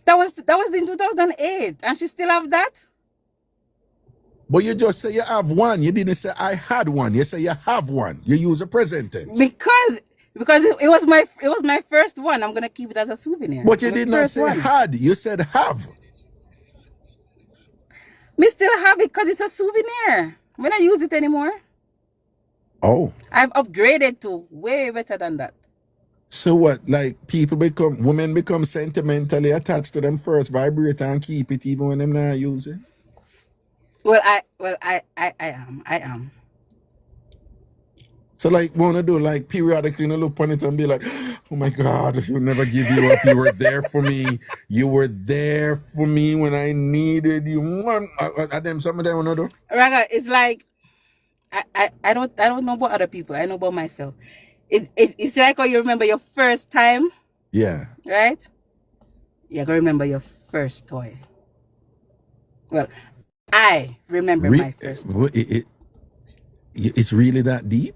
That was in 2008, and she still have that. But you just say you have one. You didn't say I had one. You say you have one. You use a present tense. Because it was my first one. I'm gonna keep it as a souvenir. But you My did not first say one. had. You said have. Me still have it because it's a souvenir. We don't use it anymore. Oh. I've upgraded to way better than that. So what? Like women become sentimentally attached to them first vibrator and keep it even when them not use it. I am. So like wanna do like periodically look on it and be like, oh my God, if you never give you up, you were there for me. You were there for me when I needed you. Them some of them wanna do. Raga, it's like I don't know about other people. I know about myself. It's like how you remember your first time, Yeah. right? You're gonna remember your first toy. Well, I remember my first. It's really that deep?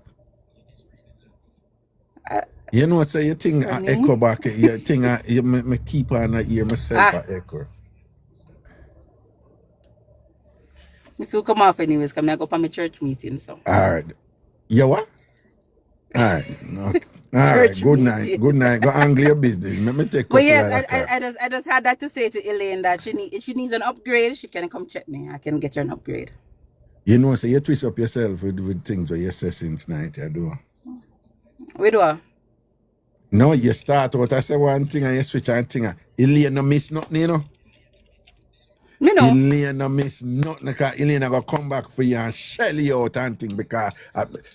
You know, say you think I echo back, you think me keep on hear myself I echo. This will come off anyways, because I go for my church meeting. So. All right. You what? All right. Okay. All right. Good night. Good night. Go angle your business. Let me take. But yes, I just had that to say to Elaine that if she needs an upgrade, she can come check me. I can get her an upgrade. You know, so you twist up yourself with things that you say since night. You do. We do. No, you start out. I say one thing and you switch on thing. Elaine no miss nothing, you know. Me know. Elaine no miss nothing because Elaine gonna come back for you and shell you out and thing because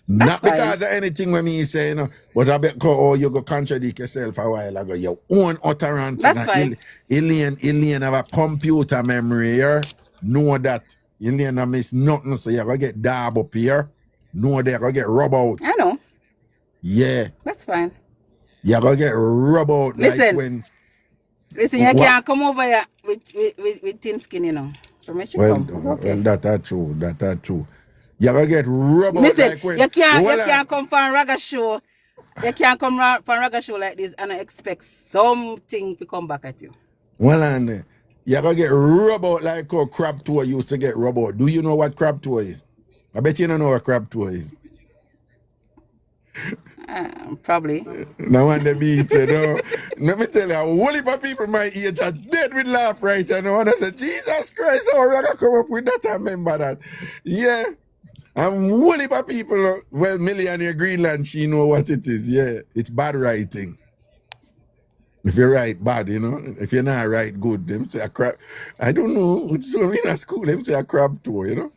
not fine. because of anything when me say, you know, but I bet you go contradict yourself a while ago. Your own utterance. That's fine. Elaine have a computer memory here. Know that. Elaine no miss nothing, so you're gonna get dab up here. Know they're gonna get rub out. I know. Yeah. That's fine. You're gonna get rub out. Listen. Like when. Listen, you can't come over here with thin skin, you know. So make you come. It's okay. Well, that's true. That's true. You're gonna get rub out. Listen, like when, you can't come for a Raga show. You can't come for a Raga show like this and I expect something to come back at you. Well, and you're gonna get rub out like how crab tour used to get rub out. Do you know what crab tour is? I bet you don't know what crab tour is. Probably. No on the beach, you know. Let me tell you, a whole heap of people my age are dead with laugh right you know. And I said, Jesus Christ, how are we gonna come up with that? I remember that. Yeah. And whole heap of people, well, Millionaire Greenland, she know what it is. Yeah. It's bad writing. If you write bad, you know. If you're not write good, them say a crab. I don't know. It's so in a school, them say a crab tour, you know.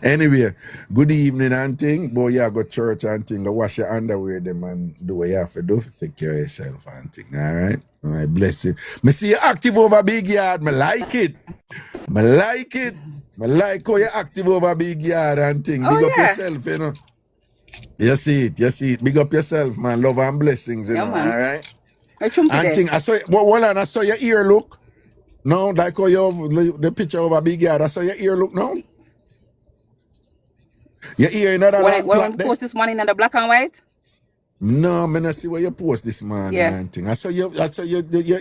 Anyway, good evening and thing. Boy, you go church and thing. Go wash your underwear them and do what you have to do to take care of yourself and thing. All right? All right, bless you. Me see you active over big yard. Me like it. Me like it. Me like how you active over big yard and thing. Oh, Big up yeah. yourself, you know. You see it. You see it. Big up yourself, man. Love and blessings, you Yeah, know. man. All right? I chumpy And there. thing, I saw, well, hold on, I saw your ear look. No, like how you the picture over big yard. I saw your ear look now. Your ear in that When long we plot there? post this morning in the black and white? No, man, I see where you post this morning Yeah. and thing. I saw your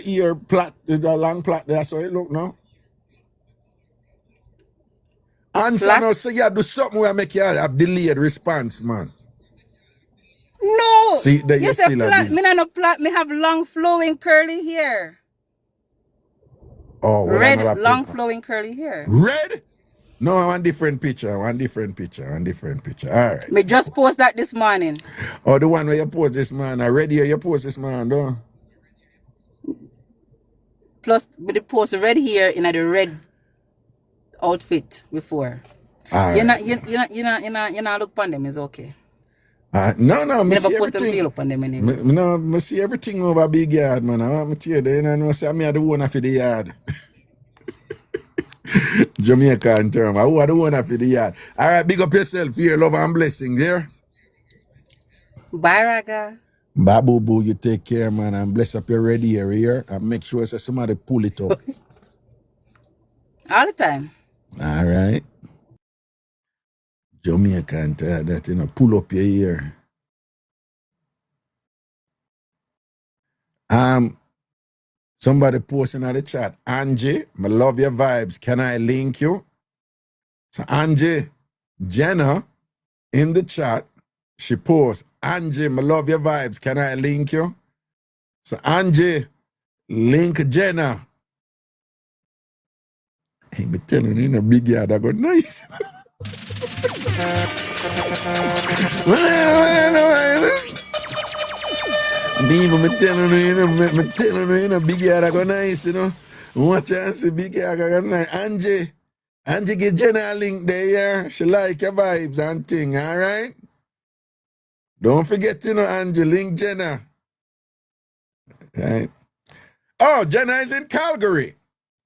ear plot, the long plot there. I saw it look now. Answer Plot? now, so you do something where make you have delayed response, man. No. See, there you Yes, a still plot. have Me not no plot. Me have long flowing curly hair. Oh, well, Red, another long picture. flowing curly hair. Red? No, I want different picture. One different picture. All right. Me just post that this morning. Oh, the one where you post this man. I read here you post this man, though. Plus, me the post red hair in the red outfit before. All You right. not look upon them. It's okay. No, You me never see post them everything. feel upon them anyways. Me see everything over big yard, man. I want me to hear that. You know, say me are the owner for the yard. Jamaica in term. Who are the owner for the yard? All right, big up yourself here, love and blessing there. Bye, Raga. Babu boo, you take care, man, and bless up your red hair here and make sure that somebody pull it up. All the time. All right. Jamaica and that, you know, pull up your ear. Somebody posting on the chat, Angie, I love your vibes. Can I link you? So Angie, Jenna in the chat, she posts, Angie, I love your vibes. Can I link you? So Angie, link Jenna. Hey, me telling you, in a big yard, I go, nice. People, me telling you, in a big yard, I go, nice, you know. Watch out, see big yard, I go, nice. Angie, give Jenna a link there, yeah. She like your vibes and thing, all right? Don't forget, you know, Angie, link Jenna. Right? Oh, Jenna is in Calgary.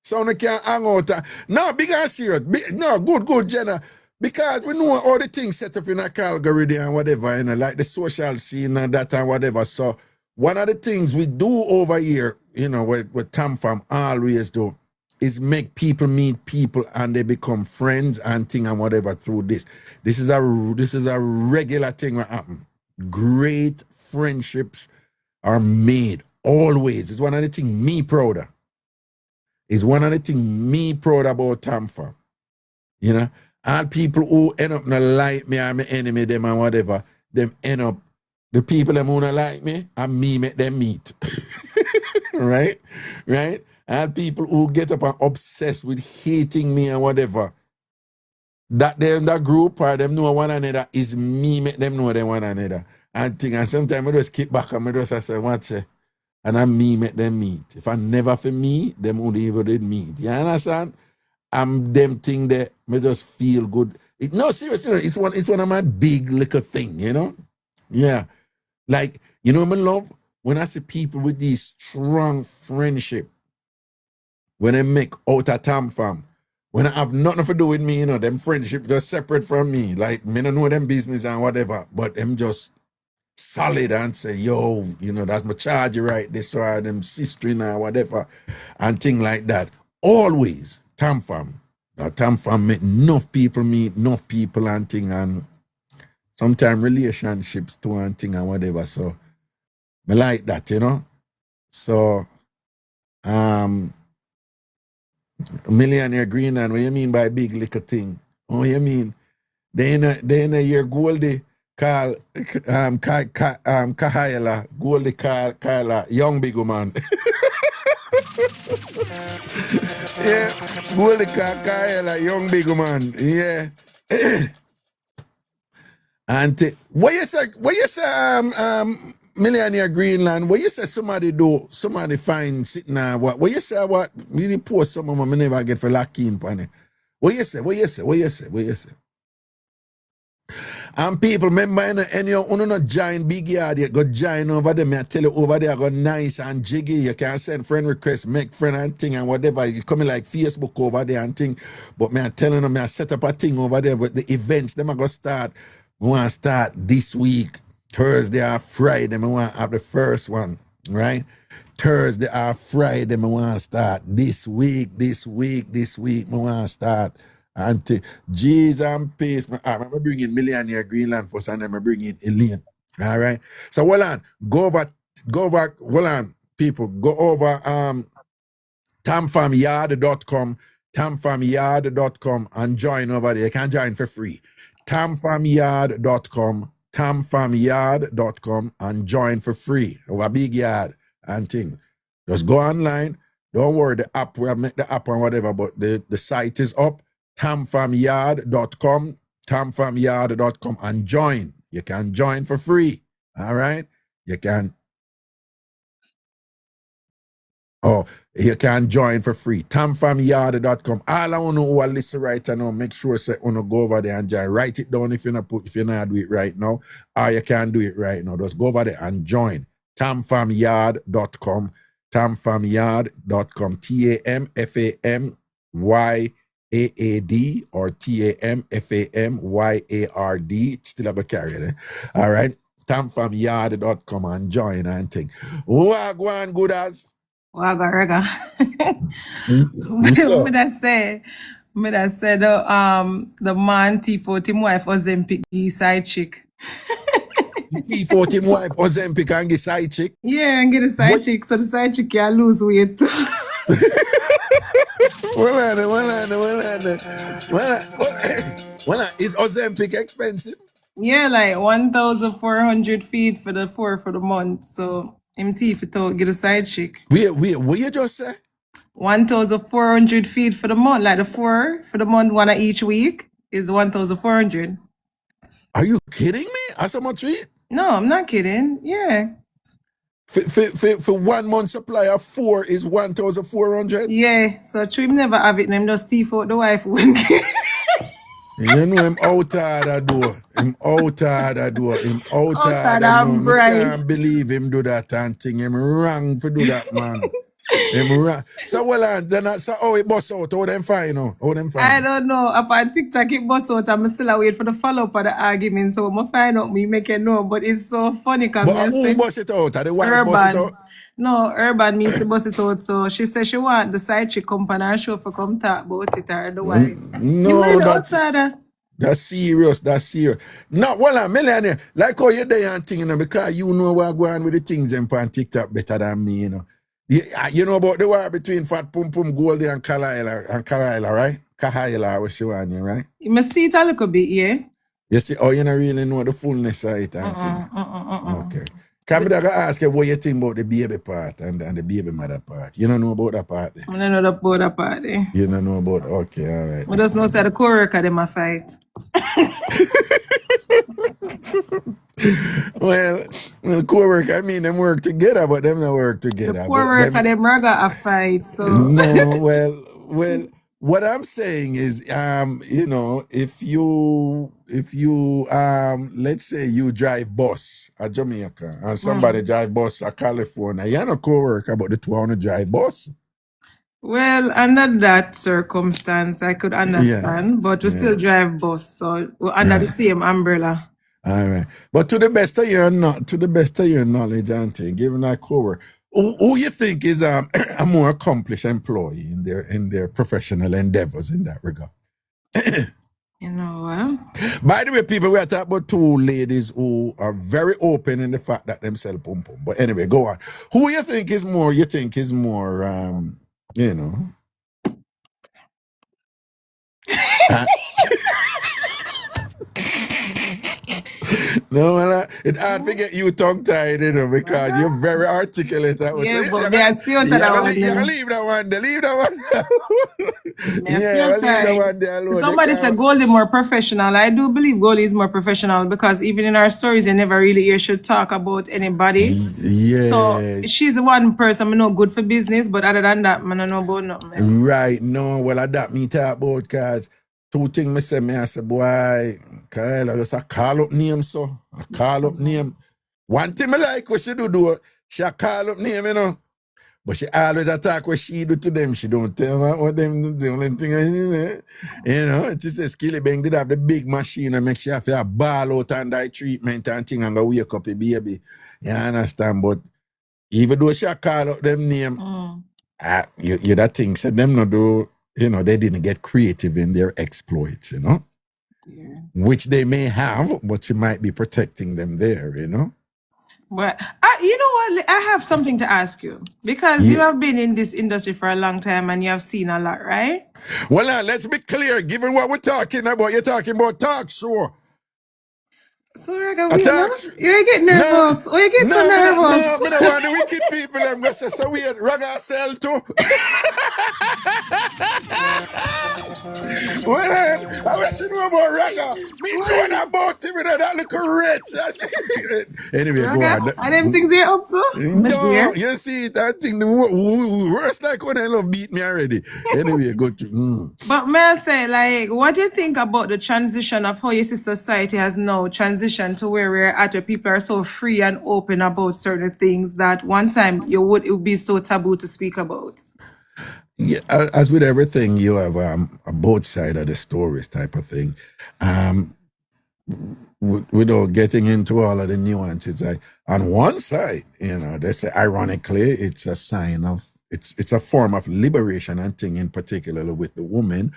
So we can hang out. No, big and serious. No, good, Jenna. Because we know all the things set up in a Calgary there and whatever, you know, like the social scene and that and whatever. So one of the things we do over here, you know, with TamFam always do, is make people meet people and they become friends and thing and whatever through this. This is a regular thing that happen. Great friendships are made always. It's one of the things me proud of. It's one of the things me proud about TamFam. You know, all people who end up not like me or my enemy, them and whatever, them end up, the people that who not like me, and me make them meet. Right? And people who get up and obsessed with hating me and whatever, that group or them know one another is me make them know them one another. And sometimes I just keep back and I just say, watch it. And I me make them meet. If I never for me, them only ever did meet. You understand? I'm them thing that me just feel good. No, seriously, it's one of my big little thing, you know? Yeah. Like, you know what I love? When I see people with these strong friendship, when they make out a TamFam, when I have nothing to do with me, you know, them friendship just separate from me. Like, me don't know them business and whatever, but them just solid and say, yo, you know, that's my charge right this or them sister or whatever, and thing like that. Always TamFam. Now TamFam make enough people meet enough people and thing, and sometimes relationships too and thing and whatever. So I like that, you know. So Millionaire Greenland, what you mean by big little thing? Oh, you mean they in a year Goldie Carl, Kahaila, Goldie Kyla, young big man. Yeah, Goldie Kahaila, young big man. Yeah. And what you say, Millionaire Greenland, what you say somebody find sitting there, what you say, what really post some of them, I never get for lucky in on it. What you say? And people, remember, and you not join big yard yet, go join over there. I tell you, over there, go nice and jiggy. You can send friend requests, make friend and thing and whatever. It's coming like Facebook over there and thing. But me, I telling them, I set up a thing over there. But the events, them are going to start. We want to start this week, Thursday or Friday. We want to have the first one, right? Thursday or Friday, we want to start this week. We want to start. And Jesus and peace. I'm bringing Millionaire Greenland first, and then I'm bringing Elaine. All right. So hold on. Go over. Hold on, people. Go over tamfamyard.com, tamfamyard.com, and join over there. You can join for free. tamfamyard.com, and join for free. Over big yard and thing. Just go online. Don't worry, the app, we'll make the app and whatever, but the site is up. tamfamyard.com, and join. You can join for free. All right? You can join for free. tamfamyard.com. All I want to know who are listening right now, make sure say go over there and join. Write it down if you're not do it right now, or you can do it right now. Just go over there and join. tamfamyard.com, tamfamyard.com, TAMFAMYAAD or TAMFAMYARD. It's still have a carrier there. All right. tamfamyard.com and join and think. Wagwan good as. Raga. Me that said the man Tief him wife Ozempic his side chick. Tief him wife Ozempic and his side chick. Yeah, and get a side chick, so the side chick can lose weight too. Well, is Ozempic expensive? Yeah, like 1,400 feet for the month. So him Tief it out, get a side chick. Wait, what you just say? 1,400 feet for the month, like the 4 for the month, one each week is 1,400. Are you kidding me? That's how much feet? No, I'm not kidding. Yeah. For 1 month supply of 4 is 1,400? Yeah, so Trim never have it, and him just Tief out the wife wouldn't get. You know him out of the door. Him out of the door. I can't believe him do that and thing. Him wrong for do that, man. Him wrong. So how it bust out? How them fine now? I don't know. Upon TikTok it bust out. I'm still wait for the follow-up of the argument. So I'm find out me make it know. But it's so funny because who bust it out? Are the wife Urban. bust it out? No, Urban means to bust it out. So she said she want the side chick company and show for come talk about it or the wife. No, that's serious. No, I'm Millionaire. Like how you there and thing, because you know what going on with the things them on TikTok better than me, you know. You know about the war between Fat Pum Pum, Goldie and Kahaila, right? Kahaila, what she want, right? You must see it a little bit, yeah? You see, you don't really know the fullness of it. Okay. Can I ask you what you think about the baby part and the baby mother part? You don't know about that part? I don't know about that part. You don't know about, okay, all right. I just know that the co-worker them a fight. Well, co-worker, I mean, them work together, but them not work together. The co-worker, them rather a fight, so. No, well, what I'm saying is, you know, if you let's say you drive bus at Jamaica and somebody drive bus at California, you're not co-worker, but the two want to drive bus. Well, under that circumstance, I could understand, but we still drive bus, so we're under the same umbrella. All right, but to the best of your knowledge, Auntie, given that co-worker, who you think is a more accomplished employee in their professional endeavors in that regard? You know what? By the way, people, we are talking about two ladies who are very open in the fact that them sell pum pum. But anyway, go on. Who you think is more? You know? No, man, it's hard to get you tongue-tied, you know, because you're very articulate. That way. So Yeah, you see, but me I still you that gotta one, you you gotta know. leave that one there. Leave that one. Me I Yeah, feel leave that tired. one there alone. Somebody said Goldie more professional. I do believe Goldie is more professional because even in our stories, you never really hear she talk about anybody. Yeah. So she's the one person I know good for business, but other than that, I don't know about nothing. Right. No, well, that me talk about because two things I say, boy, Kyle, I just a call up name, so. I call up name. One thing I like what she do, she a call up name, you know. But she always attack what she do to them. She don't tell them what them do. The only thing, you know, she says Skilly Bang did have the big machine and make sure have a ball out and die treatment and thing and go wake up a baby. You understand? But even though she call out them name, you that thing said them not do, you know, they didn't get creative in their exploits, you know? Yeah. Which they may have, but she might be protecting them there, you know? But you know what? I have something to ask you because you have been in this industry for a long time and you have seen a lot, right? Well, now, let's be clear. Given what we're talking about, you're talking about talk show. So you're getting nervous. Why you get so nervous? No, I don't want the wicked people. I'm going to say, so weird. Ragashanti too. Well, I wish you knew about Raga. Me knowing about him, that little rich. Anyway, go on. And them things they're up to? No, you see it. I think the worst like when I love beat me already. Anyway, go to. But may I say, like, what do you think about the transition of how you see society has now transitioned to where we're at, where people are so free and open about certain things that one time it would be so taboo to speak about? Yeah, as with everything, you have a both side of the stories type of thing. Without getting into all of the nuances, on one side, you know, they say ironically, it's a sign of it's a form of liberation and thing, in particular with the woman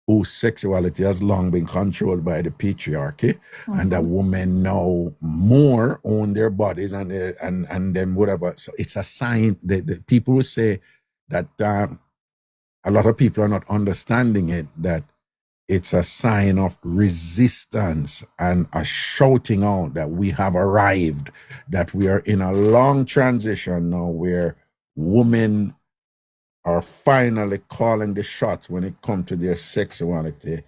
whose sexuality has long been controlled by the patriarchy, and that women now more own their bodies and then whatever. So it's a sign that the people will say that a lot of people are not understanding it, that it's a sign of resistance and a shouting out that we have arrived, that we are in a long transition now where women are finally calling the shots when it comes to their sexuality,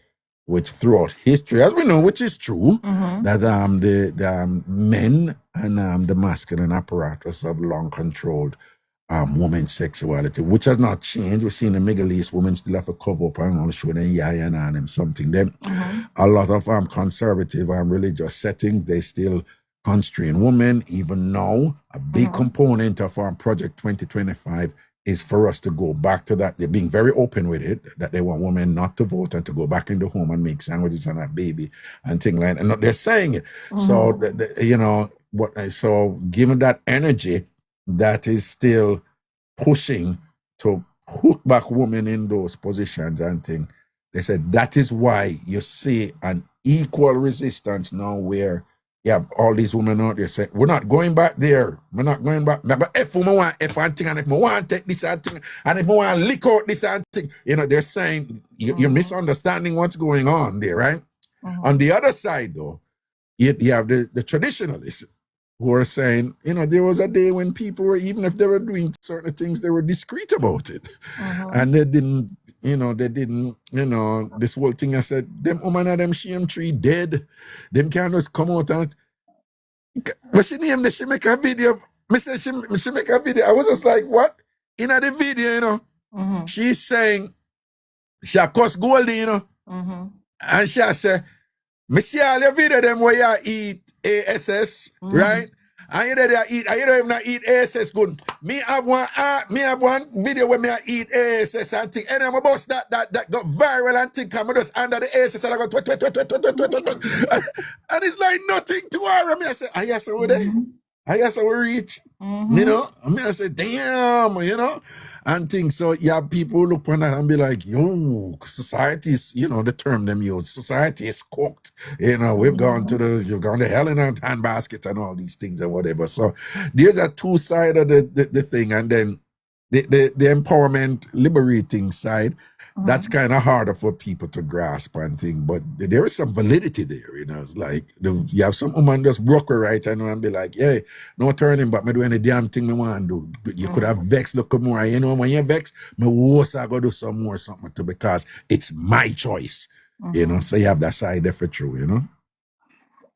which throughout history, as we know, which is true, that the men and the masculine apparatus have long controlled women's sexuality, which has not changed. We've seen the Middle East, women still have to cover up and all show them yaya and them something. Then a lot of conservative and religious settings, they still constrain women. Even now, a big component of our Project 2025 is for us to go back to that. They're being very open with it, that they want women not to vote and to go back in the home and make sandwiches and have baby and things like that. And they're saying it. So, you know, so given that energy, that is still pushing to put back women in those positions and things. They said that is why you see an equal resistance now where you have all these women out there say, we're not going back there. We're not going back. But if we want F and thing, and if we want to take this and thing, and if we want to lick out this and thing, you know, they're saying you're misunderstanding what's going on there, right? On the other side, though, you have the traditionalists who are saying, you know, there was a day when people were, even if they were doing certain things, they were discreet about it. And they didn't, this whole thing, I said, them woman and them shame tree dead. Them can't just come out and, but she named this, she make a video. Me say she make a video. I was just like, what? In the video, you know, she's saying, she cuss Goldie, you know, and she say, me see all your video them where you eat ASS, right? And you there eat, and you don't even eat ASS good. Me have one video where me I eat ASS and thing. And I'm about that got viral and thing. I'm just under the ASS and I go twit. And it's like nothing to her. I say, I guess over there. I guess we reach. You know? I say, damn, you know? And things. So you have people look on that and be like, yo, society is, you know, the term them use, society is cooked. You know, you've gone to hell in a handbasket and all these things and whatever. So there's a two side of the thing. And then the empowerment, liberating side, that's kind of harder for people to grasp and think. But there is some validity there, you know. It's like you have some woman just broke her right and be like, hey, no turning back, me do any damn thing me want to do. But you could have vexed look more. You know, when you vex, me also go do some more something to because it's my choice. You know, so you have that side effect true, you know.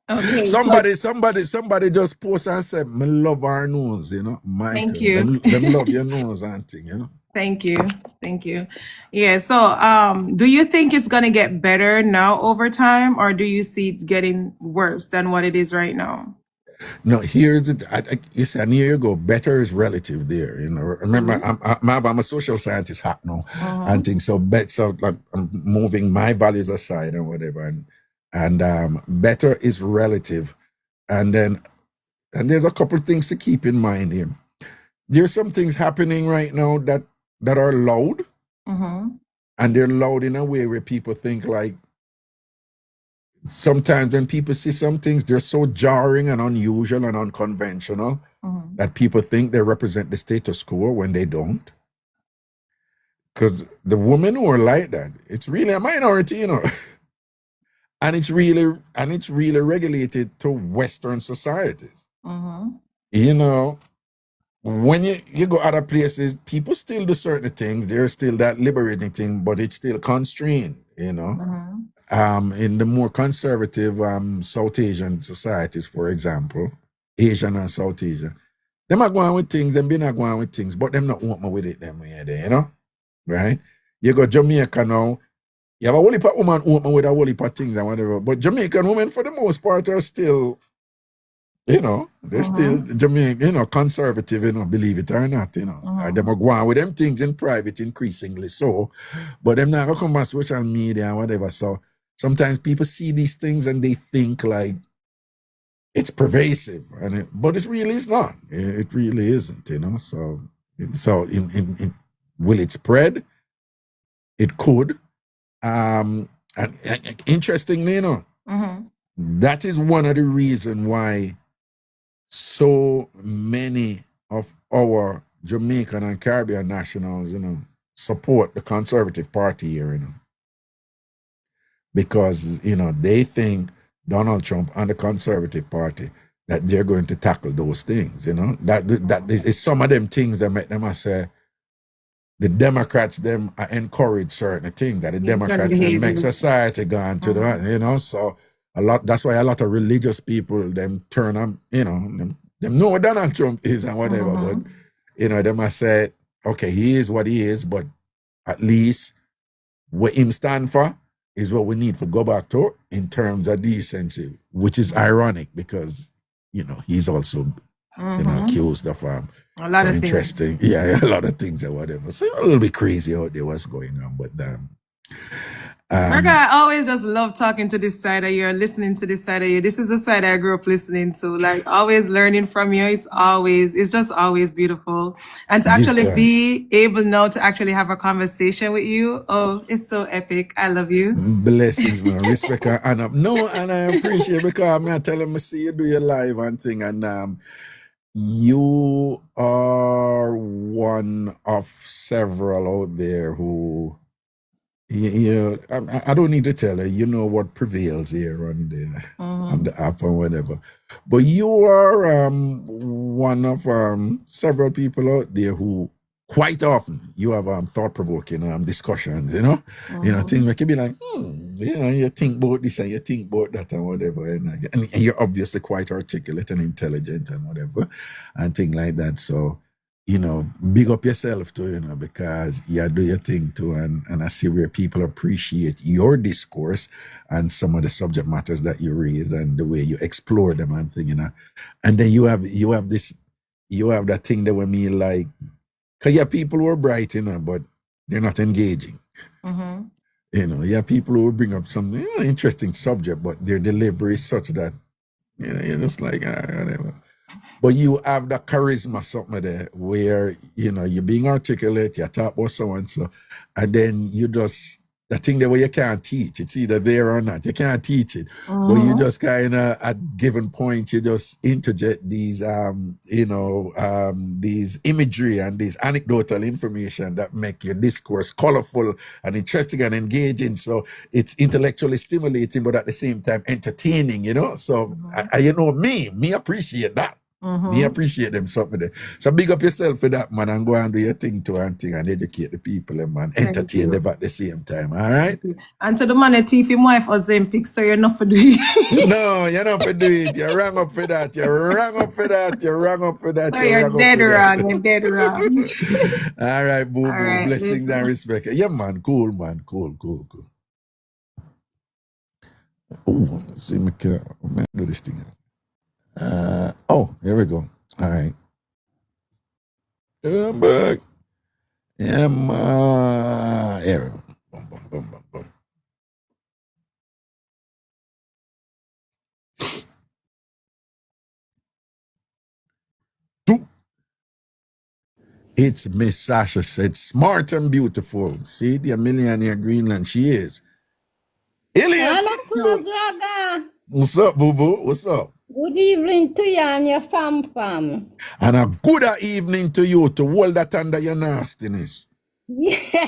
Okay. Somebody just post and said, me love our nose, you know. Michael, Thank you. Them love your nose and thing, you know. Thank you. Thank you. Yeah. So, do you think it's going to get better now over time, or do you see it getting worse than what it is right now? No, here's it. You said a year ago, better is relative there. You know, remember, I'm a social scientist hat now and things. So, like, I'm moving my values aside and whatever. And better is relative. And there's a couple of things to keep in mind here. There's some things happening right now that are loud, and they're loud in a way where people think like, sometimes when people see some things, they're so jarring and unusual and unconventional that people think they represent the status quo when they don't. Because the women who are like that, it's really a minority, you know. and it's really regulated to Western societies. You know, when you go other places, people still do certain things. There's still that liberating thing, but it's still constrained, you know. In the more conservative South Asian societies, for example, Asian and South Asian, them are going with things, them be not going with things, but them not want me with it, them there, you know? Right? You go Jamaica now, you have a whole heap of woman want me with a whole heap of things and whatever, but Jamaican women, for the most part, are still, you know, they're still Jamaican, you know, conservative, you know, believe it or not, you know. Them are going with them things in private increasingly so, but them not going to come on social media and whatever, so sometimes people see these things and they think like it's pervasive, but it really is not. It really isn't, you know. So will it spread? It could. And interestingly, you know, that is one of the reasons why so many of our Jamaican and Caribbean nationals, you know, support the Conservative Party here, you know. Because, you know, they think Donald Trump and the Conservative Party, that they're going to tackle those things, you know. That is some of them things that make them say, the Democrats, them encourage certain things, that the Democrats make society go on to the, you know, so that's why a lot of religious people, them turn on, you know, them know what Donald Trump is and whatever, but, you know, they must say, okay, he is what he is, but at least what him stand for is what we need to go back to in terms of decency, which is ironic because, you know, he's also, you know, accused of a lot of interesting, a lot of things or whatever. So a little bit crazy out there what's going on, but Reggae, I always just love talking to this side of you, listening to this side of you. This is the side I grew up listening to. Like always learning from you. It's just always beautiful. And to actually be able now to actually have a conversation with you, oh, it's so epic. I love you. Blessings, man. Respect and honor. No, and I appreciate it because I tell them I see you do your live and thing, and you are one of several out there who, you know, I don't need to tell you, you know what prevails here on the app and whatever. But you are one of several people out there who quite often you have thought-provoking discussions, you know? You know, things make you be like, you know, you think about this and you think about that and whatever. And you're obviously quite articulate and intelligent and whatever, and things like that. So, you know, big up yourself too, you know, because you do your thing too, and I see where people appreciate your discourse and some of the subject matters that you raise and the way you explore them and thing, you know. And then you have that thing that we mean like, because you have people who are bright, you know, but they're not engaging. You know, you have people who bring up some interesting subject, but their delivery is such that, you know, you're just like, whatever. But you have the charisma, something there, where, you know, you're being articulate, you talk about so and so, and then you just the thing that where you can't teach. It's either there or not. You can't teach it. But you just kind of at given point you just interject these these imagery and these anecdotal information that make your discourse colorful and interesting and engaging. So it's intellectually stimulating, but at the same time entertaining, you know. So me appreciate that. Me appreciate them something there. So big up yourself for that, man, and go and do your thing too and educate the people and man, entertain them at the same time. All right. And to the man at Tief, him wife Ozempic, so you're not for doing it. No, you're not for doing it. You're wrong up for that. You're wrong up for that. You're wrong up for that. So you're dead wrong. You're dead wrong. All right, boo boo. Right, Blessings and respect. Yeah, man. Cool, man. Cool. Oh, let's see me do this thing. Here we go. All right. I'm back. Yeah, man. Here. Boom. It's Miss Sasha said, smart and beautiful. See, the millionaire Greenland, she is. Alien. Raga. What's up, boo boo? What's up? Good evening to you and your fam. And a good evening to you to hold that under your nastiness. Yeah.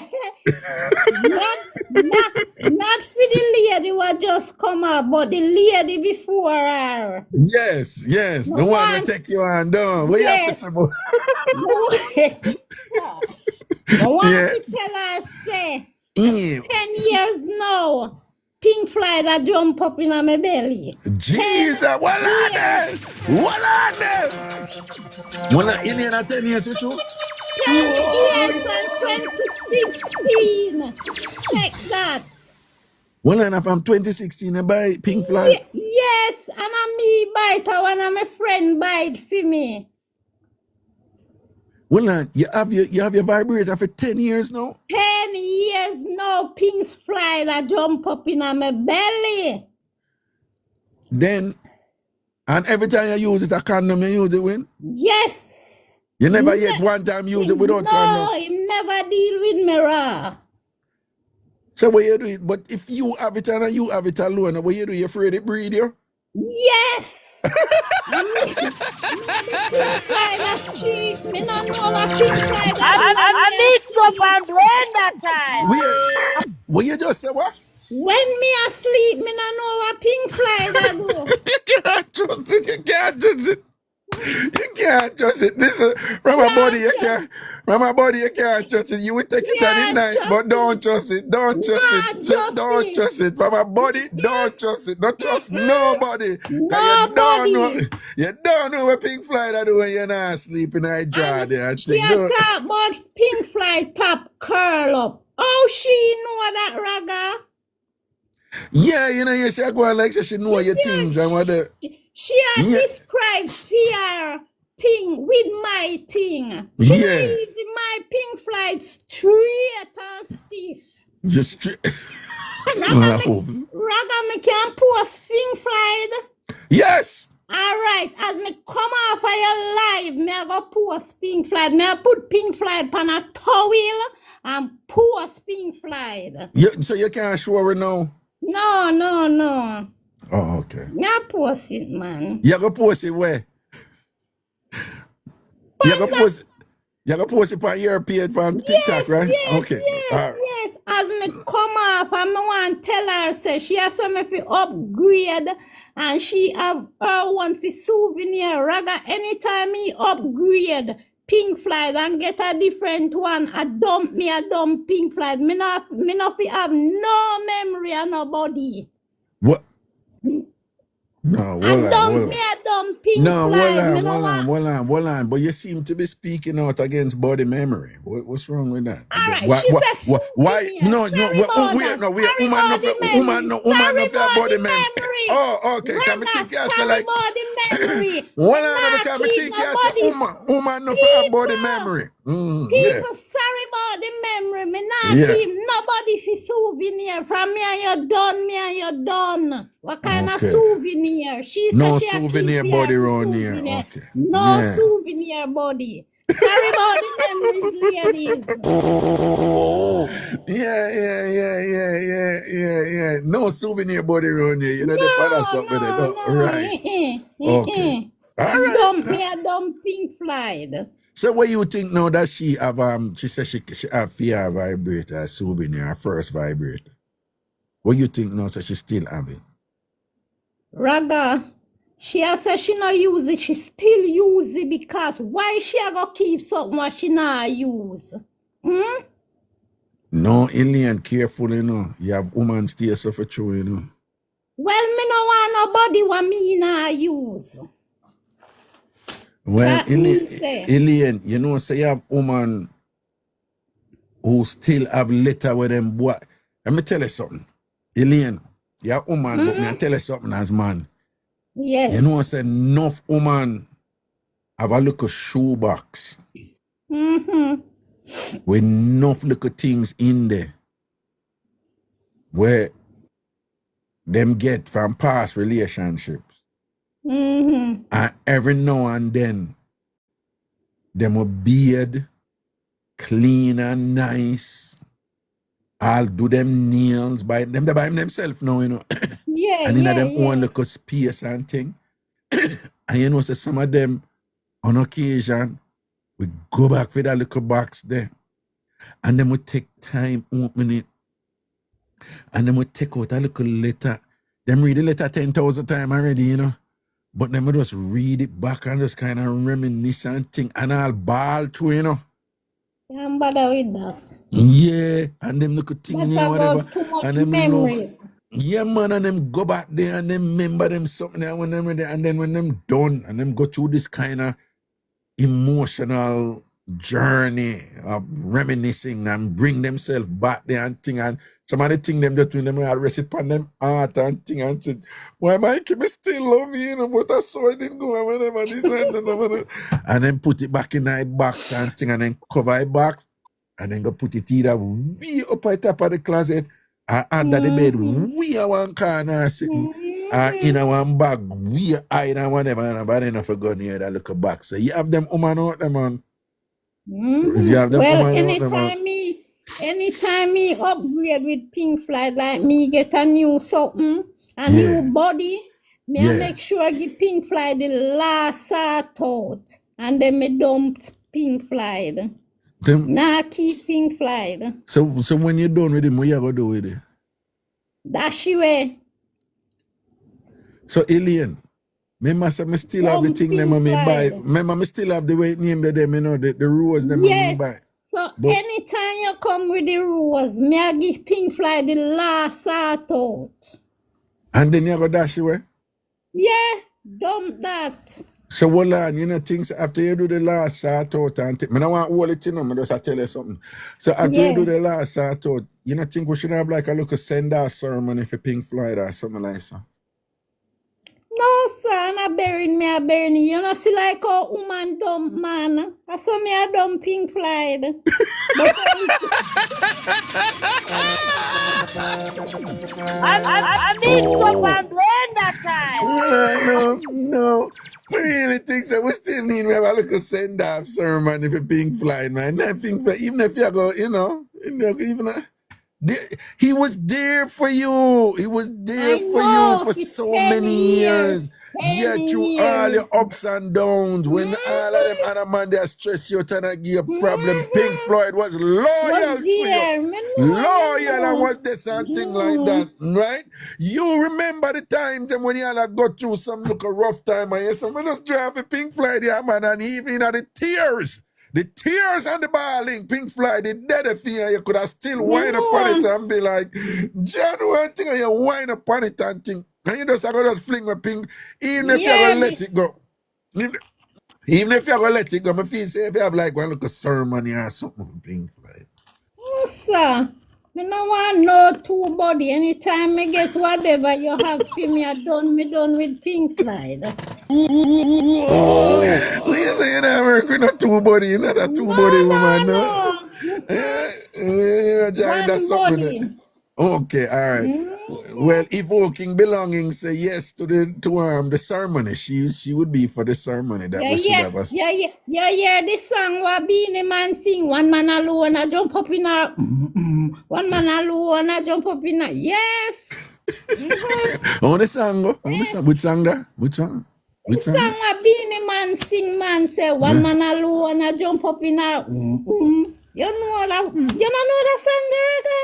not for the lady who just come up, but the lady before her. Yes. The one that take you on down. What you have to say about? I want to tell her, say, 10 years now, pink fly that jump up in my belly. Jesus, what are they? Well, in here 10 years with you? 10 years and 2016. Check that. Well, and from 2016, I buy pink fly? Yes, and I me bite her when my friend bite for me. Well, you have your vibrator for 10 years now? 10 years now, pink fly that jump up in my belly. Then, and every time you use it, a condom, you use it when? Yes. You never yet one time use it without condom? No, he never deal with me raw. So what you do it, but if you have it and you have it alone, what you do, you afraid it breed you? Yes. I Mixup and Blenda time. What you just say what? When me asleep, me not know what pink fly that do. You can't trust it. You can't trust it. You can't trust it. This is from my body. You can't. From my body, you can't trust it. You will take it and it's nice, but don't trust it. Don't trust it. Don't trust it. From my body, don't trust it. Don't trust nobody. Nobody. You don't know what pink fly that do when you're not sleeping. I draw there. She talk about pink fly top curl up. Oh, she know that, Raga. Yeah, you know, you say go on like she know your things and what the. She has described fear thing with my thing. Yeah. My pink flight straight and stiff. Just straight. Raga, me can post pink flight. Yes. All right, as me come off of your live, me I go post pink flight. Me I put pink flight on a towel and post pink flight. So you can't show her now? No. Oh, okay. Me I post it, man. You go post it where? You go post it on your page on TikTok, right? Okay. Yes. As me come off, and me want tell her, say she has some fi upgrade, and she have her one for souvenir. Raga, anytime me upgrade pink flight and get a different one, a dump pink flight. Me not fi have no memory of nobody. What? No, hold on. Hold on. But you seem to be speaking out against body memory. What's wrong with that? All right, why? No. Woman no body memory. Oh, okay. Can we think you say like? Body memory. Can we think you say woman no body memory? People sorry about the memory. Me not keep nobody for souvenir. From me and you're done. What kind of souvenir? She said no she souvenir body around here. Okay. No souvenir body. Sorry about the memories, ladies. Yeah. No souvenir body around you. You know the father something. No. Right. Okay. All right. Me a dumb Pink Floyd. So what you think now that she have she said she have fear vibrator, a souvenir, her first vibrator. What you think now that she still have it? Raga, she has said she not use it, she still use it because why she a go keep something what she not use? No, Ilian, careful, you know. You have woman stay suffer through, you know. Well, me no want nobody what me not use. Well, That me say. Ilian, you know, say you have woman who still have letter with them boy. Let me tell you something. Ilian, you have woman, but me I tell you something as man. Yes. You know, say enough woman have a little shoebox with enough little things in there where them get from past relationships. And every now and then, them will beard, clean and nice. I'll do them nails by them. They buy them themselves now, you know. Yeah, And in yeah, them yeah. own little space and thing. And you know, so some of them, on occasion, we go back with that little box there. And then we take time open it. And then we take out a little letter. Them read the letter 10,000 times already, you know. But then we just read it back and just kind of reminisce and think. And I'll ball too, you know. Can't bother with that. Yeah. And them little things, That's you know, whatever. about too much And them memory. look. Yeah, man, and them go back there and them remember them something and when them ready, and then when them done and them go through this kind of emotional journey of reminiscing and bring themselves back there and thing, and some of the thing them just when them all rest it on them heart and thing and said, why Mikey me still love you, you know, but I saw it didn't go and whatever this and then put it back in that box and thing and then cover it back and then go put it either way up at the top of the closet or under the bed, we are one corner sitting, in a one bag, we hide and whatever, and but enough for go near that little box. So you have them woman out them on. You have them Well, woman out them on. anytime me upgrade with Pink Floyd, like me get a new something, a new body, me I make sure I give Pink Floyd the last sort out, and then me dump Pink Floyd. Nah, keep Pink Floyd. So when you're done with him, what you gonna do with it? Dash away. So Alien, remember say me still have the thing them me buy. Remember me still have the way it named them, you know, the rose them me buy. So anytime you come with the rose, me I give Pink Floyd the last sort out. And then you go dash away? Yeah, dump that. So hold on, you know, things after you do the last sort out and I don't want all it, you know, I just tell you something. So after you do the last sort out, you know, think we should have like a little send-off ceremony for Pink Floyd or something like that? No, sir, I'm not burying me, I'm burying you. You know, see like a woman dump man. I saw me a dump Pink Floyd. I Mixup and Blenda time. No. I really think so. We still need to have a little send-off ceremony for Pink Floyd, man. That Pink Floyd, even if you go, you know, he was there for you. He was there for you for so many years. Yeah, through all your ups and downs. When all of them other man they stress you trying to give you a problem, Pink Floyd was loyal to you. Loyal and was this and thing like that, right? You remember the times when you all go through some little rough time and you say, "Man, just drive a Pink Floyd here, man," and even at the tears. The tears and the bawling, Pink Floyd, the dead fear, you could have still wind up on it and be like, John, one thing, and you wind up on it and think, and you just have to fling my Pink, even if you're going to let it go. Even if you're going to let it go, I feel say if you have like one little ceremony or something with Pink Floyd. Yes, sir. I don't want no two body. Anytime I get whatever you have for me, me done with Pink Floyd. Oh, listen, you know, work with a two body, you're not a two body woman, no? Yeah, One body. Okay, all right. Well, evoking belonging say yes to the ceremony. She would be for the ceremony that we should have us. Yeah, this song what Beenie Man sing. One man alone, I jump up in a. One man alone, I jump up in a. Yes. On the song, which song that? Which song? Which This song? song what Beenie Man sing, man say one man alone, I jump up in a. You know that? You don't know that song, Reggae?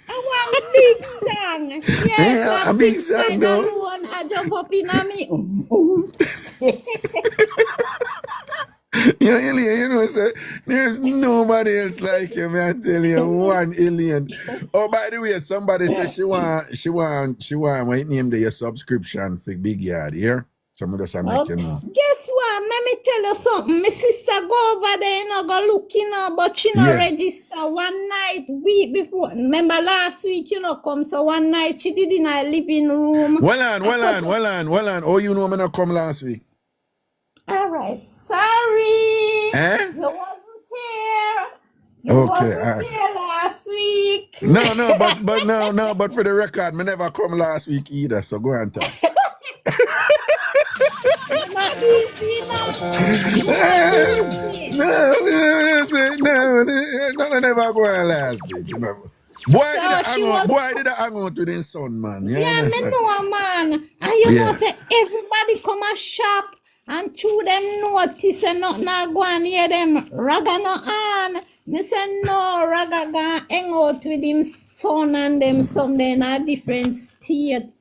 I want a big song. Yes, A big song, though. alone, I jump up in a me. You know, sir, there's nobody else like you, man. I tell you, 1 alien. Oh, by the way, somebody said she want what it name your subscription for Big Yard here. Some of us are making know. Guess what? Let me tell you something. My sister go over there, you know, go look, you know, but she not register one night, week before. Remember last week, you know, come, so one night she did in her living room. Well on. Oh, you know me not come last week. All right, sorry. Eh? You wasn't here. You Okay, wasn't here last week. No, but for the record, me never come last week either, so go and talk. Not easy, no. No, never go last week. You know. Boy, did I hang out with his son, man. Yeah, me know, man. And you know, say everybody come and shop and chew them notice and not go and hear them. Raga no on. Me say no, Raga go hang out with him son and them someday in a different state.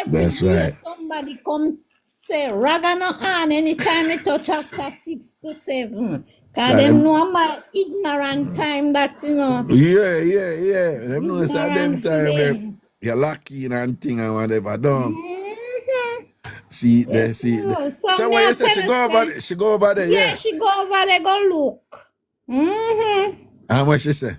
That's right. Somebody come say Raga no on anytime they touch after 6 to 7. Cause them know my ignorant time that, you know. Yeah. Them know it's at them time you're lucky and thing and whatever done. See. So what you say she go over there, Yeah, she go over there, go look. And what she say?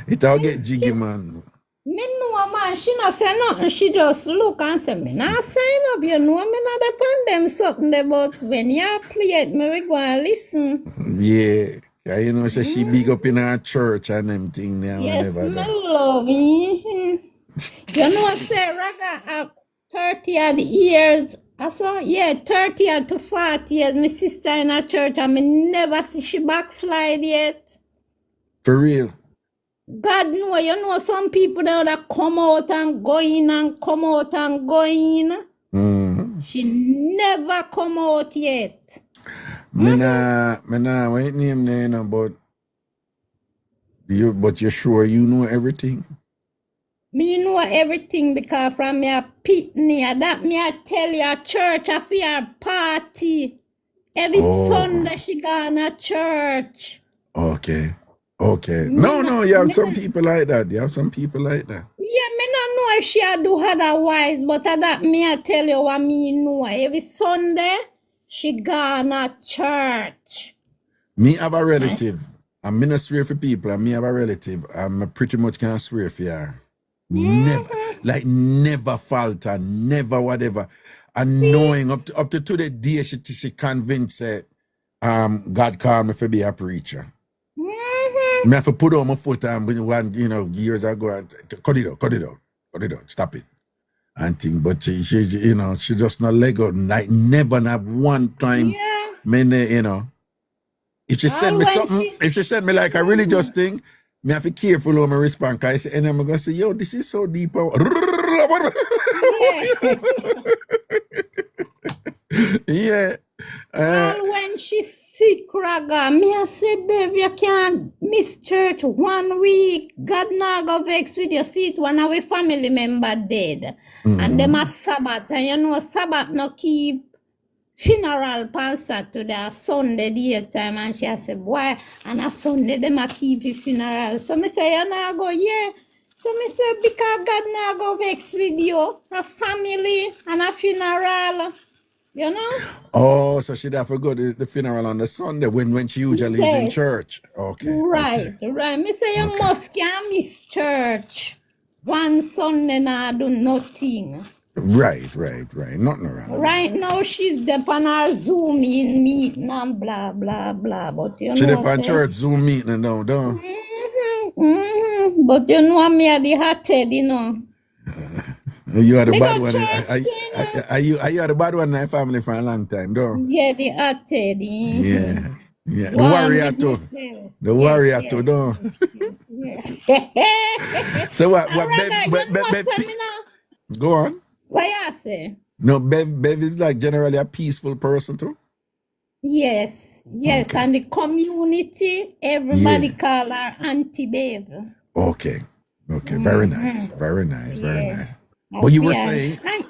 It all get jiggy, man. Me know, man, she not say nothing. She just look and say, me not sign up. You know, me not upon them something about when you play it, me we go and listen. Yeah. You know, so she big up in her church and them thing there. Yes, me love me. You know, say, Raga have 30 odd years. I saw, 30 odd to 40 years. My sister in her church, and me never see she backslide yet. For real. God know, you know, some people there that come out and go in and come out and go in. She never come out yet. Me nah, what it name there, you know, but you're sure you know everything? Me know everything because from me a pitney, that me I tell you, a church a fear party. Every Sunday she gone to church. Okay. No, you have some people like that. Yeah, me not know if she a do otherwise, but that me I tell you what me know. Every Sunday she gone to church. Me have a relative. I'm not swear for people, and me have a relative. I'm pretty much can swear for her. Never falter, never whatever. And knowing up to the day she convinced God called me to be a preacher. Me have to put on my foot and years ago and cut it out, stop it. And thing, but she just not let go. Like never not one time. If she send me something, if she send me like a religious thing, me have to be careful how I respond. Cause I say, and I'm gonna say, yo, this is so deep. Yeah. And when she sick, Raga, me I say, baby, you can't miss church 1 week. God now go vex with your seat when our family member dead. And them a Sabbath. And you know, Sabbath no keep funeral pan Saturday or Sunday daytime. And she said, boy, and a Sunday them a keep the funeral. So me say, you know, go, yeah. So me say, because God now go vex with you, a family and a funeral. You know? Oh, so she'd have to go to the funeral on the Sunday when she usually is in church. Okay. Right. Me say you must can't miss church. One Sunday now do nothing. Right. Nothing around. Right now she's up on her Zoom in meeting and blah blah blah. But you she know. She on church Zoom meeting and down. But you know me are the hothead, you know. You are the Me bad go one. church, you know. Are the bad one in the family for a long time, though? Yeah, the hothead. Yeah. Yeah. The One warrior with too. myself. The Yes, warrior yes, too, though. yes, yes. So what Raga, you know say me now? go on. What you say? No, Bev is like generally a peaceful person too. Yes, yes, Okay. and the community, everybody Yeah. call her Auntie Babe. Okay. Okay. Very nice. Very nice. Very Yeah. nice. But you were Yeah. saying, And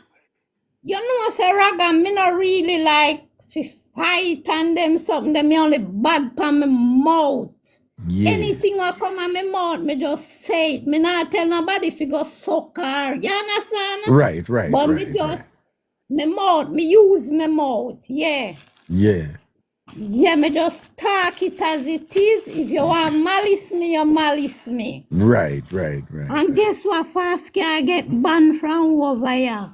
you know, say Raga, me not really like to fight and them something, them me only bad pan my mouth. yeah. Anything will come on my mouth, me just say it. Me not tell nobody if you go suck her. You understand? Right. But me just, my mouth, me use my mouth, yeah. Yeah. Yeah, me just talk it as it is. If you want malice me, you malice me. Right. And guess what? Fast can get banned from over here.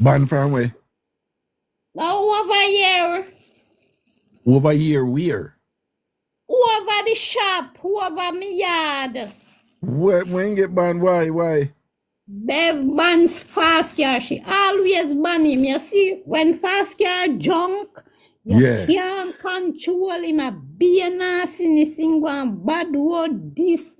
Ban from where? Over here. Over here, where? Over the shop. Over me yard. When get banned? Why? Bev bans fast car. She always ban him. You see, when fast car junk, you Yeah. can't control him. A be a nasty thing going bad word, this,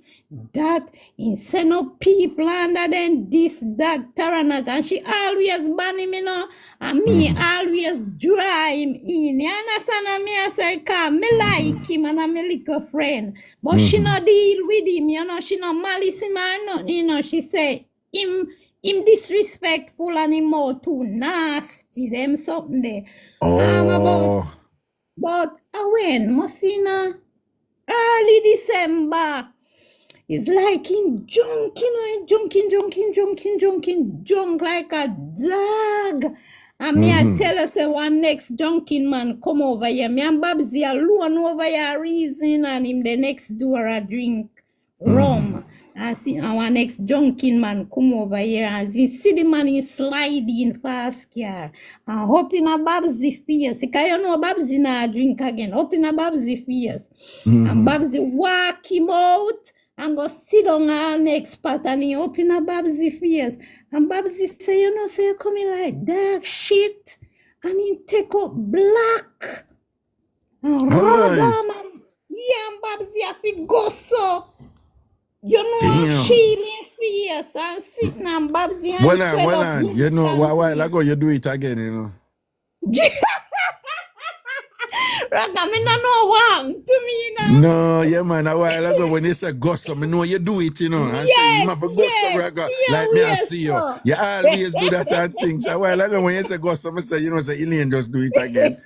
that. He send up people under them, this, that, taranat. And she always ban him, you know. And me always dry him in. You understand? And me I say, come, me like him and I'm a little friend. But she no deal with him, you know. She no malice him or nothing, you know. She say, him disrespectful and him more too nasty, them something there. Oh. But when Mosina early December, it's like in junk, you know, junk like a dog. And me I tell us one next junkin man come over here. Me and Babsy alone over here reason and him the next door a drink rum. I see our next junkin man come over here and see the man is sliding fast car. And hoping a Babsy face. Because you know Babsy na drink again. Hoping a Babsy face. And Babsy walk him out and go sit on our next spot and he open a Babsy face. And Babsy say, you know, say you coming like dark shit. And he take up black. And Raga, man. Yeah, and Babsy have to go so. You know, Damn. shielding face and sitting and Babsy and Well on. You know, while ago you do it again, you know. Raga, me no know what to me, you know. No, yeah, man. A while ago when you say gossip, I know you do it, you know. I say you have to gossip, Raga. yeah, Like me, I yes, see you. sir. You always do that and things. A while ago when you say gossip, I say, you know, say Elaine just do it again.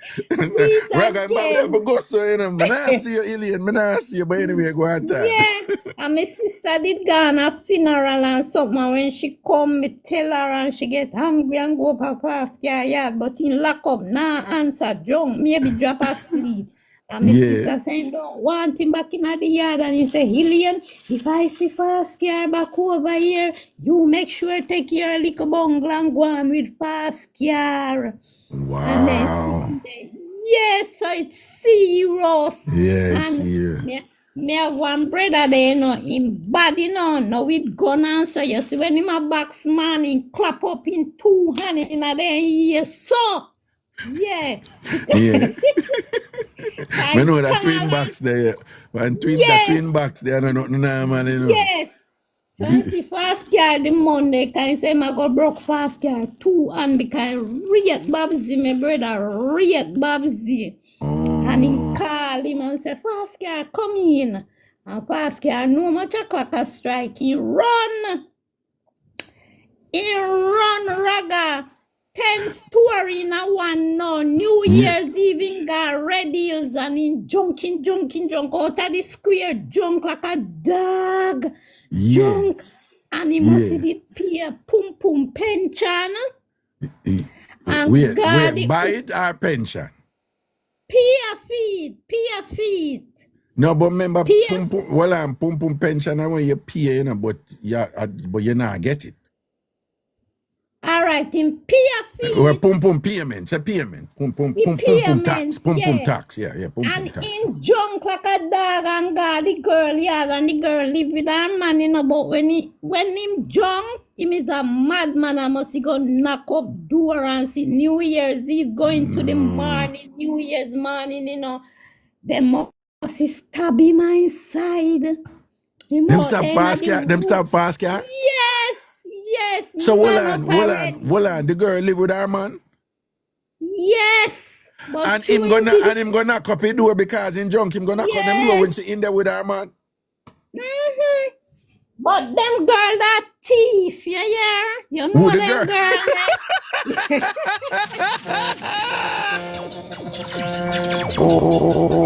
Raga, I'm about to have a gossip, you know. I not see you, Elaine. I not see you, but anyway, go on time. Yeah, and my sister did go on a funeral and something. And when she come, me tell her and she get hungry and go up her fast yard. But in lock up, nah answer, junk, maybe drop asleep. And my sister saying, don't want him back in the yard. And he say, Hillian, if I see fast car back over here, you make sure take your little bungle and go on with fast car. Wow. And then she say, yes, so it's serious. Yeah, it's And here. me have one brother there, you know, him bad, you know, no with gun and so you see when him a box man, he clap up in two hands in a day, yes, so. Yeah. Yeah. I know that Come twin on, box there. One twin, Yes. that twin box there, no nothing normal, you know. Yes. So I see fast car the Monday, can say I go broke fast car too, and because rate Babsy, my brother, rate Babsy. And he call him and say, fast car, come in. And fast car, no much a clock a strike, he run. He run, Raga. 10 story in a one now. New Year's Eve in got red heels and in junk out of the square, junk like a dog. Yeah. Junk. And he must see pay pum pension. And Wait, God, buy it or pension? pay a feet. No, but remember, Pay- pum pension, I want you pay, you know, but you not get it. All right, in pay a Well, pum pum payment. Say payment. Pum pum The pum pum pum tax. payments, Pum pum yeah. tax. Yeah, pum pum And tax. in drunk like a dog and got the girl, yeah, and the girl live with her man, you know, but when him drunk, him is a madman. I must go knock up door and see New Year's Eve going to the morning, New Year's morning, you know. They must stab him inside. Him Them out stop there in fast the car. Them wood. stop fast car. Yes, So man hold of on. The girl live with her man, Yes, but and true him gonna indeed. and him gonna knock up his door because in drunk him gonna knock on them door when she in there with her man. Mhm. But them girl that thief, yeah. You Who know the them girl? girl.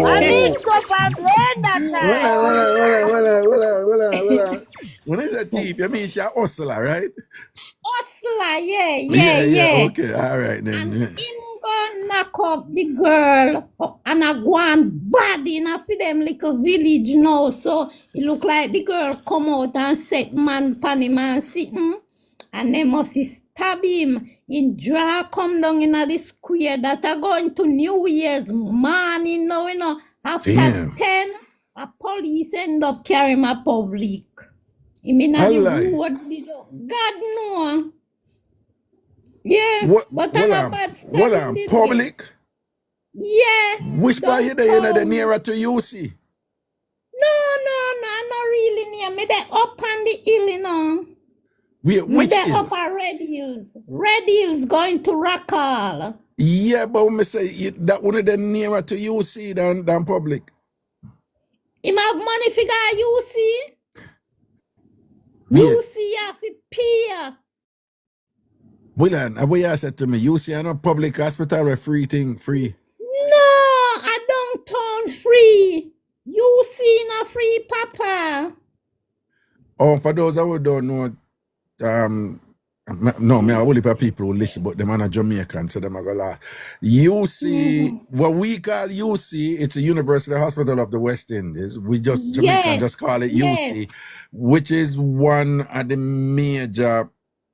I Mixup and Blenda time. When it's a thief, you mean she a hustler, right? Hustler, yeah. Okay, all right And then. him go knock up the girl and I go on bad enough for them little village now. So it look like the girl come out and set man pan him and sitting. And they must stab him. In draw come down in the square that are going to New Year's morning now, you know. After Damn. 10, a police end up carrying a public. I mean, I the lie. road, God know. Yeah, What? but Well, I'm a bad well, stuff in this public. game. Yeah, Which part you there? You know, the downtown. nearer to UC. No, not really near. Me they up on the hill, you know. Wait, Me which they hill? up at Red Hills. Red Hills going to Rockall. Yeah, but when me say that one of the nearer to UC than public. Him have money figure you see? Wait, You see have to pay. Willan, what you said to me? UC and a public hospital a free thing, free. No, I don't turn free. You see na free, Papa. Oh, for those who don't know, no, me I only for people who listen, but them are not Jamaican, so them are gonna laugh. UC, what we call UC, it's a University Hospital of the West Indies. We just Jamaican just call it UC, which is one of the major.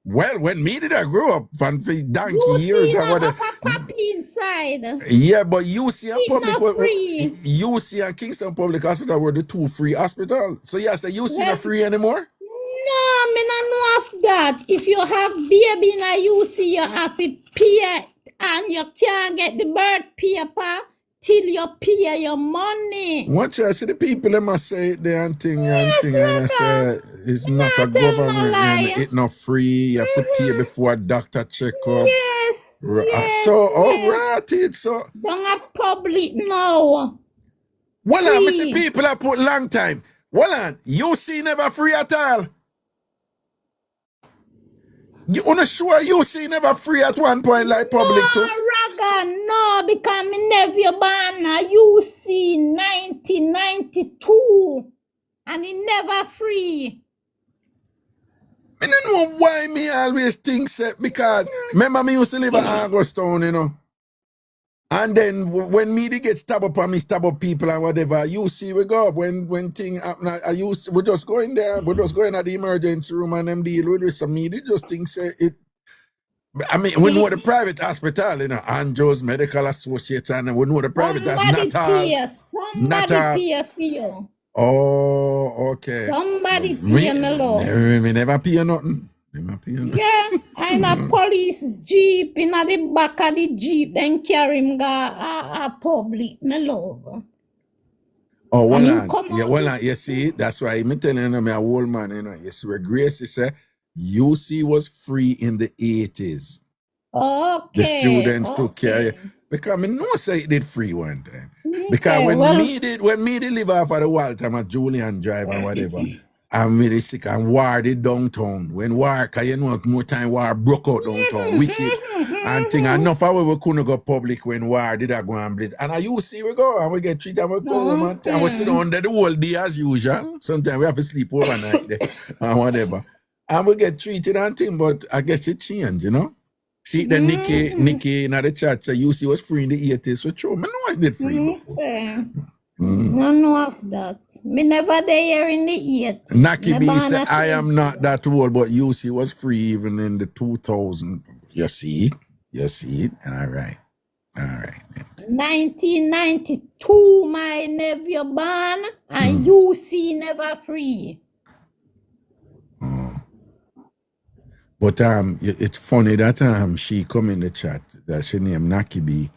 Well, when me did I grow up, and for donkey You years see and na what. Papa Papi inside. Yeah, but UC and It's public, not free. UC and Kingston Public Hospital were the two free hospitals. So yeah, so UC Well, not free anymore. no, me not know of that. If you have baby in a UC, you have to pay and you can't get the birth paper till you pay your money. What you see the people them must say it there and thing and Yes, thing and I Raka. say it's Me not a not tell no government and lie. it not free. You have to pay before a doctor check up. Yes, So all yes. right, it's so Don't have public now. well I see Free. people that put long time. Well on, UC never free at all. You wanna sure UC never free at one point like public No, too? Raga, no, because me nephew born a UC 1992 and it never free. I don't know why me always think so, because remember me used to live at Augustown, you know. And then when me they get stabbed up and me stab up people and whatever, you see we go up when thing happen. We just go in there, we just go in at the emergency room and them deal with it. So me they just think say it. I mean, we know the private hospital, you know, Andrews Medical Associates, and we know the private Somebody not all. pay. Not Somebody all. pay for you. Oh, okay. Somebody Me, pay me love. me never pay nothing. Never pay nothing. Yeah, and a police jeep in the back of the jeep, then carry him go a public, me love. Oh, well, And him come yeah, out. well, you see, that's why I'm telling you, I'm a old man, you know. You see, where Grace said, UC was free in the 80s. Okay. The students took care. Okay. Because I know say it did free one time. Because Okay, when well, me did live off of the Walter, I'm a Julian drive and whatever. I'm really sick and war did downtown. When war, cause you know more time war broke out downtown, wicked and thing. Enough of we couldn't go public when war did I go and blitz. And I used to see we go and we get treated and we go home and we sit down there the whole day as usual. Sometimes we have to sleep overnight there and whatever. And we get treated and thing, but I guess it changed, you know. See the Nikki in the chat say UC was free in the 80s. So true. I know I did free before. No know of that. Me never there in the 8th. Naki Me B born said, a I free. am not that old, but UC was free even in the 2000. You see? You see it? All right. 1992, my nephew born, and you see never free. But it's funny that she come in the chat that she named Naki B.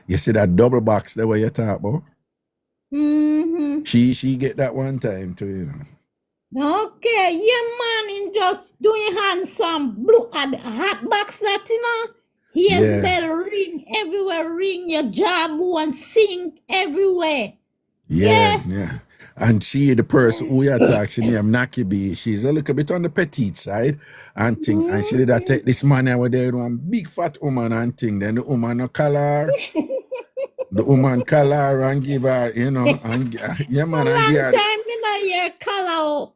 You see that double box there where you talk about? Mm-hmm. She get that one time too, you know. Okay, yeah, man, in just doing handsome blue at the hot box that, you know. Here's bell ring everywhere, ring your job and sing everywhere. Yeah. And she, the person who attacked, she named Naki B, she's a little bit on the petite side and thing. And she did take this man over there, one big fat woman and thing. Then the woman no call her. The woman call her and give her, you know, and yeah, man, and give her. Long time in a year, color.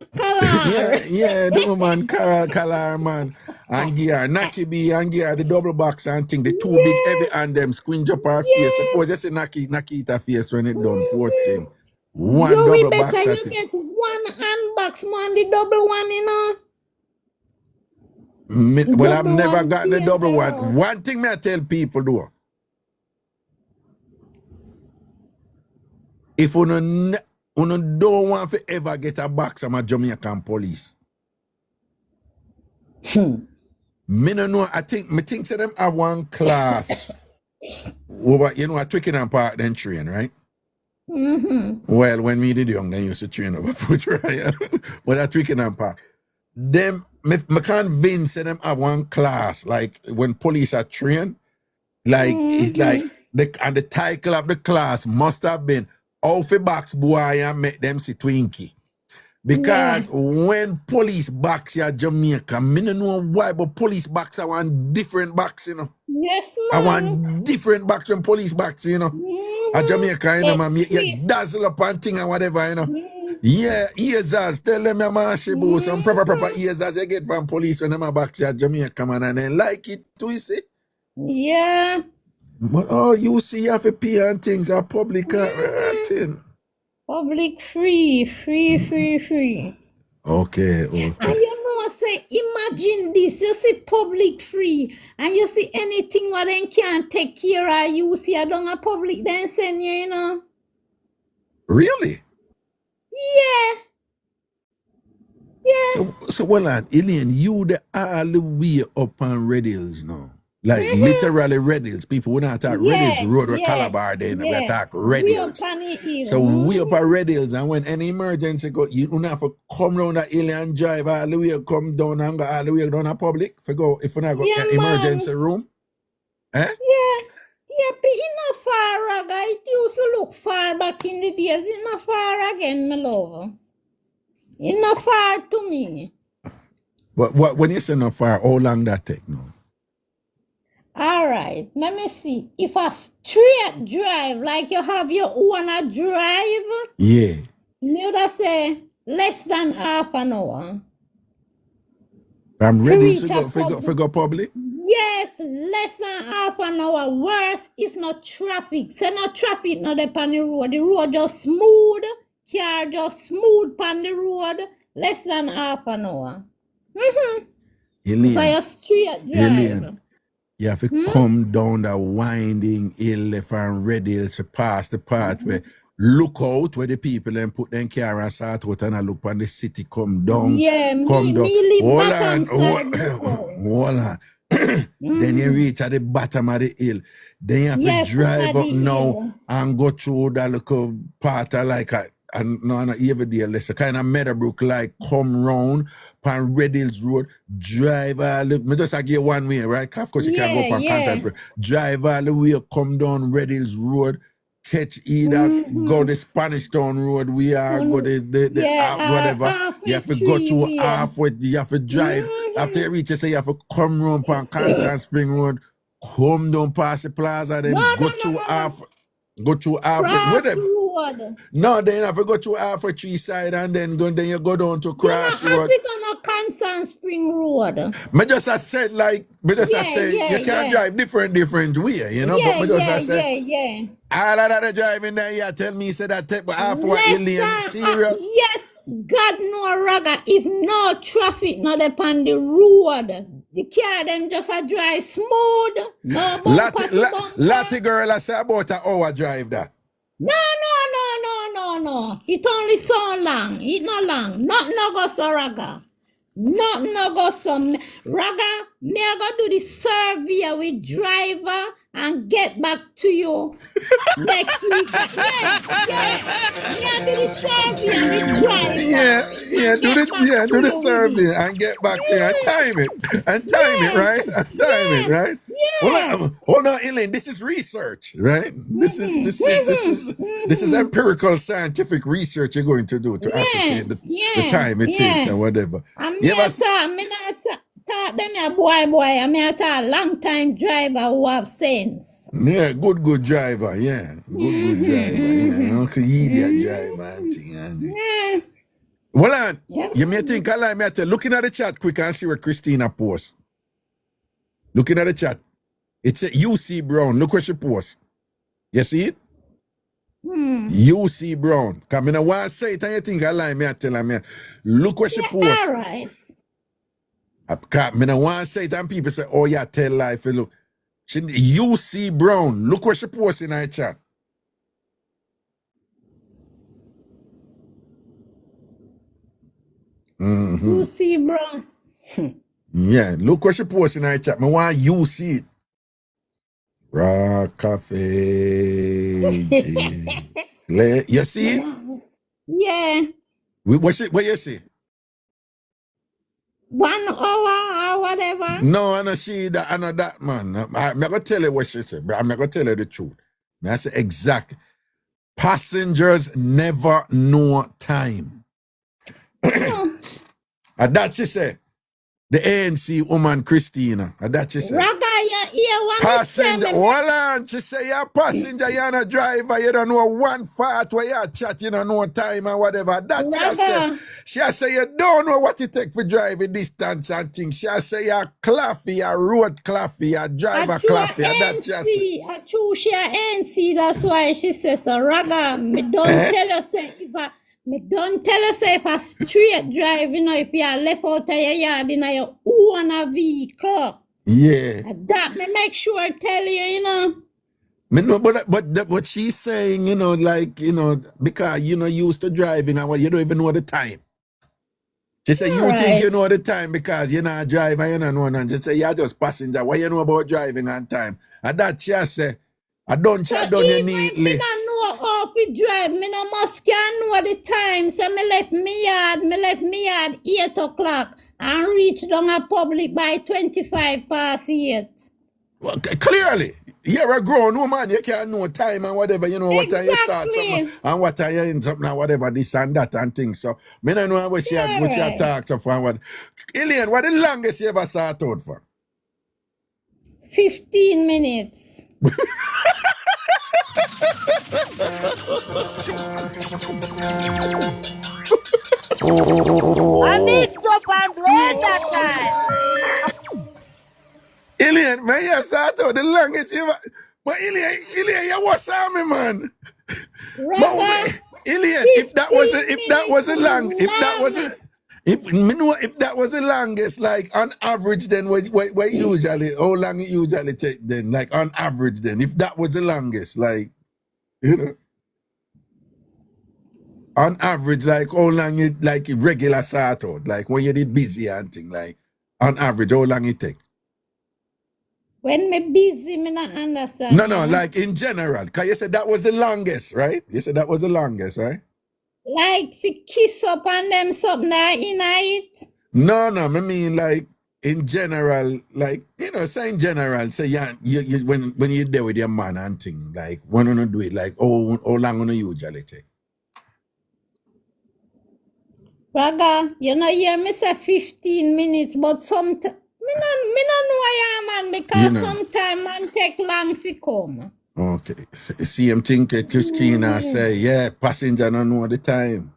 yeah, the woman call her, man, and give her Naki B and give her the double box and thing. The two big heavy and them squinch up her face. Suppose you say Naki eat her face when it done, poor thing. One double box. You get one hand box, man, the double one, you know. Well, I've never got the double one. One thing I tell people though. If you don't want to ever get a box from a Jamaican police. Me no know, I think say them have one class over, you know, a Twickenham Park then train, right? Mm-hmm. Well, when me did young, then used to train over foot, right? But at Twickenham Park. Them, me convinced them have one class, like when police are trained, like it's like, the title of the class must have been Off a box boy and make them see Twinkie. Because when police box ya Jamaica, me no know why, but police box are one different box, you know. Yes, I man. want different box from police box, you know. A Jamaica, you know, man, you dazzle up and thing and whatever, you know. Yeah, ears, tell them your man she boo, some proper ears you get from police when them a box ya Jamaica, man, and then like it too, you see. Yeah. But you see, you have to pay and things are public thing. Public free. Okay. And you know, say, imagine this, you see public free, and you see anything what they can't take care of, you see, I don't have public then send you know. Really? Yeah. So well, Elaine, you the all the way up on Red Hills now. Like literally Red Hills. People we not talk Red Hills Road or Calabar then we talk Red Hills. So we up at Red Hills, and when any emergency go, you don't have to come round the hill and drive all the way, come down and go all the way down the public. If you go emergency room. Yeah, but it's not far, Raga. It used to look far back in the days. It's not far again, my love. It's not far to me. But when you say not far, how long that take now? All right, let me see. If a straight drive, like you have your own drive, you would say less than half an hour. I'm ready to go public? Yes, less than half an hour. Worse if not traffic. Say not traffic, not upon the road. The road just smooth. Car just smooth upon the road. Less than half an hour. Elaine, for your straight drive. Elaine, you have to come down the winding hill left and Red Hills to pass the part where look out where the people then put them car and start out and I look on the city come down. Yeah, come down. me Hold on. Then you reach at the bottom of the hill. Then you have to drive up now and go through that little part of like a every day less a kind of Meadowbrook like come round pan Red Hills Road, drive all the me just give one way, right? Of course you can't go up on Contact. Drive all the way, come down Red Hills Road, catch either go the Spanish Town Road, we are go the whatever. You have to go to halfway, you have to drive. After you reach, you say you have to come round on Contact Spring Road, come down past the plaza, then go through half No, then you have to go to Alpha Tree side and then you go down to Crossroad. Constant Spring Road. Me just said you can't drive different way, you know. But me just say all of that driving there, you tell me say that take half what alien serious. Yes, God no Raga. If no traffic not upon the road, The car them just a drive smooth. No bumper to bumper. Lottie girl, I say about an hour drive that. No. It only so long. It not long. Nothing no go so raga. Nothing no go so raga. Me I go do the survey with driver and get back to you next week. Yeah. Me I do the survey with driver. Do the survey and get back to you and time it. Right? And time it, right? Yeah. Hold on, Elaine. This is research, right? This is empirical scientific research you're going to do to ascertain the time it takes and whatever. Me not talk them a boy. I mean, I talk long time driver who have sense. Yeah, good driver. Yeah, good driver. Yeah, Uncle idiot driver. Auntie. Yeah. Well, on. You may think I lie, me tell. Looking at the chat quick and see what Christina posts. Looking at the chat. It's a UC Brown. Look what she posts. You see it? UC Brown. Because I want to say it and you think I lie, me I tell her. Look what she posts. All right. Because I want to say it and people say, oh yeah, tell life. Look. UC Brown. Look what she posts in her chat. UC Brown. Yeah, look what she posts in her chat. I want you see it. Raw cafe. You see it? Yeah. What you see? 1 hour or whatever. No, I know she that. I know that, man. I'm not gonna tell you what she said, but I'm not gonna tell you the truth. I say exact. Passengers never know time. And that she said. The ANC woman Christina. And that she said. Raga, you hear what passenger. Hold on. She say you're a passenger, you're not a driver, you don't know one fart where you're chat, you don't know time and whatever. That she say. She say you don't know what it take for driving distance and things. She say you're claffy, you're road claffy, you're driver claffy. And that she say. I true she a ANC, that's why she says so. Raga, me don't tell you say don't tell us if a straight drive, you know, if you are left out of your yard in your own vehicle. Yeah. That me make sure tell you, you know. Me know, but she's saying, you know, like, you know, because you know used to driving and you don't even know the time. She say you think you know the time because you're not a driver, you don't know none. She say you're just passenger. What you know about driving and time? And that she say, I don't you neatly. Off we drive, me no must can know the time. So me left me yard 8 o'clock and reach down a public by 25 past 8. Well, clearly, you're a grown woman, you can't know time and whatever, you know, what time you start something and what time you end something and whatever, this and that and things. So, me don't know what she talks about and what. Elaine, what the longest you ever sat out for? 15 minutes. I Mixup and Blenda time. Elaine, man, you sat out the longest you ever. But Elaine, you was me, man. But Elaine, if that was the longest, like on average, then what usually, how long it usually take then, like on average, then, if that was the longest, like, you know, on average, like how long it, like regular start out, like when you did busy and thing, like on average, how long it take? When me busy, me not understand. No, like in general, because you said that was the longest, right? You said that was the longest, right? Like fi kiss up on them something that in it. No, I mean like in general, like you know, say in general, say you when you're there with your man and thing, like when you do it, like how long you usually take? Raga, you know, hear me say 15 minutes, but sometimes me no know I am, man, because sometimes man take long to come. Okay. Same thing Christina say, yeah, passenger don't know the time.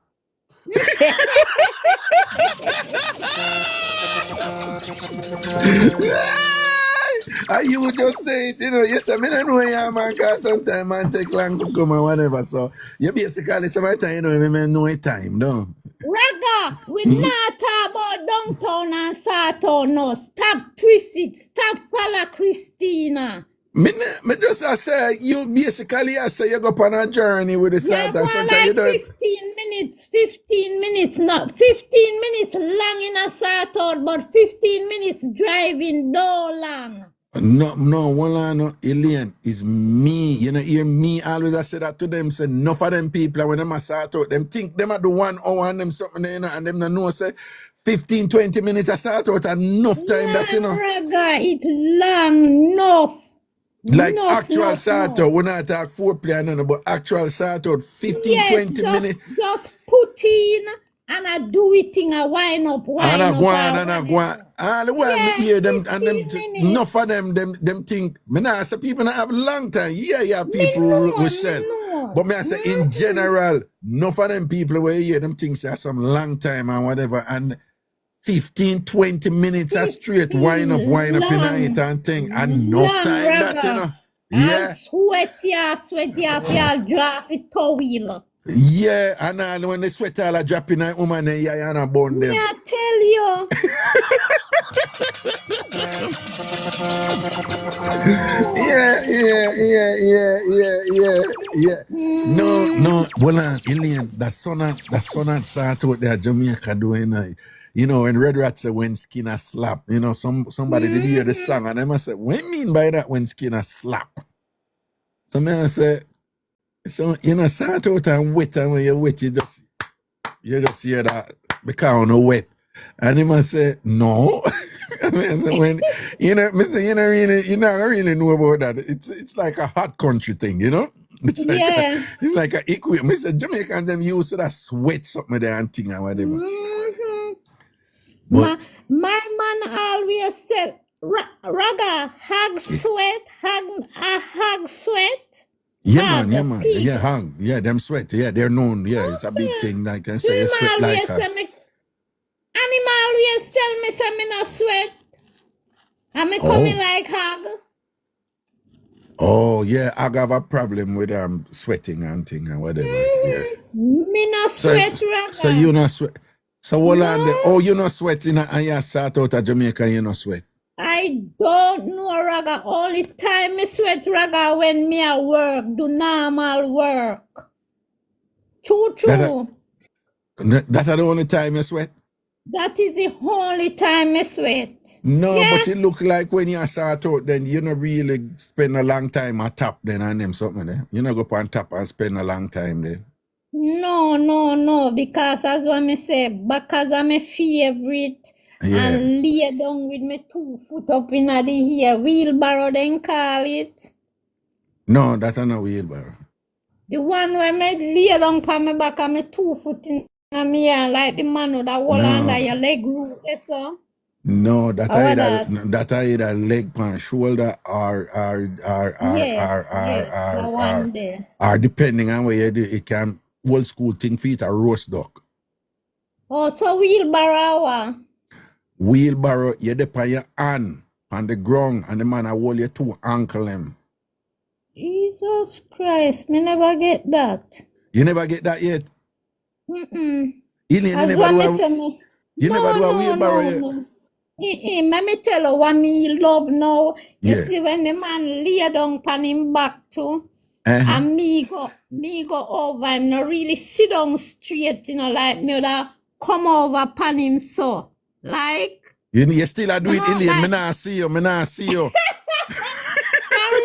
You would just say it, you know, you say, I don't know yeah, man, because sometimes man take long to come or whatever. So you basically sometimes you don't even know the time, no? Raga, we not talk about downtown and Southtown, no. Stop twist it. Stop follow Christina. Me just I say you basically I say you go on a journey with the Yeah, South go and on sometimes you like don't 15 minutes, not 15 minutes long in a Southtown, but 15 minutes driving no long. no, one no, Elaine, is me. You know, hear me always I say that to them, say enough of them people when them a start out, them think them at the 1 hour and them something there, you know, and them no know say 15, 20 minutes I start out enough time that you know. Raga, it long enough. Like Enough, actual enough, start enough. out, we not talk foreplay and none, but actual start out 15, Yes, 20 minutes. just put in and I do it in a wind up, And I go on, or and I go on. whatever. All the while me Yeah, hear them, and them 15 minutes. enough of them think. Me nah say people not have long time. Yeah, Me people know, will me shell. know. But me I say in general, enough of them people where you hear them things say some long time and whatever, and 15, 20 minutes are straight wind up in it and thing. Enough Long, time that you know. Raga. Yeah. I'll sweat ya, I'll drop it towel. Yeah, and all when they sweat all a drop in a woman and yeah, and a bone them. Me I tell you. Yeah. No, well, Elaine, the son of start out there Jamaica doing you know, when Red Rat say when Skinner slap, you know, somebody did hear the song and they must say, what do you mean by that when Skinner slap? So me I say, so you know, start out and wet, and when you're wet, you just hear that because you're wet. And he must say, no. I mean, so when you know, you not really know about that. It's like a hot country thing, you know? It's like Yeah. it's like a equipment. Mr. Jamaicans them used to that sweat something there and thing and whatever. Mhm. But My man always said, Raga, hug sweat, hug sweat. yeah, Hug, man. people. Yeah, hung. Yeah, them sweat. Yeah, they're known. Yeah, it's a big thing. Like I say, you sweat Animal like always a tell me, animal always tell me, say me not sweat. And me coming like hug. Oh yeah, I have a problem with sweating and thing and whatever. Yeah. Me not So sweat, Raga. so you not sweat. So hold on there. No. Oh, you not sweating and you start out of Jamaica, you not sweat. I don't know, Raga. Only time me sweat, Raga, when me a work, do normal work. True. That's the only time you sweat? That is the only time me sweat. No, Yeah. but it look like when you start out, then you not really spend a long time at top then and them something there. You not go up on top and spend a long time there. No, because as what me say, because I'm my favorite Yeah. and lay down with me 2 foot up in the air, wheelbarrow then call it. No, that's not a wheelbarrow. The one where me lay down on my back and me 2 foot in me air like the man with that wall No. under your leg root, so. No, that How either leg pan shoulder or Yes, the one there. or depending on where you do it can old school thing feet a roast duck. Oh, so wheelbarrow. Wheelbarrow, you dip on your hand on the ground and the man a hold your 2 ankle them. Jesus Christ, me never get that. You never get that yet? Mm-mm. Elaine, As you what never me do a, say me. you never do a wheelbarrow yet? No. Let me tell you what me love now. You Yeah. see when the man lay down on him back too, Uh-huh. and me go over and not really sit down straight, you know, like me would come over upon him so. Like, You still a do it, no, Elaine. Me like, nah see you. sorry,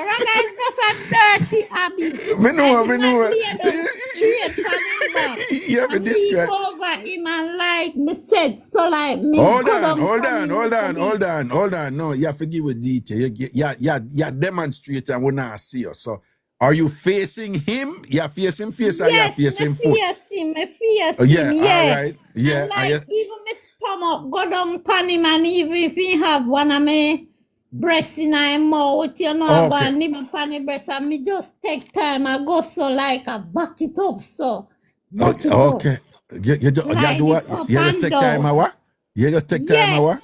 Raga is just a dirty habit. Me know. Lay down straight on him back. You have to And me describe. go over him and like me said, so like me Hold go on. down on him. No, you have to give a detail. You demonstrate and we not see you. So, are you facing him? You facing face or you Yes, facing me foot? face Oh, him, yeah, yeah. all right. Yeah, And like even me stomach go down pan him and even if he have one of me breasts in my mouth, you know, Okay. about nibble pan the breast and me just take time I go so like I back it up so. Back it up. Okay. You do Slide what? it up You just and take time down. or what? You just take time Yeah, what?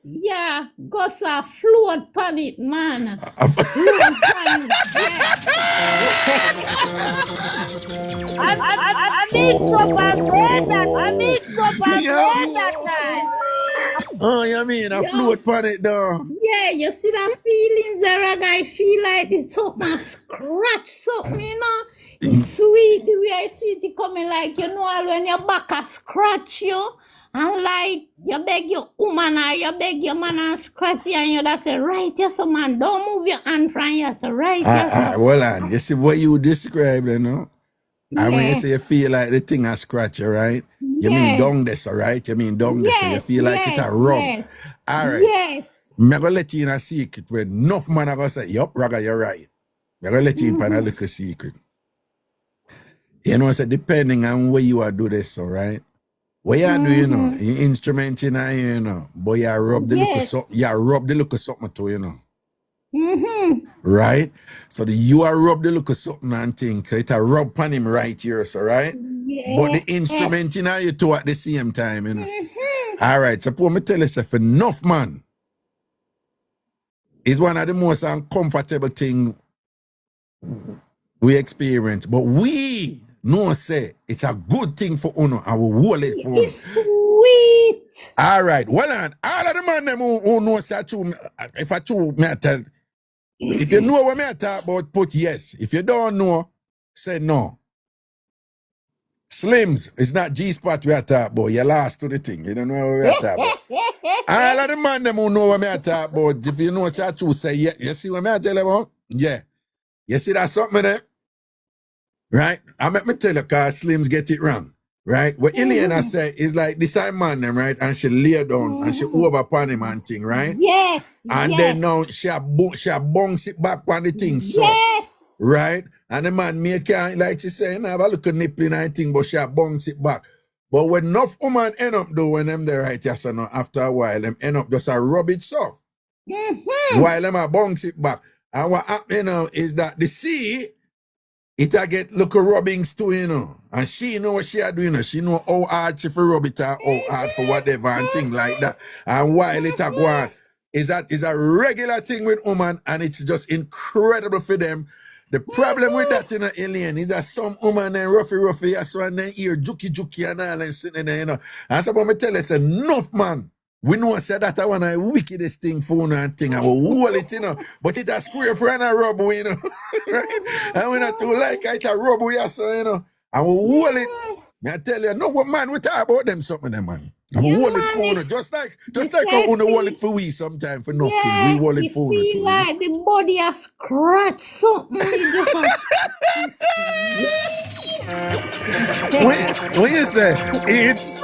yeah, goes a float pan it, man. Float pan it, I mix up and blend that. I mix up and Yeah. blend that time. Oh, you mean a float pan it down? yeah, you see that feelings there, I feel like it's something scratch something, you know. It's sweet, the way it's sweet, it coming like, you know, when your back a scratch you, and like, you beg your woman or you beg your man and scratch you, and you just say, right, yes, man, don't move your hand from you, so right, yes, Well, on. You see what you describe, you know? And when you say you feel like the thing a scratch you, right? You mean down this, all right? You mean down this, so you feel like it a rub. yes, All right. yes. I'm going to let you in a secret where enough man are going to say, yup, Raga, you're right. I'm going to let you in a little secret. You know, so depending on where you are do this, all right? What you do, you know, you instrument in here, you know, but you rub the little something, you rub the little something too, you know. Right? So you are rub the little something and think, it a rub pan him right here, so right? But the instrument in you too at the same time, you know. All right, suppose me tell you, if enough man is one of the most uncomfortable things we experience, but we know say it's a good thing for Uno and we hold it for It's sweet. All right, well on, all of the man them who know say true, if I true, me I tell, if you know what me I talk about, put yes. If you don't know, say no. Slims, it's not G-spot we are talking about. You lost to the thing. You don't know what we are talking about. All of the man them who know what me I talk about, if you know what you true, say yeah. You see what me I tell you about? Yeah. You see that something there? Right? I make me tell you because Slims get it wrong. Right? What Ileana say is like this time man them, right? And she lay down and she over upon him and thing, right? Yes. And then now she bounce it back on the thing. So right? And the man me can't, like she say, have a little nipple in and thing, but she bounce it back. But when enough woman end up do when them there right, yes or no, after a while, them end up just a rub it so. While them a bounce it back. And what happen, you know, is that the sea, it a get little rubbings too, you know. And she know what she a doing, you know. She know how hard she for rub it or how hard for whatever and thing like that. And while it a go on, is a regular thing with woman, and it's just incredible for them. The problem with that, you know, alien, is that some woman and roughy, so and then ear juki and all and sitting there, you know. And so when me tell us enough man, we know say that I want a wickedest thing for one and thing, and we hold it, you know, but it a square for and a rub, you know. Right? And we not too like it a rub, so, you know, and we hold it. Me I tell you, no what man we talk about them something, them man. And we hold it for you, just like how we hold it for we sometimes for nothing. We hold it for you. Feel like the body has scratched something. It just when you say it's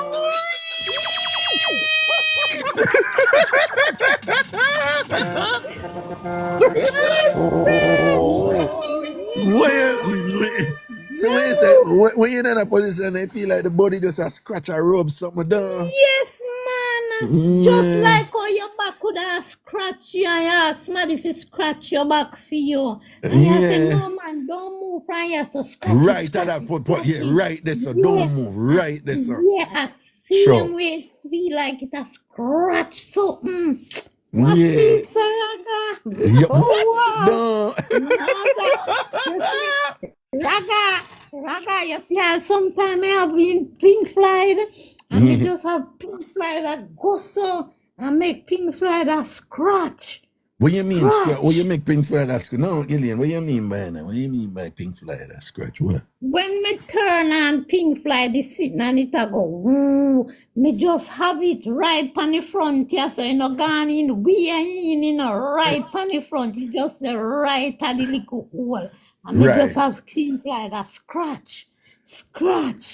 so when you say when you're in a position they feel like the body just a scratch or rub something down. Yes, man. Just like how your back could have scratched you and you ask man if you scratch your back for you. And you say, no man, don't move from here, so scratch. Right at that point, right there, so don't move, right there, so. Yeah, same way feel like it has scratched something. What's it, Raga? No. Raga, you see how sometimes I have been pink flied and you just have pink fly that go so and make pink fly that scratch. What you mean scratch? What you make pink fly that scratch? No, Ilian, what you mean by that? What do you mean by pink fly that scratch? What? When me turn on pink fly, the sitting and it a go, woo, me just have it right pan the front here, so you know gone in, we are in a right pan the front, it's just the right at the little hole. And me just have pink fly that scratch.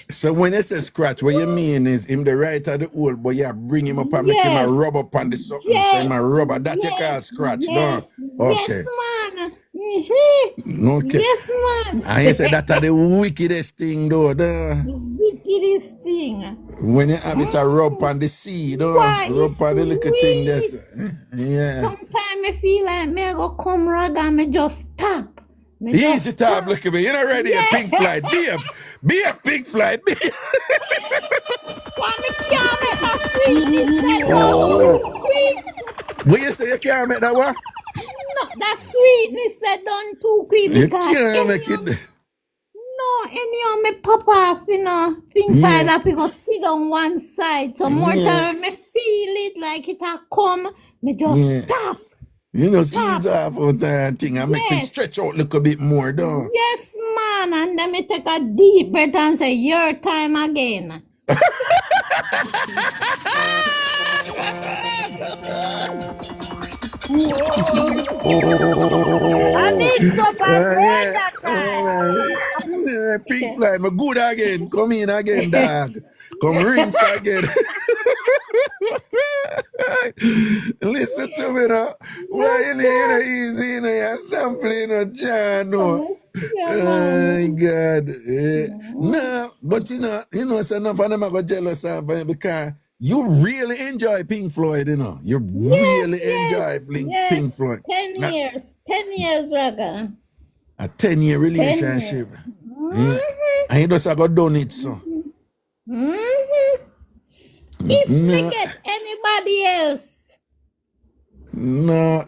So when you say scratch, what you mean is him the right at the hole, but you bring him up and make him a rub up on the something, so him a rubber. That you call scratch, no? Okay. Yes, man. Okay. Yes, man. And you say that's the wickedest thing, though. The wickedest thing. When you have it a rub on the seed, though. Rub on the little thing. Yeah. Sometimes I feel like me go come Raga and me just tap. Easy tap, look at me. You're not ready a pink flight. Be a pink flight. Why me can't make a sweetness said don't too quick. What you say you can't make that what? No, that sweetness said don't too quick You because can't make it. no, anyhow, me pop off, pink Yeah. that go sit on one side. So more Yeah. time me feel it like it a come, me just Yeah. stop. You just ease off on that thing and make it Yes. stretch out a little bit more, though. Yes, man. And then me take a deep breath and say, your time again. I mix up and blend that time. Pink fly, me good again. Come in again, dog. Come rinse again. Listen to me now. Why you need easy, you're sampling, John, no. Oh my God. No, but it's enough of them are going jealous of you because you really enjoy Pink Floyd, You really enjoy Pink Floyd. 10 years. 10 years, Raga. A 10-year relationship. Yeah. And you just have got done it, so. If we get anybody else. No,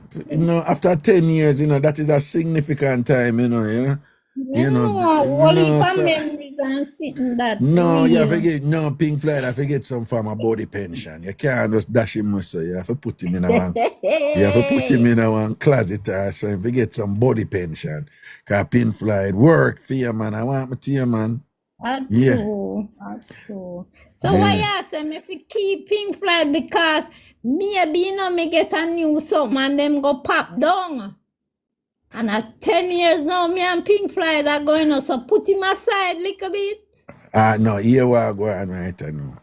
after 10 years, that is a significant time, Only for so- memories and sitting that. No, you have to real. get Pink Floyd. I have to get some form of body pension. You can't just dash him, so you have to put him in a one. You have to put him in a one closet or so. If you get some body pension, cause Pink Floyd work for you, man. I want me to you, man. That's Yeah. true. That's true. So why you say me if you keep Pink Floyd because maybe me get a new something and them go pop down. And at 10 years now, me and Pink Floyd are going on, so put him aside a little bit. No, here we are going right now.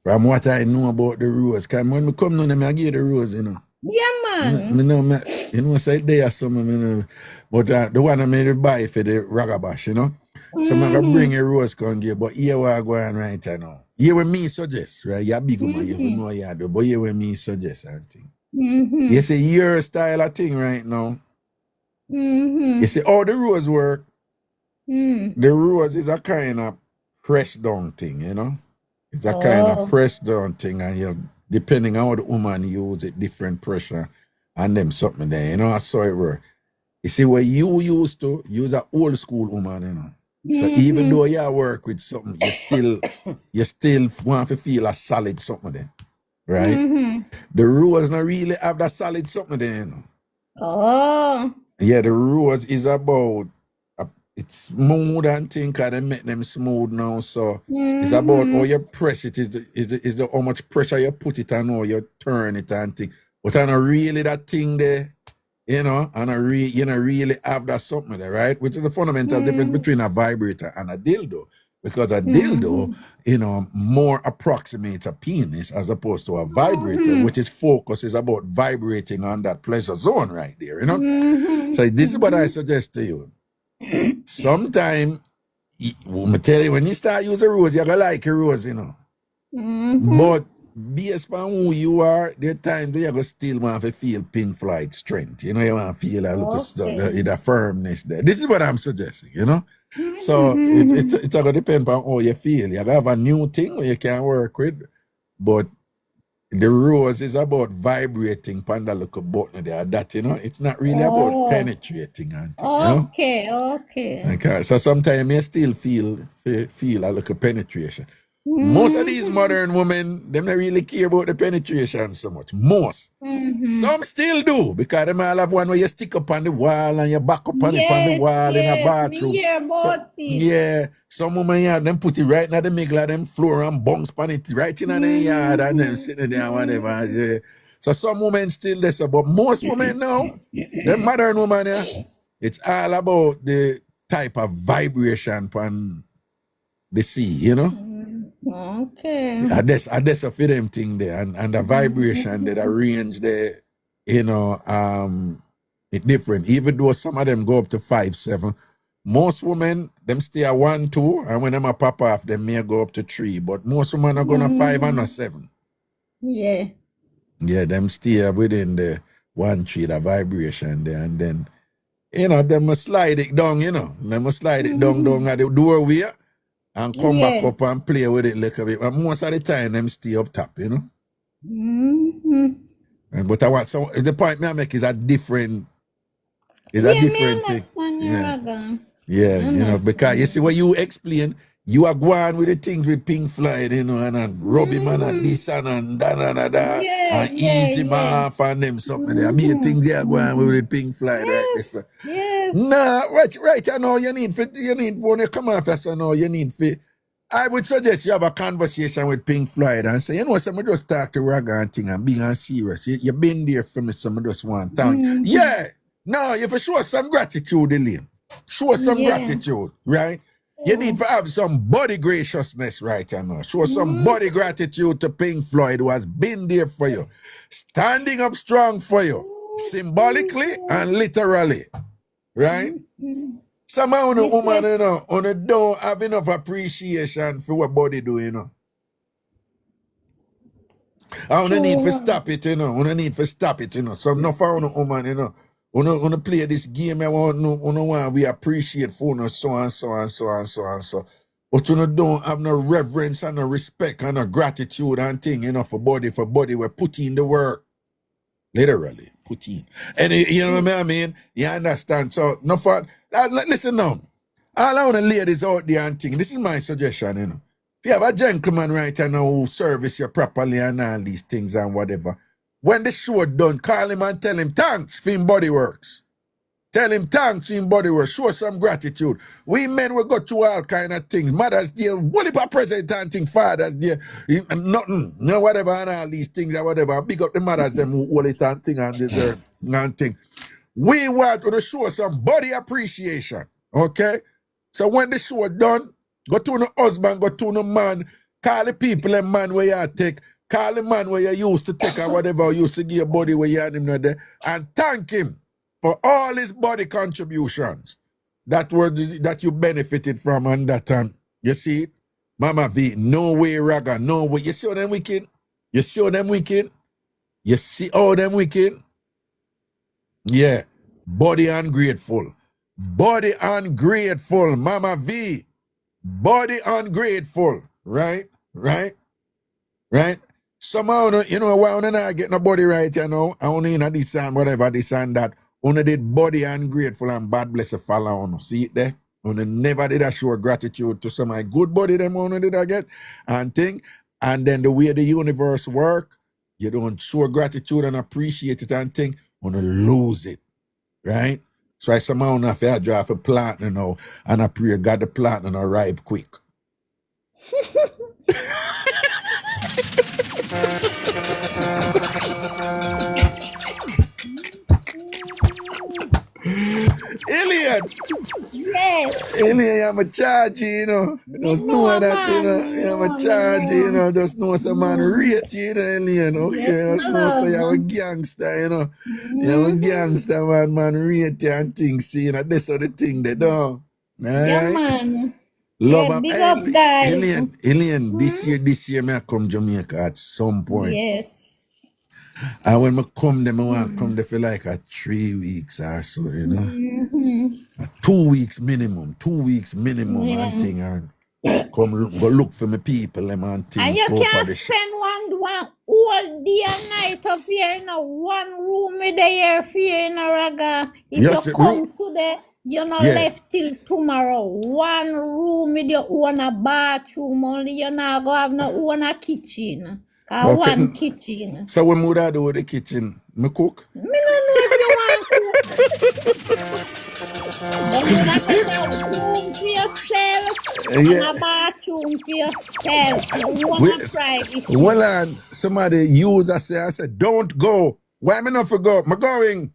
From what I know about the rose, cause when me come down, I give the rose, Yeah, man. Say there are some, but the one I made buy for the Ragabash, So I'm gonna bring a rose con give, but here we are going right now. Here with me suggest, right? You're big woman, you know you do, but here with me suggest and thing. You see your style of thing right now. You see how the rose work. The rose is a kind of pressed down thing, It's a kind of pressed down thing, and you depending on how the woman use it, different pressure and them something there, I saw it work. You see what you used to use an old school woman, So even though you work with something, you still want to feel a solid something there. Right? The rose not really have that solid something there, Oh. Yeah, the rose is about it's smooth and thing, cause they make them smooth now. So it's about how you press it, is the how much pressure you put it and how you turn it and thing. But I not really that thing there, and you not really have that something there, right? Which is the fundamental difference between a vibrator and a dildo. Because a dildo, more approximates a penis as opposed to a vibrator, which its focus is about vibrating on that pleasure zone right there, So this is what I suggest to you. Sometime, me tell you, when you start using rose, you're going to like a rose, But based on who you are, there are times where you're going to still want to feel Pink Floyd strength. You want to feel a little stuff, a firmness there. This is what I'm suggesting, So it's going to depend on how you feel. You have a new thing where you can work with, but the rose is about vibrating on the little button there. That it's not really about penetrating. Okay. Okay. So sometimes you still feel a little penetration. Most of these modern women, them not really care about the penetration so much. Most. Some still do, because them all have one where you stick up on the wall and you back up on it on the wall in a bathroom. Me hear about it. Yeah, some women have them put it right in the middle of them floor and bounce on it right in the yard and them sitting there and whatever. Yeah. So some women still this, but most women now, the modern woman, it's all about the type of vibration on the sea, Okay. I guess for them thing there and the vibration that arrange there, it's different. Even though some of them go up to 5, 7, most women them stay at 1, 2, and when them a pop off, they may go up to 3. But most women are gonna 5 and a 7. Yeah. Yeah, them stay within the 1, 3, the vibration there, and then them must slide it down, Them must slide it down at the doorway. and come back Yeah. up and play with it a little bit. But most of the time, them stay up top, you know. But I want so the point me I make is a different thing. Understand you, Yeah. Raga. Yeah, you know, because you see what you explain, you are going with the things with Pink Floyd, you know, and Robbie Man and this and that Yeah, and Easy Man and them something there. I mean, things they are going with the Pink Floyd, right? This, Yes. nah, right, I know you need when you come off as I know you need for. I would suggest you have a conversation with Pink Floyd and say, you know, some just talk to Ragashanti and being serious. You've been there for me, some just want thank. Yeah, no, you for sure some gratitude, Elaine. Show some gratitude, right? You need to have some body graciousness, right? You know, show some body gratitude to Pink Floyd who has been there for you, standing up strong for you, symbolically and literally, right? Some of the woman, you know, don't have enough appreciation for what body do, you know. I don't need to stop it, you know. I need to stop it, you know. So no for woman, you know. When play this game, I want we appreciate for no so and so and so and so and so. But you don't have no reverence and no respect and no gratitude and thing, you know, for body. We're putting in the work. Literally, put in. And you know what I mean? You understand? So no for listen now. All I want to ladies out there and thing. This is my suggestion, you know. If you have a gentleman right now who service you properly and all these things and whatever. When the show done, call him and tell him thanks for him body works. Tell him thanks for him body works. Show some gratitude. We men will go through all kind of things. Mother's Day, what if a present and thing, Father's Day, nothing, you know, whatever, and all these things and whatever. Big up the mothers, them who hold it and thing and deserve and thing. We want to show some body appreciation, okay? So when the show done, go to the husband, go to the man, call the people and man where you take. Call the man where you used to take or whatever, you used to give your body where you had him there, and thank him for all his body contributions that you benefited from and that time. You see it? Mama V, no way, Raga, no way. You see how them wicked? You see how them wicked? You see how them wicked? Yeah. Body ungrateful. Body ungrateful, Mama V. Body ungrateful. Right? Somehow, you know, why I not get no body right, you know, I only in this and whatever, this and that. Only did body ungrateful and bad bless a follow on. See it there? Only never did I show gratitude to some my good body them only did I get and thing. And then the way the universe work, you don't show gratitude and appreciate it and thing, only lose it. Right? So I somehow not fair draw for plant, you know, and I pray God the plant and ripe quick. Alien! Yes. Alien, I'm a charge, you know. Just know that, you know. I'm a charge, you know. Just know some man rate, you know, Alien. Okay, just know so you're a gangster, you know. You're a gangster, man rate you and things, you know. That's all the thing they do. Yeah, man. Love Yeah, them. big up, guys. Alien, this year, I come Jamaica at some point. Yes. And when I come there, I want to come there for like 3 weeks or so, you know. 2 weeks minimum and thing. And come go look for my people and thing. And you can spend one whole day and night up here in a one room with the air for you in a Raga. If you come today, you're not left till tomorrow. One room with your own bathroom only. You're not going to have no own kitchen. One kitchen. So what would I do with the kitchen? Me cook? Me don't know if you want to cook. Then you have to have a room for yourself and a bathroom for yourself. You want to private. Well, somebody use I said, don't go. Why me not for go? I'm going.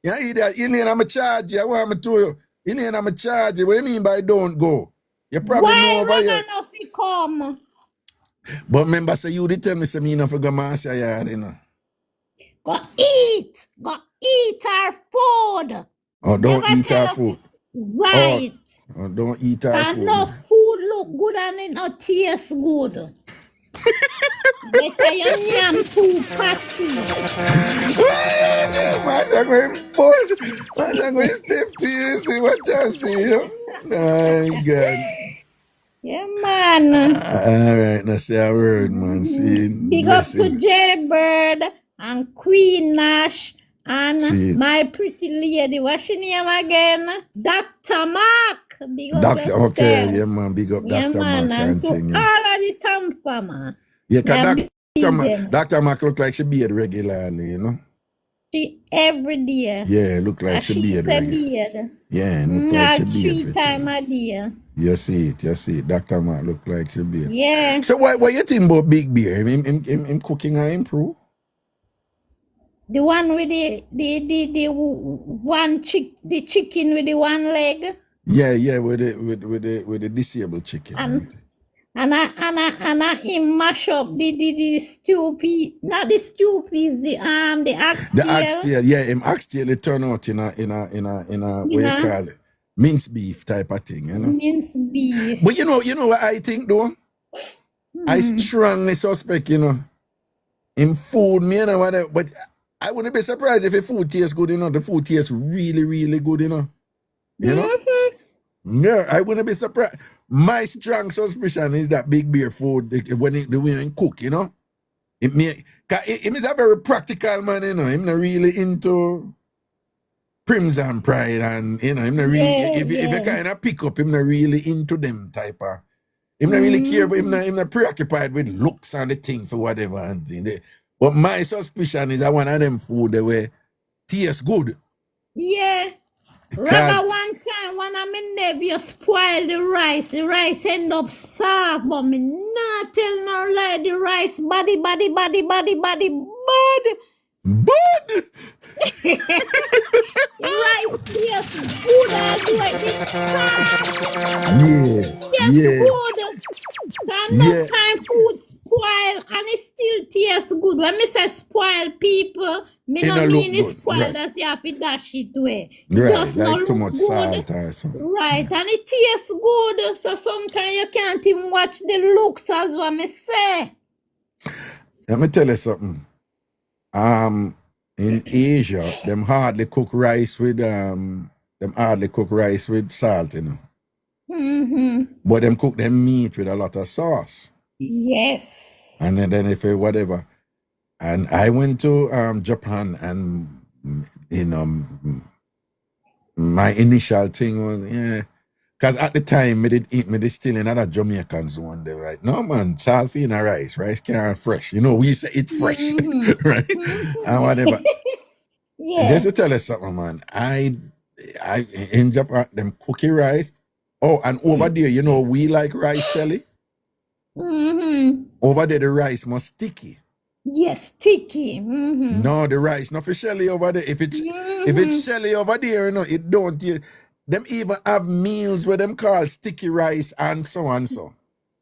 Yeah, idiot. Alien, I'm a charge you. What am I to you? Alien, I'm a charge you. What do you mean by don't go? You probably know over here. Why not come? But remember, say you did tell me some enough for go master yard, you know. Go eat our food. Oh, don't eat our food. Right. Oh, don't eat our food. And no food look good and it not taste good. Better you yam too patty. Master going step to you, see what you see. My God. Yeah, man. All right, now say a word, man. See, Big up to blessing. Jailbird and Queen Nash and See, my pretty lady. What's your name again? Dr. Mark. Big up Doctor, okay, yourself. yeah, man. Big up Yeah, Dr. man. Mark And and to thing, yeah. all of the TamFam. Yeah, cause Yeah, big Dr. Mark look like she beard regularly, you know? She every day. Yeah, look like she She beard say regularly. beard. Yeah, look like she Not beard 3 fit. times a day. You see it. Dr. Mark look like she beard. Yeah. So what you think about Big Bear? Him cooking and improve? The one with the chicken with the one leg. Yeah, with the disabled chicken. And I him mash up the stew pea, not the stew peas, the oxtail. The oxtail, yeah, him oxtail it turn out in a what you call it? Minced beef type of thing, you know. Minced beef. But you know what I think though? I strongly suspect, you know, in food, me, you know, whatever, but I wouldn't be surprised if the food tastes good, you know. The food tastes really, really good, you know. You know? Yeah, I wouldn't be surprised. My strong suspicion is that Big Bear food, the way he cook, you know. Him is a very practical man, you know. Him not really into prims and pride, and you know, him not really if you kind of pick up, him not really into them type of. Him not really care, but him not preoccupied with looks and the thing for whatever and thing. But my suspicion is that one of them food the way tastes good. Yeah. Rather one time, one of my nephews spoiled the rice. The rice end up soft, but me not tell no lie. The rice body. Bud! The rice tastes good as well. Yeah. Good. Enough time food spoil and it still tastes good. When me say spoil people, me no mean it spoil that you have to dash it away. Right, Just like not too look much good. salt or something. Right, and it tastes good. So sometimes you can't even watch the looks as what me say. Let me tell you something. In Asia, them hardly cook rice with salt, you know. But them cook them meat with a lot of sauce. Yes. And then if it whatever. And I went to Japan, and you know, my initial thing was because at the time me did still in another Jamaican zone there, right? No man, salt in a rice can't fresh. You know, we say it fresh, right? And whatever. Yeah. Just to tell you something, man. I in Japan them cookie rice. Oh, and over there, you know, we like rice, Shelly. Over there, the rice must sticky. Yes, sticky. No, the rice, not for Shelly over there. If it's Shelly over there, you know, it don't. Them even have meals where them call sticky rice and so and so.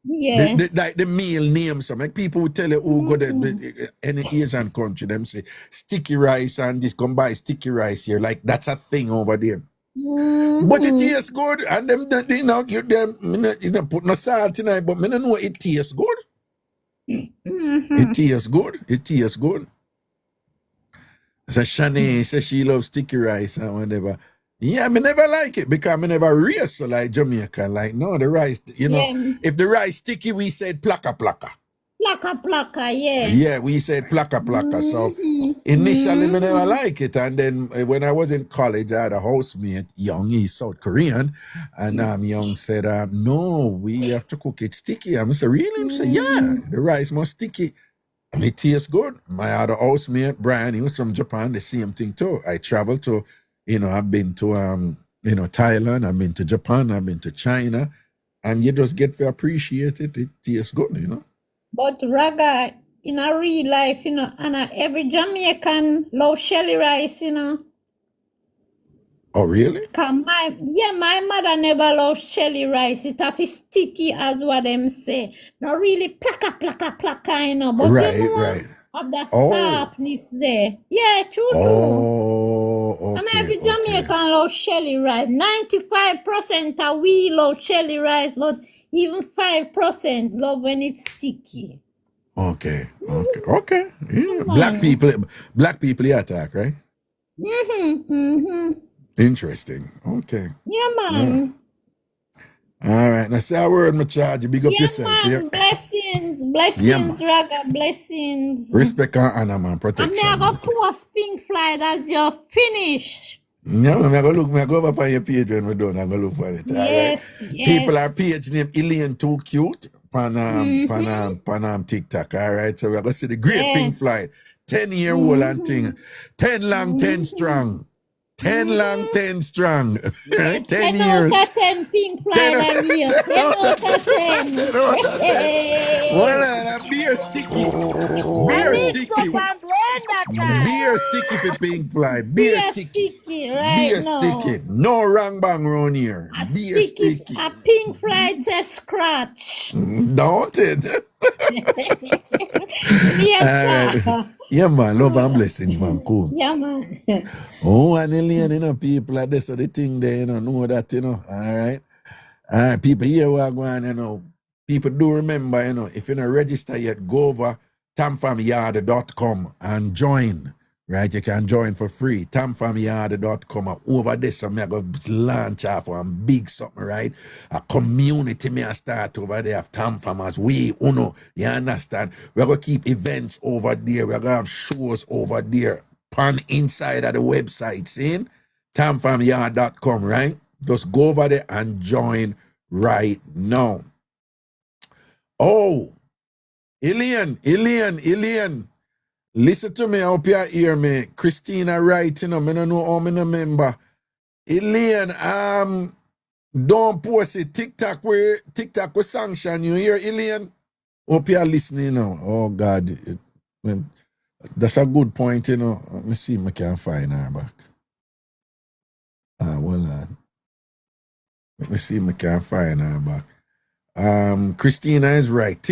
Yeah. Like the meal name, so like people will tell you who go to any Asian country, them say sticky rice and this come buy sticky rice here. Like that's a thing over there. But it tastes good, and them you know put no salt in it, but me don't know it tastes good. It tastes good. So Shanae says she loves sticky rice and whatever. Yeah, me never like it because me never raised so like Jamaica. Like, no, the rice, you know, if the rice sticky, we said plaka. Plaka, yeah. Yeah, we said plaka. So initially, me never like it. And then when I was in college, I had a housemate, Young, he's South Korean. And Young said, no, we have to cook it sticky. I said, really? He said, yeah, the rice must sticky. And it tastes good. My other housemate, Brian, he was from Japan, the same thing too. I traveled to, you know, I've been to, Thailand, I've been to Japan, I've been to China. And you just get to appreciate it. It tastes good, you know. But Raga, in a real life, you know, and every Jamaican love shelly rice, you know. Oh, really? My mother never loved shelly rice. It have sticky as what them say. Not really plaka, you know. But right, you know, right. Of that softness there. Yeah, true. Okay. And every Jamaican love shelly rice. 95% of we love shelly rice, but even 5% love when it's sticky. Okay. Yeah. Black people attack, right? Interesting. Okay. Yeah, man. All right. Now say a word, my charge. Big up Yeah, yourself. Yeah. man. Blessings. Yeah, Blessings, man. Raga. Blessings. Respect and honor, man. And me Protection, I go man. post pink flight as you finish. Yeah, man. I go over on your page when we're done. I go look for it. All right. Yes, People yes. are page name Elaine Too Cute. Panam TikTok. All right. So we're gonna see the great Yes. pink flight. 10-year-old and thing. 10 long, 10 strong. 10 long, 10 strong. Right? 10 10 years. out of 10 pink flight and you. 10 out of 10. 10 out of 10. Well, beer sticky. Beer Mix sticky. up and blend that time. Beer sticky for pink fly. Beer Beer sticky. sticky right Beer now. sticky. No wrong bang round here. A Beer sticky, sticky. a pink flight a scratch. Don't it? Yes, sir. Yeah, man. Love and blessings, man. Cool. Yeah, man. Oh, and Elaine, people like this, so the thing there, know that, all right. All right, people here who are going, people do remember, if you're not registered yet, go over tamfamyard.com and join, right? You can join for free. tamfamyard.com. Over this, so I'm going to launch off one big something, right? A community may start over there of TamFamers. You understand? We're going to keep events over there. We're going to have shows over there. Pan inside of the website, see? tamfamyard.com, right? Just go over there and join right now. Oh, Elaine. Listen to me, I hope you hear me. Christina right, I don't know how many remember. Elaine, don't post it. TikTok will sanction you hear, Elaine? Hope you're listening now. Oh God. That's a good point, Let me see if I can find her back. Well, let me see if I can find her back. Christina is right.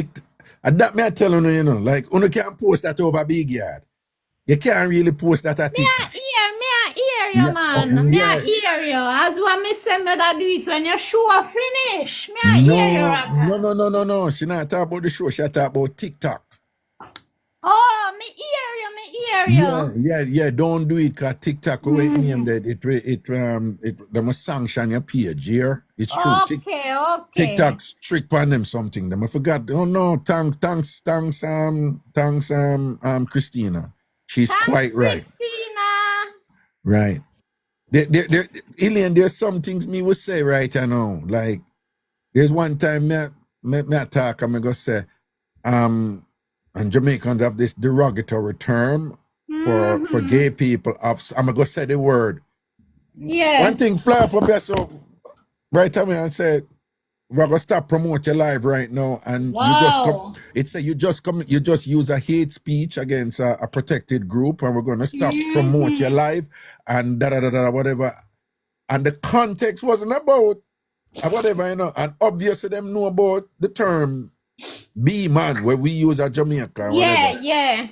That me I tell you, like, you can't post that over Big Yard. You can't really post that at Me TikTok. I hear you, Yeah, man. Me I yeah. hear you. As what me say, me that do it when your show finish. Me I hear you, Raga. No. She not talk about the show. She talk about TikTok. Oh, me hear you. Yeah. Don't do it because TikTok will name that they must sanction your page here. It's true. Okay. TikTok strict on them something. Them I forgot. Oh no, thanks, Christina. She's Thanks, quite right. Christina. Right. Elaine, there's some things me would say right now. Like, there's one time me talk, I'm gonna say, and Jamaicans have this derogatory term for gay people. I'm gonna say the word. Yeah. One thing fly up here, so right time and say, we're gonna stop promote your live right now, and Wow. you just use a hate speech against a protected group, and we're gonna stop promote your live and whatever. And the context wasn't about whatever, and obviously them know about the term B man where we use at Jamaica. And whatever. Yeah.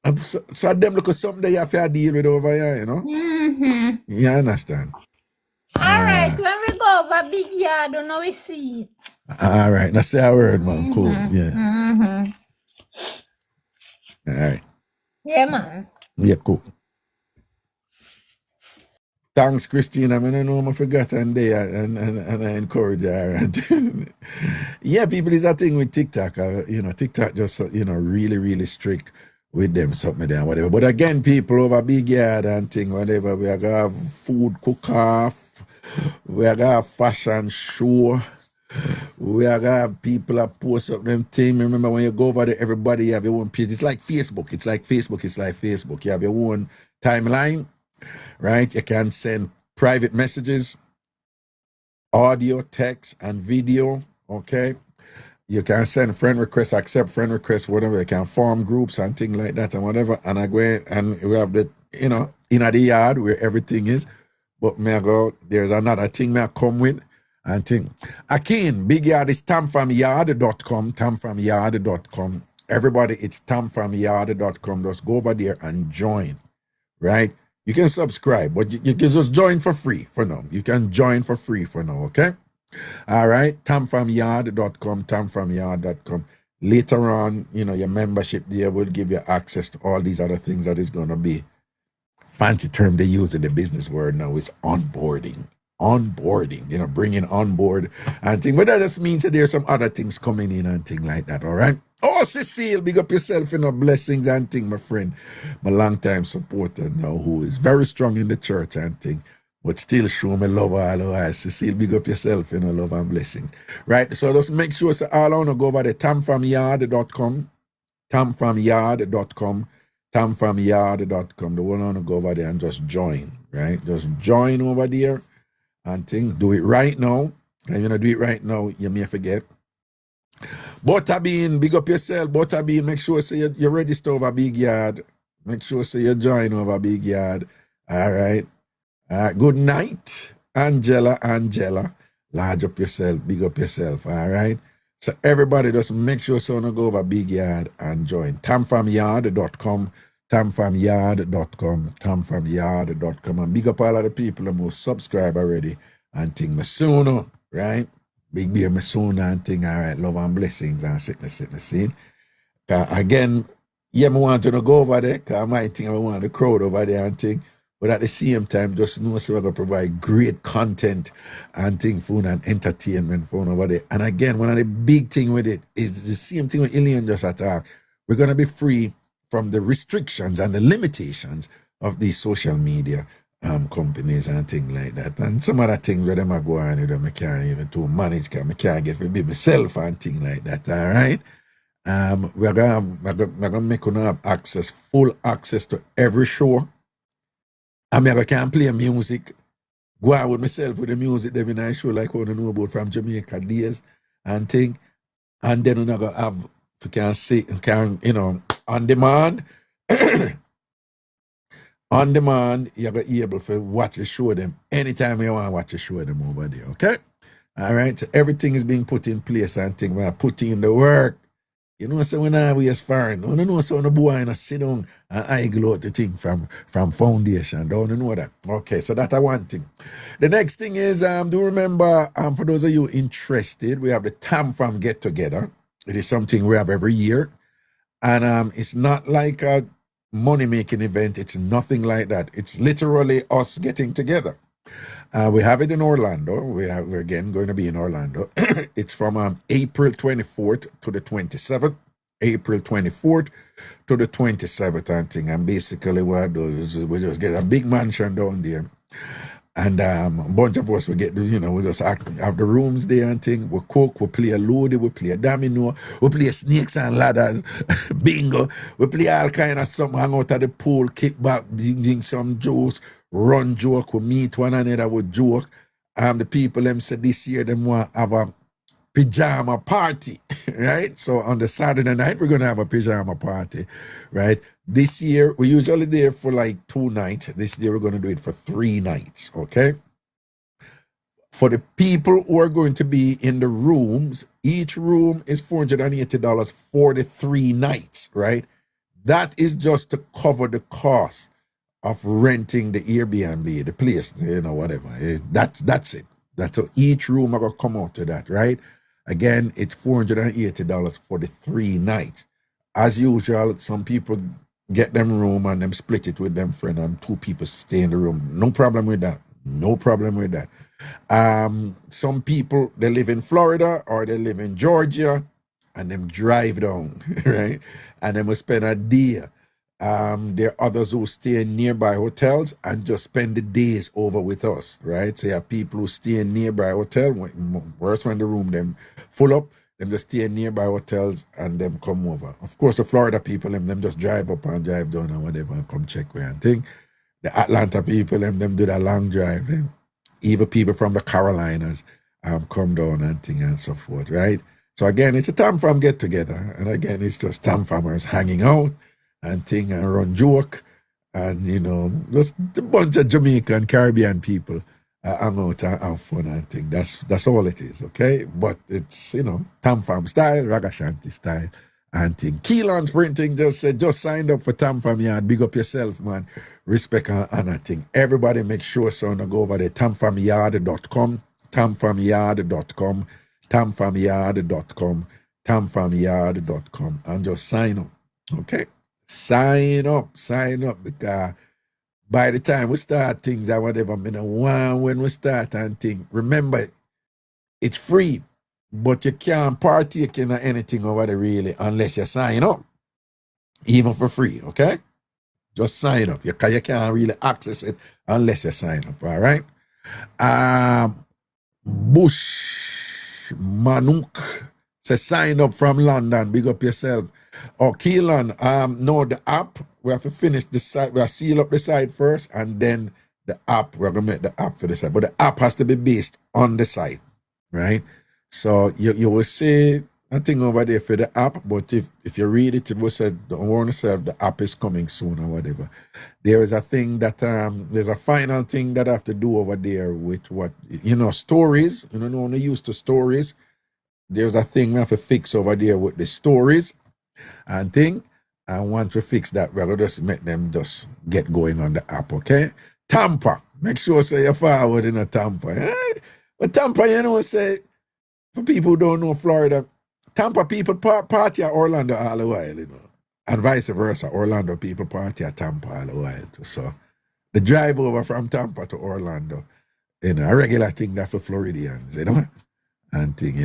And so them look at something that you have to deal with over here, You understand? All right, when we go over Big Yard, don't know we see it. All right, now say a word, man. Cool, yeah. All right. Yeah, man. Yeah, cool. Thanks, Christina. I don't know I forgot and I encourage her. And yeah, people, is a thing with TikTok. TikTok just really, really strict with them, something there and whatever. But again, people over Big Yard and thing, whatever, we are gonna have food cook-off, we are gonna have fashion show, we are gonna have people that post up them thing. Remember when you go over there, everybody have your own page. It's like Facebook. You have your own timeline, right? You can send private messages, audio, text, and video, okay? You can send friend requests, accept friend requests, whatever. You can form groups and things like that and whatever. And I go and we have the, in the yard where everything is. But there's another thing I come with and thing. Again, Big Yard is tamfamyard.com, tamfamyard.com. Everybody, it's tamfamyard.com. Just go over there and join, right? You can subscribe, but you can just join for free for now. You can join for free for now, okay? All right, tamfamyard.com, tamfamyard.com. Later on, your membership there will give you access to all these other things that is going to be, fancy term they use in the business world now is onboarding, onboarding, bringing on board and thing. But that just means that there's some other things coming in and thing like that, all right? Oh, Cecile, big up yourself, blessings and thing, my friend, my long-time supporter now, who is very strong in the church and thing, but still show me love all the while. Cecile, big up yourself, love and blessings. Right, so just make sure, so all I want to go over to tamfamyard.com, tamfamyard.com, tamfamyard.com. The one I want to go over there and just join, right? Just join over there and thing. Do it right now. And you're going to do it right now, you may forget. Butterbean, big up yourself. Butterbean, make sure so you register over Big Yard. Make sure so you join over Big Yard. All right. Good night, Angela. Large up yourself, big up yourself. All right. So everybody just make sure so you go over Big Yard and join. tamfamyard.com, tamfamyard.com, and big up all of the people who subscribe already and think me sooner, right? Big beer me sooner and thing, all right, love and blessings and sickness. Again, yeah, I want to go over there, because I might think I want the crowd over there and thing, but at the same time, just know so we're going to provide great content and thing, food and entertainment for over there. And again, one of the big thing with it is the same thing with Ilian just attacked. We're going to be free from the restrictions and the limitations of these social media companies and things like that. And some other things where them are going on, I can't even to manage, because I can't get to be myself and things like that, all right? We're gonna make you have access, full access to every show. I can play music, go out with myself with the music, every night show like what I know about from Jamaica days and thing. And then we're gonna have, if you can see, on demand. On demand, you're going to be able to watch the show them anytime you want to watch the show them over there, okay? All right, so everything is being put in place and thing. We're putting in the work. You know, so when I was foreign, don't know so the boy and I sit down and I glow the thing from foundation. Don't know that. Okay, so that's one thing. The next thing is, do remember, for those of you interested, we have the TamFam get together. It is something we have every year. And it's not like a money-making event. It's nothing like that. It's literally us getting together. We have it in Orlando. We're again going to be in Orlando. It's from April 24th to the 27th. April 24th to the 27th and thing. And basically what I do is we just get a big mansion down there. And a bunch of us, we get, we just have the rooms there and thing. We cook, we play a load, we play a domino, we play snakes and ladders, bingo. We play all kind of something, hang out at the pool, kick back, drink some juice, run joke, we meet one another with joke. The people, them said this year, them want to have a pajama party, right? So on the Saturday night, we're going to have a pajama party, right? This year, we're usually there for like 2 nights. This year, we're going to do it for 3 nights, okay? For the people who are going to be in the rooms, each room is $480 for the 3 nights, right? That is just to cover the cost of renting the Airbnb, the place, whatever. That's it. That's so each room are going to come out to that, right? Again, it's $480 for the 3 nights. As usual, some people get them room and them split it with them friend and 2 people stay in the room. No problem with that. No problem with that. Some people, they live in Florida or they live in Georgia and them drive down, right? And they must spend a day. There are others who stay in nearby hotels and just spend the days over with us, right? So you have people who stay in nearby hotel, worse when the room them full up, them just stay in nearby hotels and them come over. Of course, the Florida people, them just drive up and drive down and whatever and come check where and thing. The Atlanta people, them do that long drive. Them. Even people from the Carolinas come down and thing and so forth, right? So again, it's a TamFam get together. And again, it's just TamFamers hanging out and thing and run joke and just a bunch of Jamaican Caribbean people hang out and have fun and thing. That's all it is, okay? But it's TamFam style, Ragashanti style and thing. Keelan's printing just said just signed up for TamFam Yard. Big up yourself, man. Respect and a thing. Everybody make sure so go over there. tamfamyard.com, tamfamyard.com, tamfamyard.com, tamfamyard.com and just sign up. Okay? Sign up because by the time we start things or whatever, I don't want when we start and thing. Remember, it's free, but you can't partake in anything over there really unless you sign up, even for free, okay? Just sign up. You can't really access it unless you sign up, all right? Bush Manuk says sign up from London. Big up yourself. Oh, Keelan, no, the app, we have to finish the site. We have to seal up the site first, and then the app, we're going to make the app for the site. But the app has to be based on the site, right? So you will see a thing over there for the app, but if you read it, it will say, don't warn yourself, the app is coming soon or whatever. There is a thing that, there's a final thing that I have to do over there with what, stories. I'm only used to stories. There's a thing we have to fix over there with the stories and thing. And once we fix that, we're going to just make them just get going on the app, okay? Tampa. Make sure say you're forward in a Tampa. But Tampa, say, for people who don't know Florida, Tampa people party at Orlando all the while, and vice versa. Orlando people party at Tampa all the while too. So the drive over from Tampa to Orlando, a regular thing that for Floridians, and thing,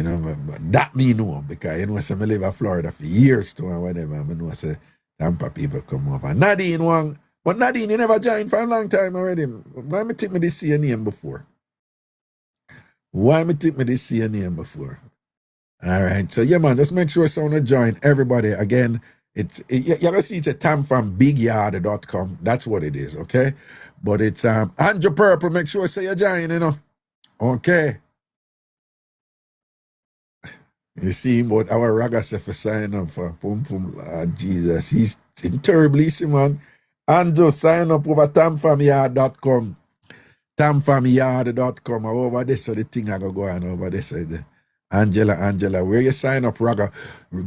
but that me know because I live in Florida for years too and whatever. I know say Tampa people come over. Nadine one, but Nadine you never joined for a long time already. Why me think me did see your name before? All right, so yeah, man, just make sure someone join everybody. Again, you ever see it's a TamFamBigYard.com. That's what it is, okay? But it's Andrew Purple. Make sure say you join, okay? You see, but our Ragashanti for sign up for Jesus. He's terribly easy, man. Andrew, sign up over TamFamYard.com. TamFamYard.com. Over this, so the thing I go on over this. Angela, where you sign up, Raga,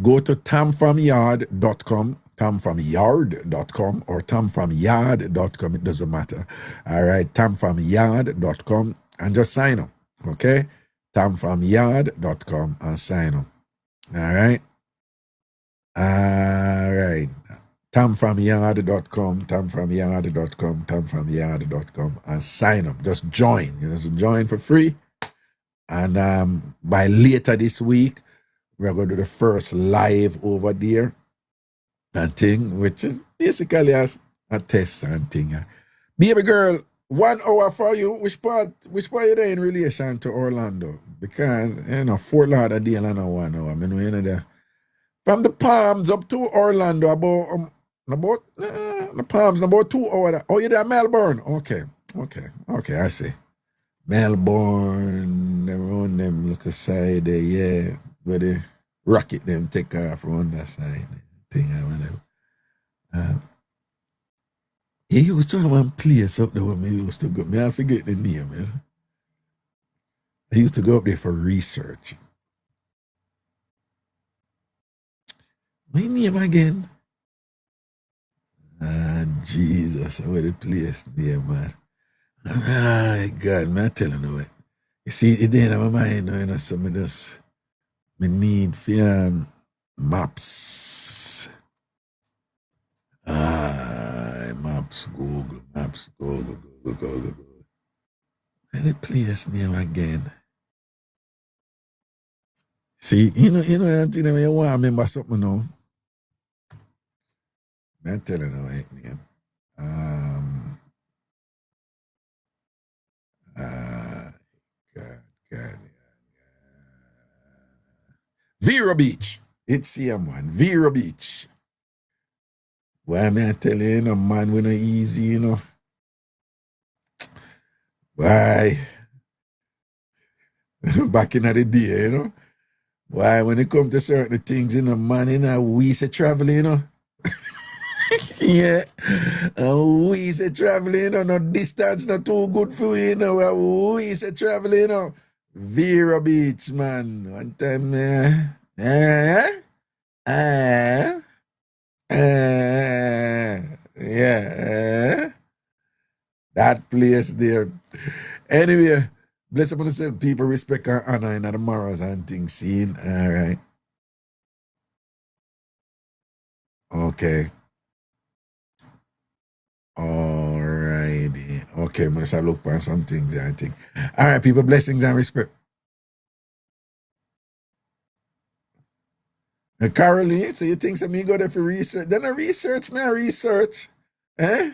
go to TamFamYard.com, TamFamYard.com, or TamFamYard.com. It doesn't matter. All right, TamFamYard.com, and just sign up, okay? TamFamYard.com and sign up. All right? All right. TamFamYard.com, TamFamYard.com, and sign up. Just join. Just join for free. And by later this week, we're going to do the first live over there and thing, which is basically as a test and thing. Baby girl, 1 hour for you. Which part you there in relation to Orlando? Because, Fort Lauderdale and 1 hour. I mean, there. From the Palms up to Orlando, about the Palms, about 2 hours. Oh, you're there, Melbourne? Okay, I see. Melbourne, around them look aside there, yeah. Where the rocket them take off around that side. Thing or whatever. He used to have one place up there where me used to go. I forget the name, man. I used to go up there for research. My name again? Jesus, where the place there, man. Right, God, man, I telling you what. You see, it ain't in my mind, so me need for maps. Maps, Google. Where the place name again? See, you know, you want to remember something now. I'm telling you right name. God. Vero Beach. It's here, man. Vero Beach. Why am I telling you, man, we're not easy, Why? Back in the day, Why, when it comes to certain things, man, we say traveling, yeah. We say traveling, no distance not too good for you, we say traveling, Vero Beach, man. One time, yeah. That place there. Anyway, bless up on yourself, people, respect and honor in the morals and things seen. All right. Okay. All right. Okay, must I look on some things, I think. All right, people, blessings and respect. Caroline, so you think me go there for research? Then I research, Eh?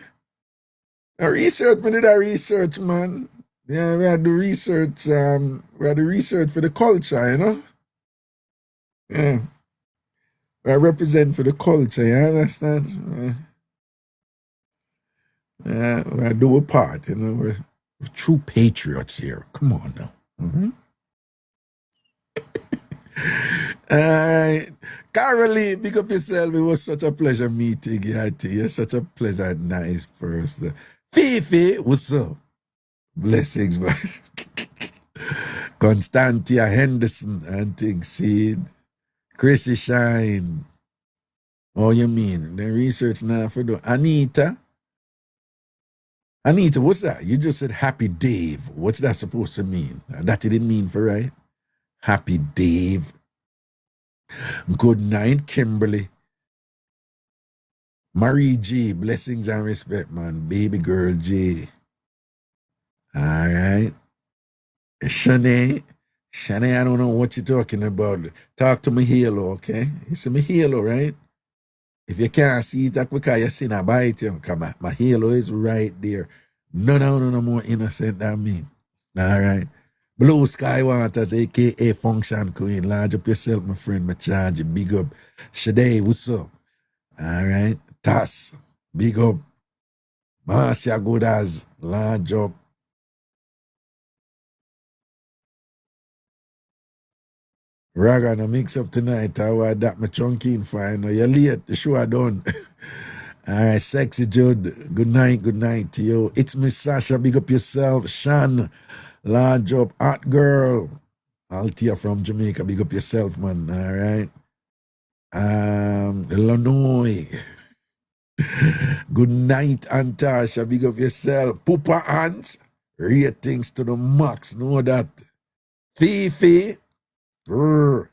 I research, me did a research, man. Yeah, we had to research, we had to research for the culture, you know? Yeah. I represent for the culture, you understand? Yeah, we do a part, you know? We're true patriots here. Come on now. Mm-hmm. All right. Caroline, pick up yourself. It was such a pleasure meeting you. I tell you. You're such a pleasant, nice person. Fifi, what's up? Blessings, man. Constantia Henderson, and things, Seed. Chrissy Shine. Oh, you mean? The research now for the Anita, what's that? You just said Happy Dave. What's that supposed to mean? That you didn't mean for right? Happy Dave. Good night, Kimberly. Marie G, blessings and respect, man. Baby girl G. All right. Shanae, I don't know what you're talking about. Talk to me halo, okay? You see me halo, right? If you can't see it, that's because you see a bite, you. Come on, my halo is right there. No more innocent than me. All right. Blue Sky Waters, a.k.a. Function Queen. Large up yourself, my friend. My charge you. Big up. Shade, what's up? All right. Tass, big up. Marcia Goodas, large up. Raga, no mix up tonight. How I that my chunky fine. No, you're late. The show I done. All right, Sexy Jude. Good night to you. It's Miss Sasha. Big up yourself. Shan, large up. Hot girl. Altia from Jamaica. Big up yourself, man. All right. Illinois. Good night, Antasha. Big up yourself. Poopa Ants. Ratings to the max. Know that. Fifi. All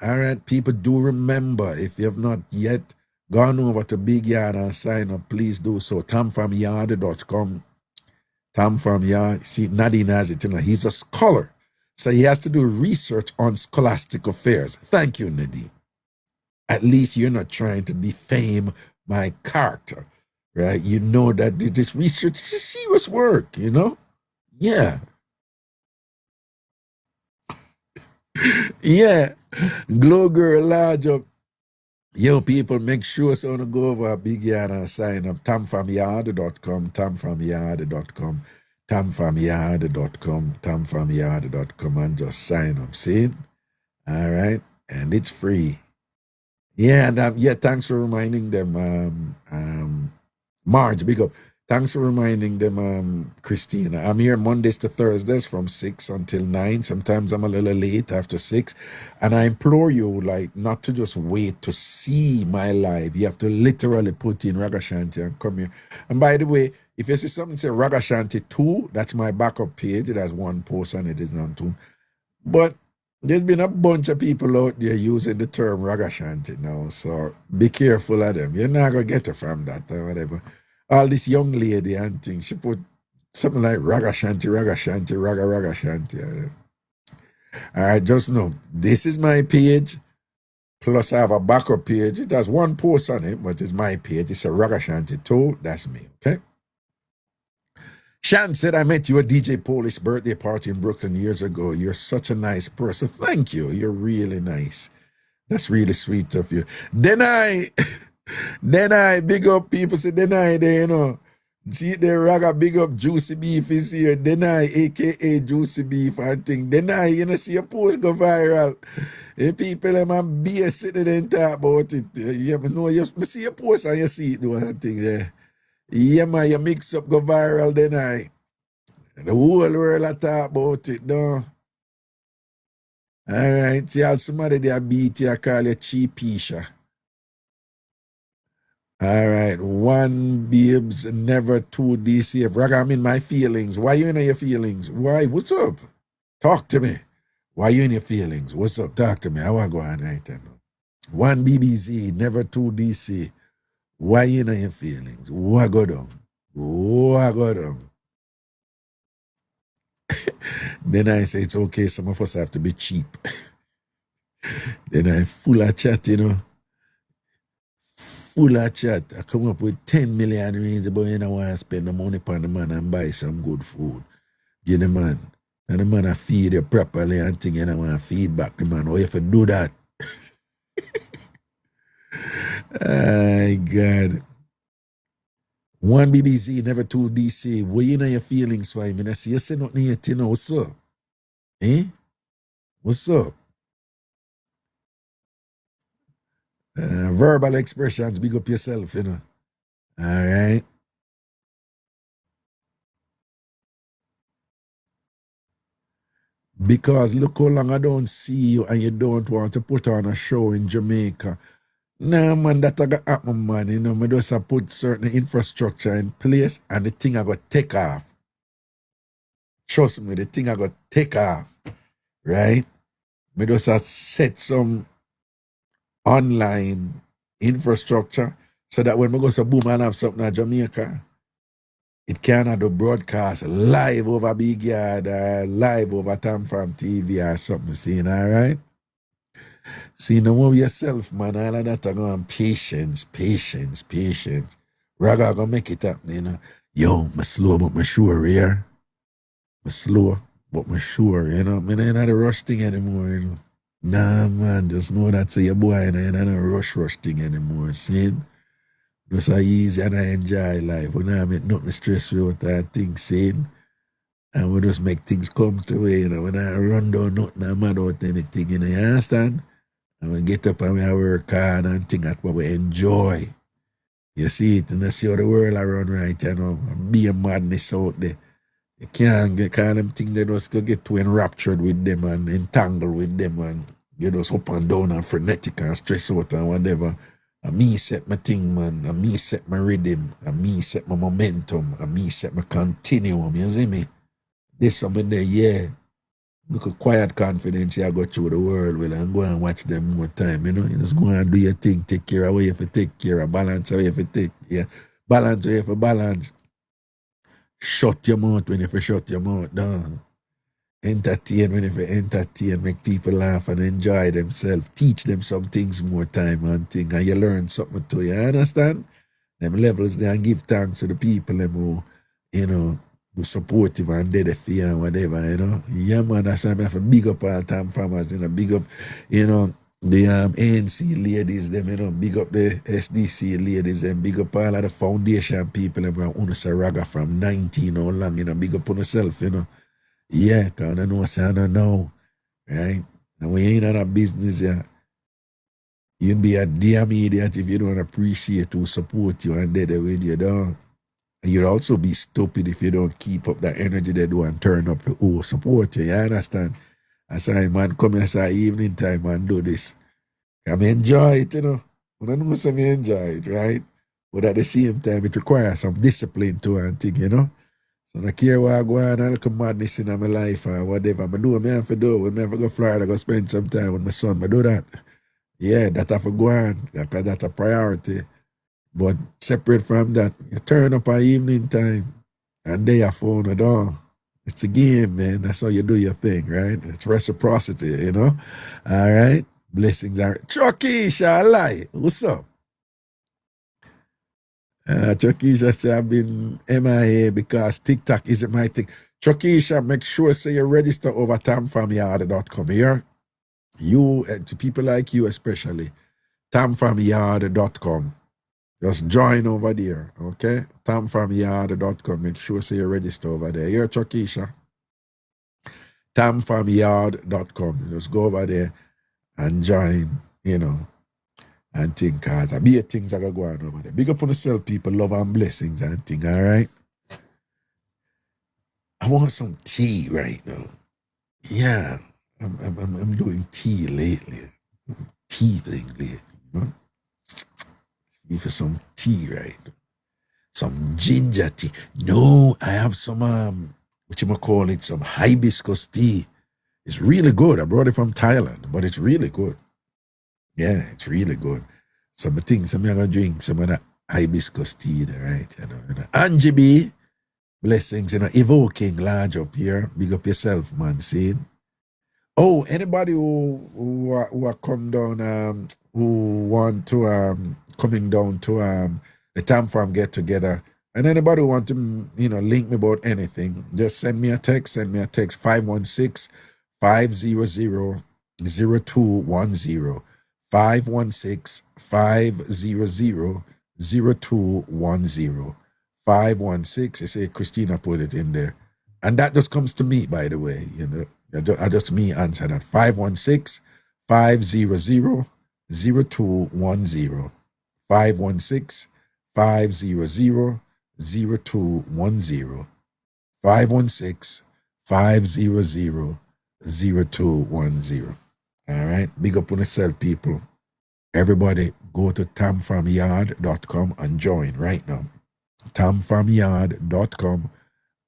right, people, do remember, if you have not yet gone over to Big Yard and sign up, please do so. TamFamYard.com. TamFam Yard. See, Nadine has it, you know, he's a scholar. So he has to do research on scholastic affairs. Thank you, Nadine. At least you're not trying to defame my character, right? You know that this research is serious work, you know? Yeah. Yeah. Glow Girl, large up. Yo, people, make sure so to go over Big Yard and sign up. TamFamYard.com, TamFamYard.com, TamFamYard.com, and just sign up. See? All right? And it's free. Yeah, and thanks for reminding them, Marge, big up. Thanks for reminding them, Christina. I'm here Mondays to Thursdays from 6 until 9. Sometimes I'm a little late after 6. And I implore you, like, not to just wait to see my live. You have to literally put in Ragashanti and come here. And by the way, if you see something say Ragashanti 2, that's my backup page. It has one post and it is not 2. But there's been a bunch of people out there using the term Ragashanti now, so be careful of them. You're not going to get it from that or whatever. All this young lady and things, she put something like Ragashanti. All right, just know, this is my page, plus I have a backup page. It has one post on it, but it's my page. It's a Ragashanti 2. That's me, okay? Shan said, I met you at DJ Polish birthday party in Brooklyn years ago. You're such a nice person. Thank you. You're really nice. That's really sweet of you. Then I big up people say, there, you know. See the Raga big up Juicy Beef is here. Then aka Juicy Beef and thing. Then you know, see a post go viral. And people them and be sitting there and talk about it. You know, you see a post and you see it doing that thing there. Yeah, man, your Mixup go viral, then the whole world a talk about it, no? All right, see, somebody there beat you, call you cheapisha. All right, one babes, never two DCF. Raga, I'm in my feelings. Why you in your feelings? Why? What's up? Talk to me. Why you in your feelings? What's up? Talk to me. I want to go on right now. One BBC, never two DC. Why you in your feelings? What go down? Then I say it's okay, some of us have to be cheap. Then I full of chat, you know. Full of chat. I come up with 10 million reasons, but you know, I want to spend the money upon the man and buy some good food. Give the man. And the man I feed you properly and thing, and I want to feed back the man. How you have to do that? My God. One BBC, never two DC. What you know your feelings for him? And I say, you say nothing yet, you know, what's up? Eh? What's up? Verbal expressions, big up yourself, you know. All right. Because look how long I don't see you and you don't want to put on a show in Jamaica. Nah, man, that I got happen, man. You know, I just have put certain infrastructure in place and the thing I got take off. Trust me, the thing I got take off. Right? I just have set some online infrastructure so that when we go to boom and have something in Jamaica, it can do broadcast live over Big Yard or live over TamFam TV or something, seeing, all right? See, no more yourself, man. All of that are going patience. Raga gonna make it happen, you know. Yo, I'm slow, but I'm sure, yeah. I'm slow, but I'm sure, you know. I'm not a rush thing anymore, you know. Nah, man, just know that say your boy, you know, you're not a rush thing anymore, see? Just so easy and I enjoy life. We don't make nothing stressful with that thing, see? And we just make things come to way, you know. We don't run down nothing, I'm mad about anything, you know, you understand? And we get up and we work hard and think that's what we enjoy. You see it, and I see how the world around right, you know, be a madness out there. You can't get kind of thing they just go get too enraptured with them and entangled with them and you just up and down and frenetic and stress out and whatever. And me set my thing, man. And me set my rhythm. And me set my momentum. And me set my continuum. You see me? This something there, yeah. Look at quiet confidence I go through the world with and go and watch them more time, you know. You just go and do your thing, take care of what you have to take care of, balance what you have to take, yeah. Balance what you have to balance. Shut your mouth when you have to shut your mouth down. Entertain when you have to entertain, make people laugh and enjoy themselves. Teach them some things more time and thing, and you learn something too, you understand? Them levels there and give thanks to the people them who, you know, who supportive and dead for you and whatever, you know. Yeah, man, that's why I have to big up all time farmers, you know, big up, you know, the ANC ladies, them, you know, big up the SDC ladies, and big up all of the foundation people, and we're say Raga from 19 how long, you know, big up on yourself, you know. Yeah, because I know, say I don't know, right? And when you ain't in a business, yeah, you'd be a damn idiot if you don't appreciate who support you and dead with you, dog. And you'd also be stupid if you don't keep up that energy they do and turn up for who support you. You understand? I say, man, come here, say evening time and do this. I enjoy it, you know. I don't know say me enjoy it, right? But at the same time, it requires some discipline too and thing, you know. So I don't care where I go on, I look at madness in my life or whatever. I do what I have to do. When I have to go to Florida, I go spend some time with my son. I do that. Yeah, that have to go on because that's a priority. But separate from that, you turn up at evening time and they are phone at all. It's a game, man. That's how you do your thing, right? It's reciprocity, you know? All right? Blessings are... Chokisha, lie. What's up? Chokisha said I've been MIA because TikTok isn't my thing. Chokisha, make sure say you register over tamfamyard.com here. You, to people like you especially, tamfamyard.com. Just join over there, okay? tamfamyard.com. Make sure say you register over there. You're Chokisha. tamfamyard.com. Just go over there and join, you know, and think, cause be a things that are going on over there. Big up on yourself, people. Love and blessings and thing, all right? I want some tea right now. Yeah, I'm doing tea lately. Tea thing lately, you know? For some tea, right? Some ginger tea. No, I have some, what you call it, some hibiscus tea. It's really good. I brought it from Thailand, but it's really good. Yeah, it's really good. Some things I'm going to drink, some of that hibiscus tea, right? You know. Angie B, Blessings, evoking large up here. Big up yourself, man. See? Oh, anybody who are come down, who want to coming down to the TamFam get together, and anybody who want to link me about anything, just send me a text. 516-500-0210. 516-500-0210. 516. You say Christina put it in there, and that just comes to me, by the way. I just me answer that. 516-500-0210. 516-500-0210. 516-500-0210. All right. Big up on yourself, people. Everybody go to tamfamyard.com and join right now. tamfamyard.com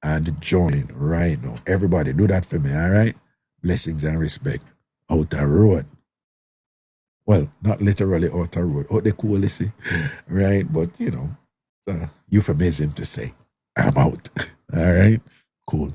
and join right now. Everybody do that for me, all right? Blessings and respect. Outer road. Well, not literally outer road. Out the cool, see, right? But, euphemism to say, I'm out. All right? Cool.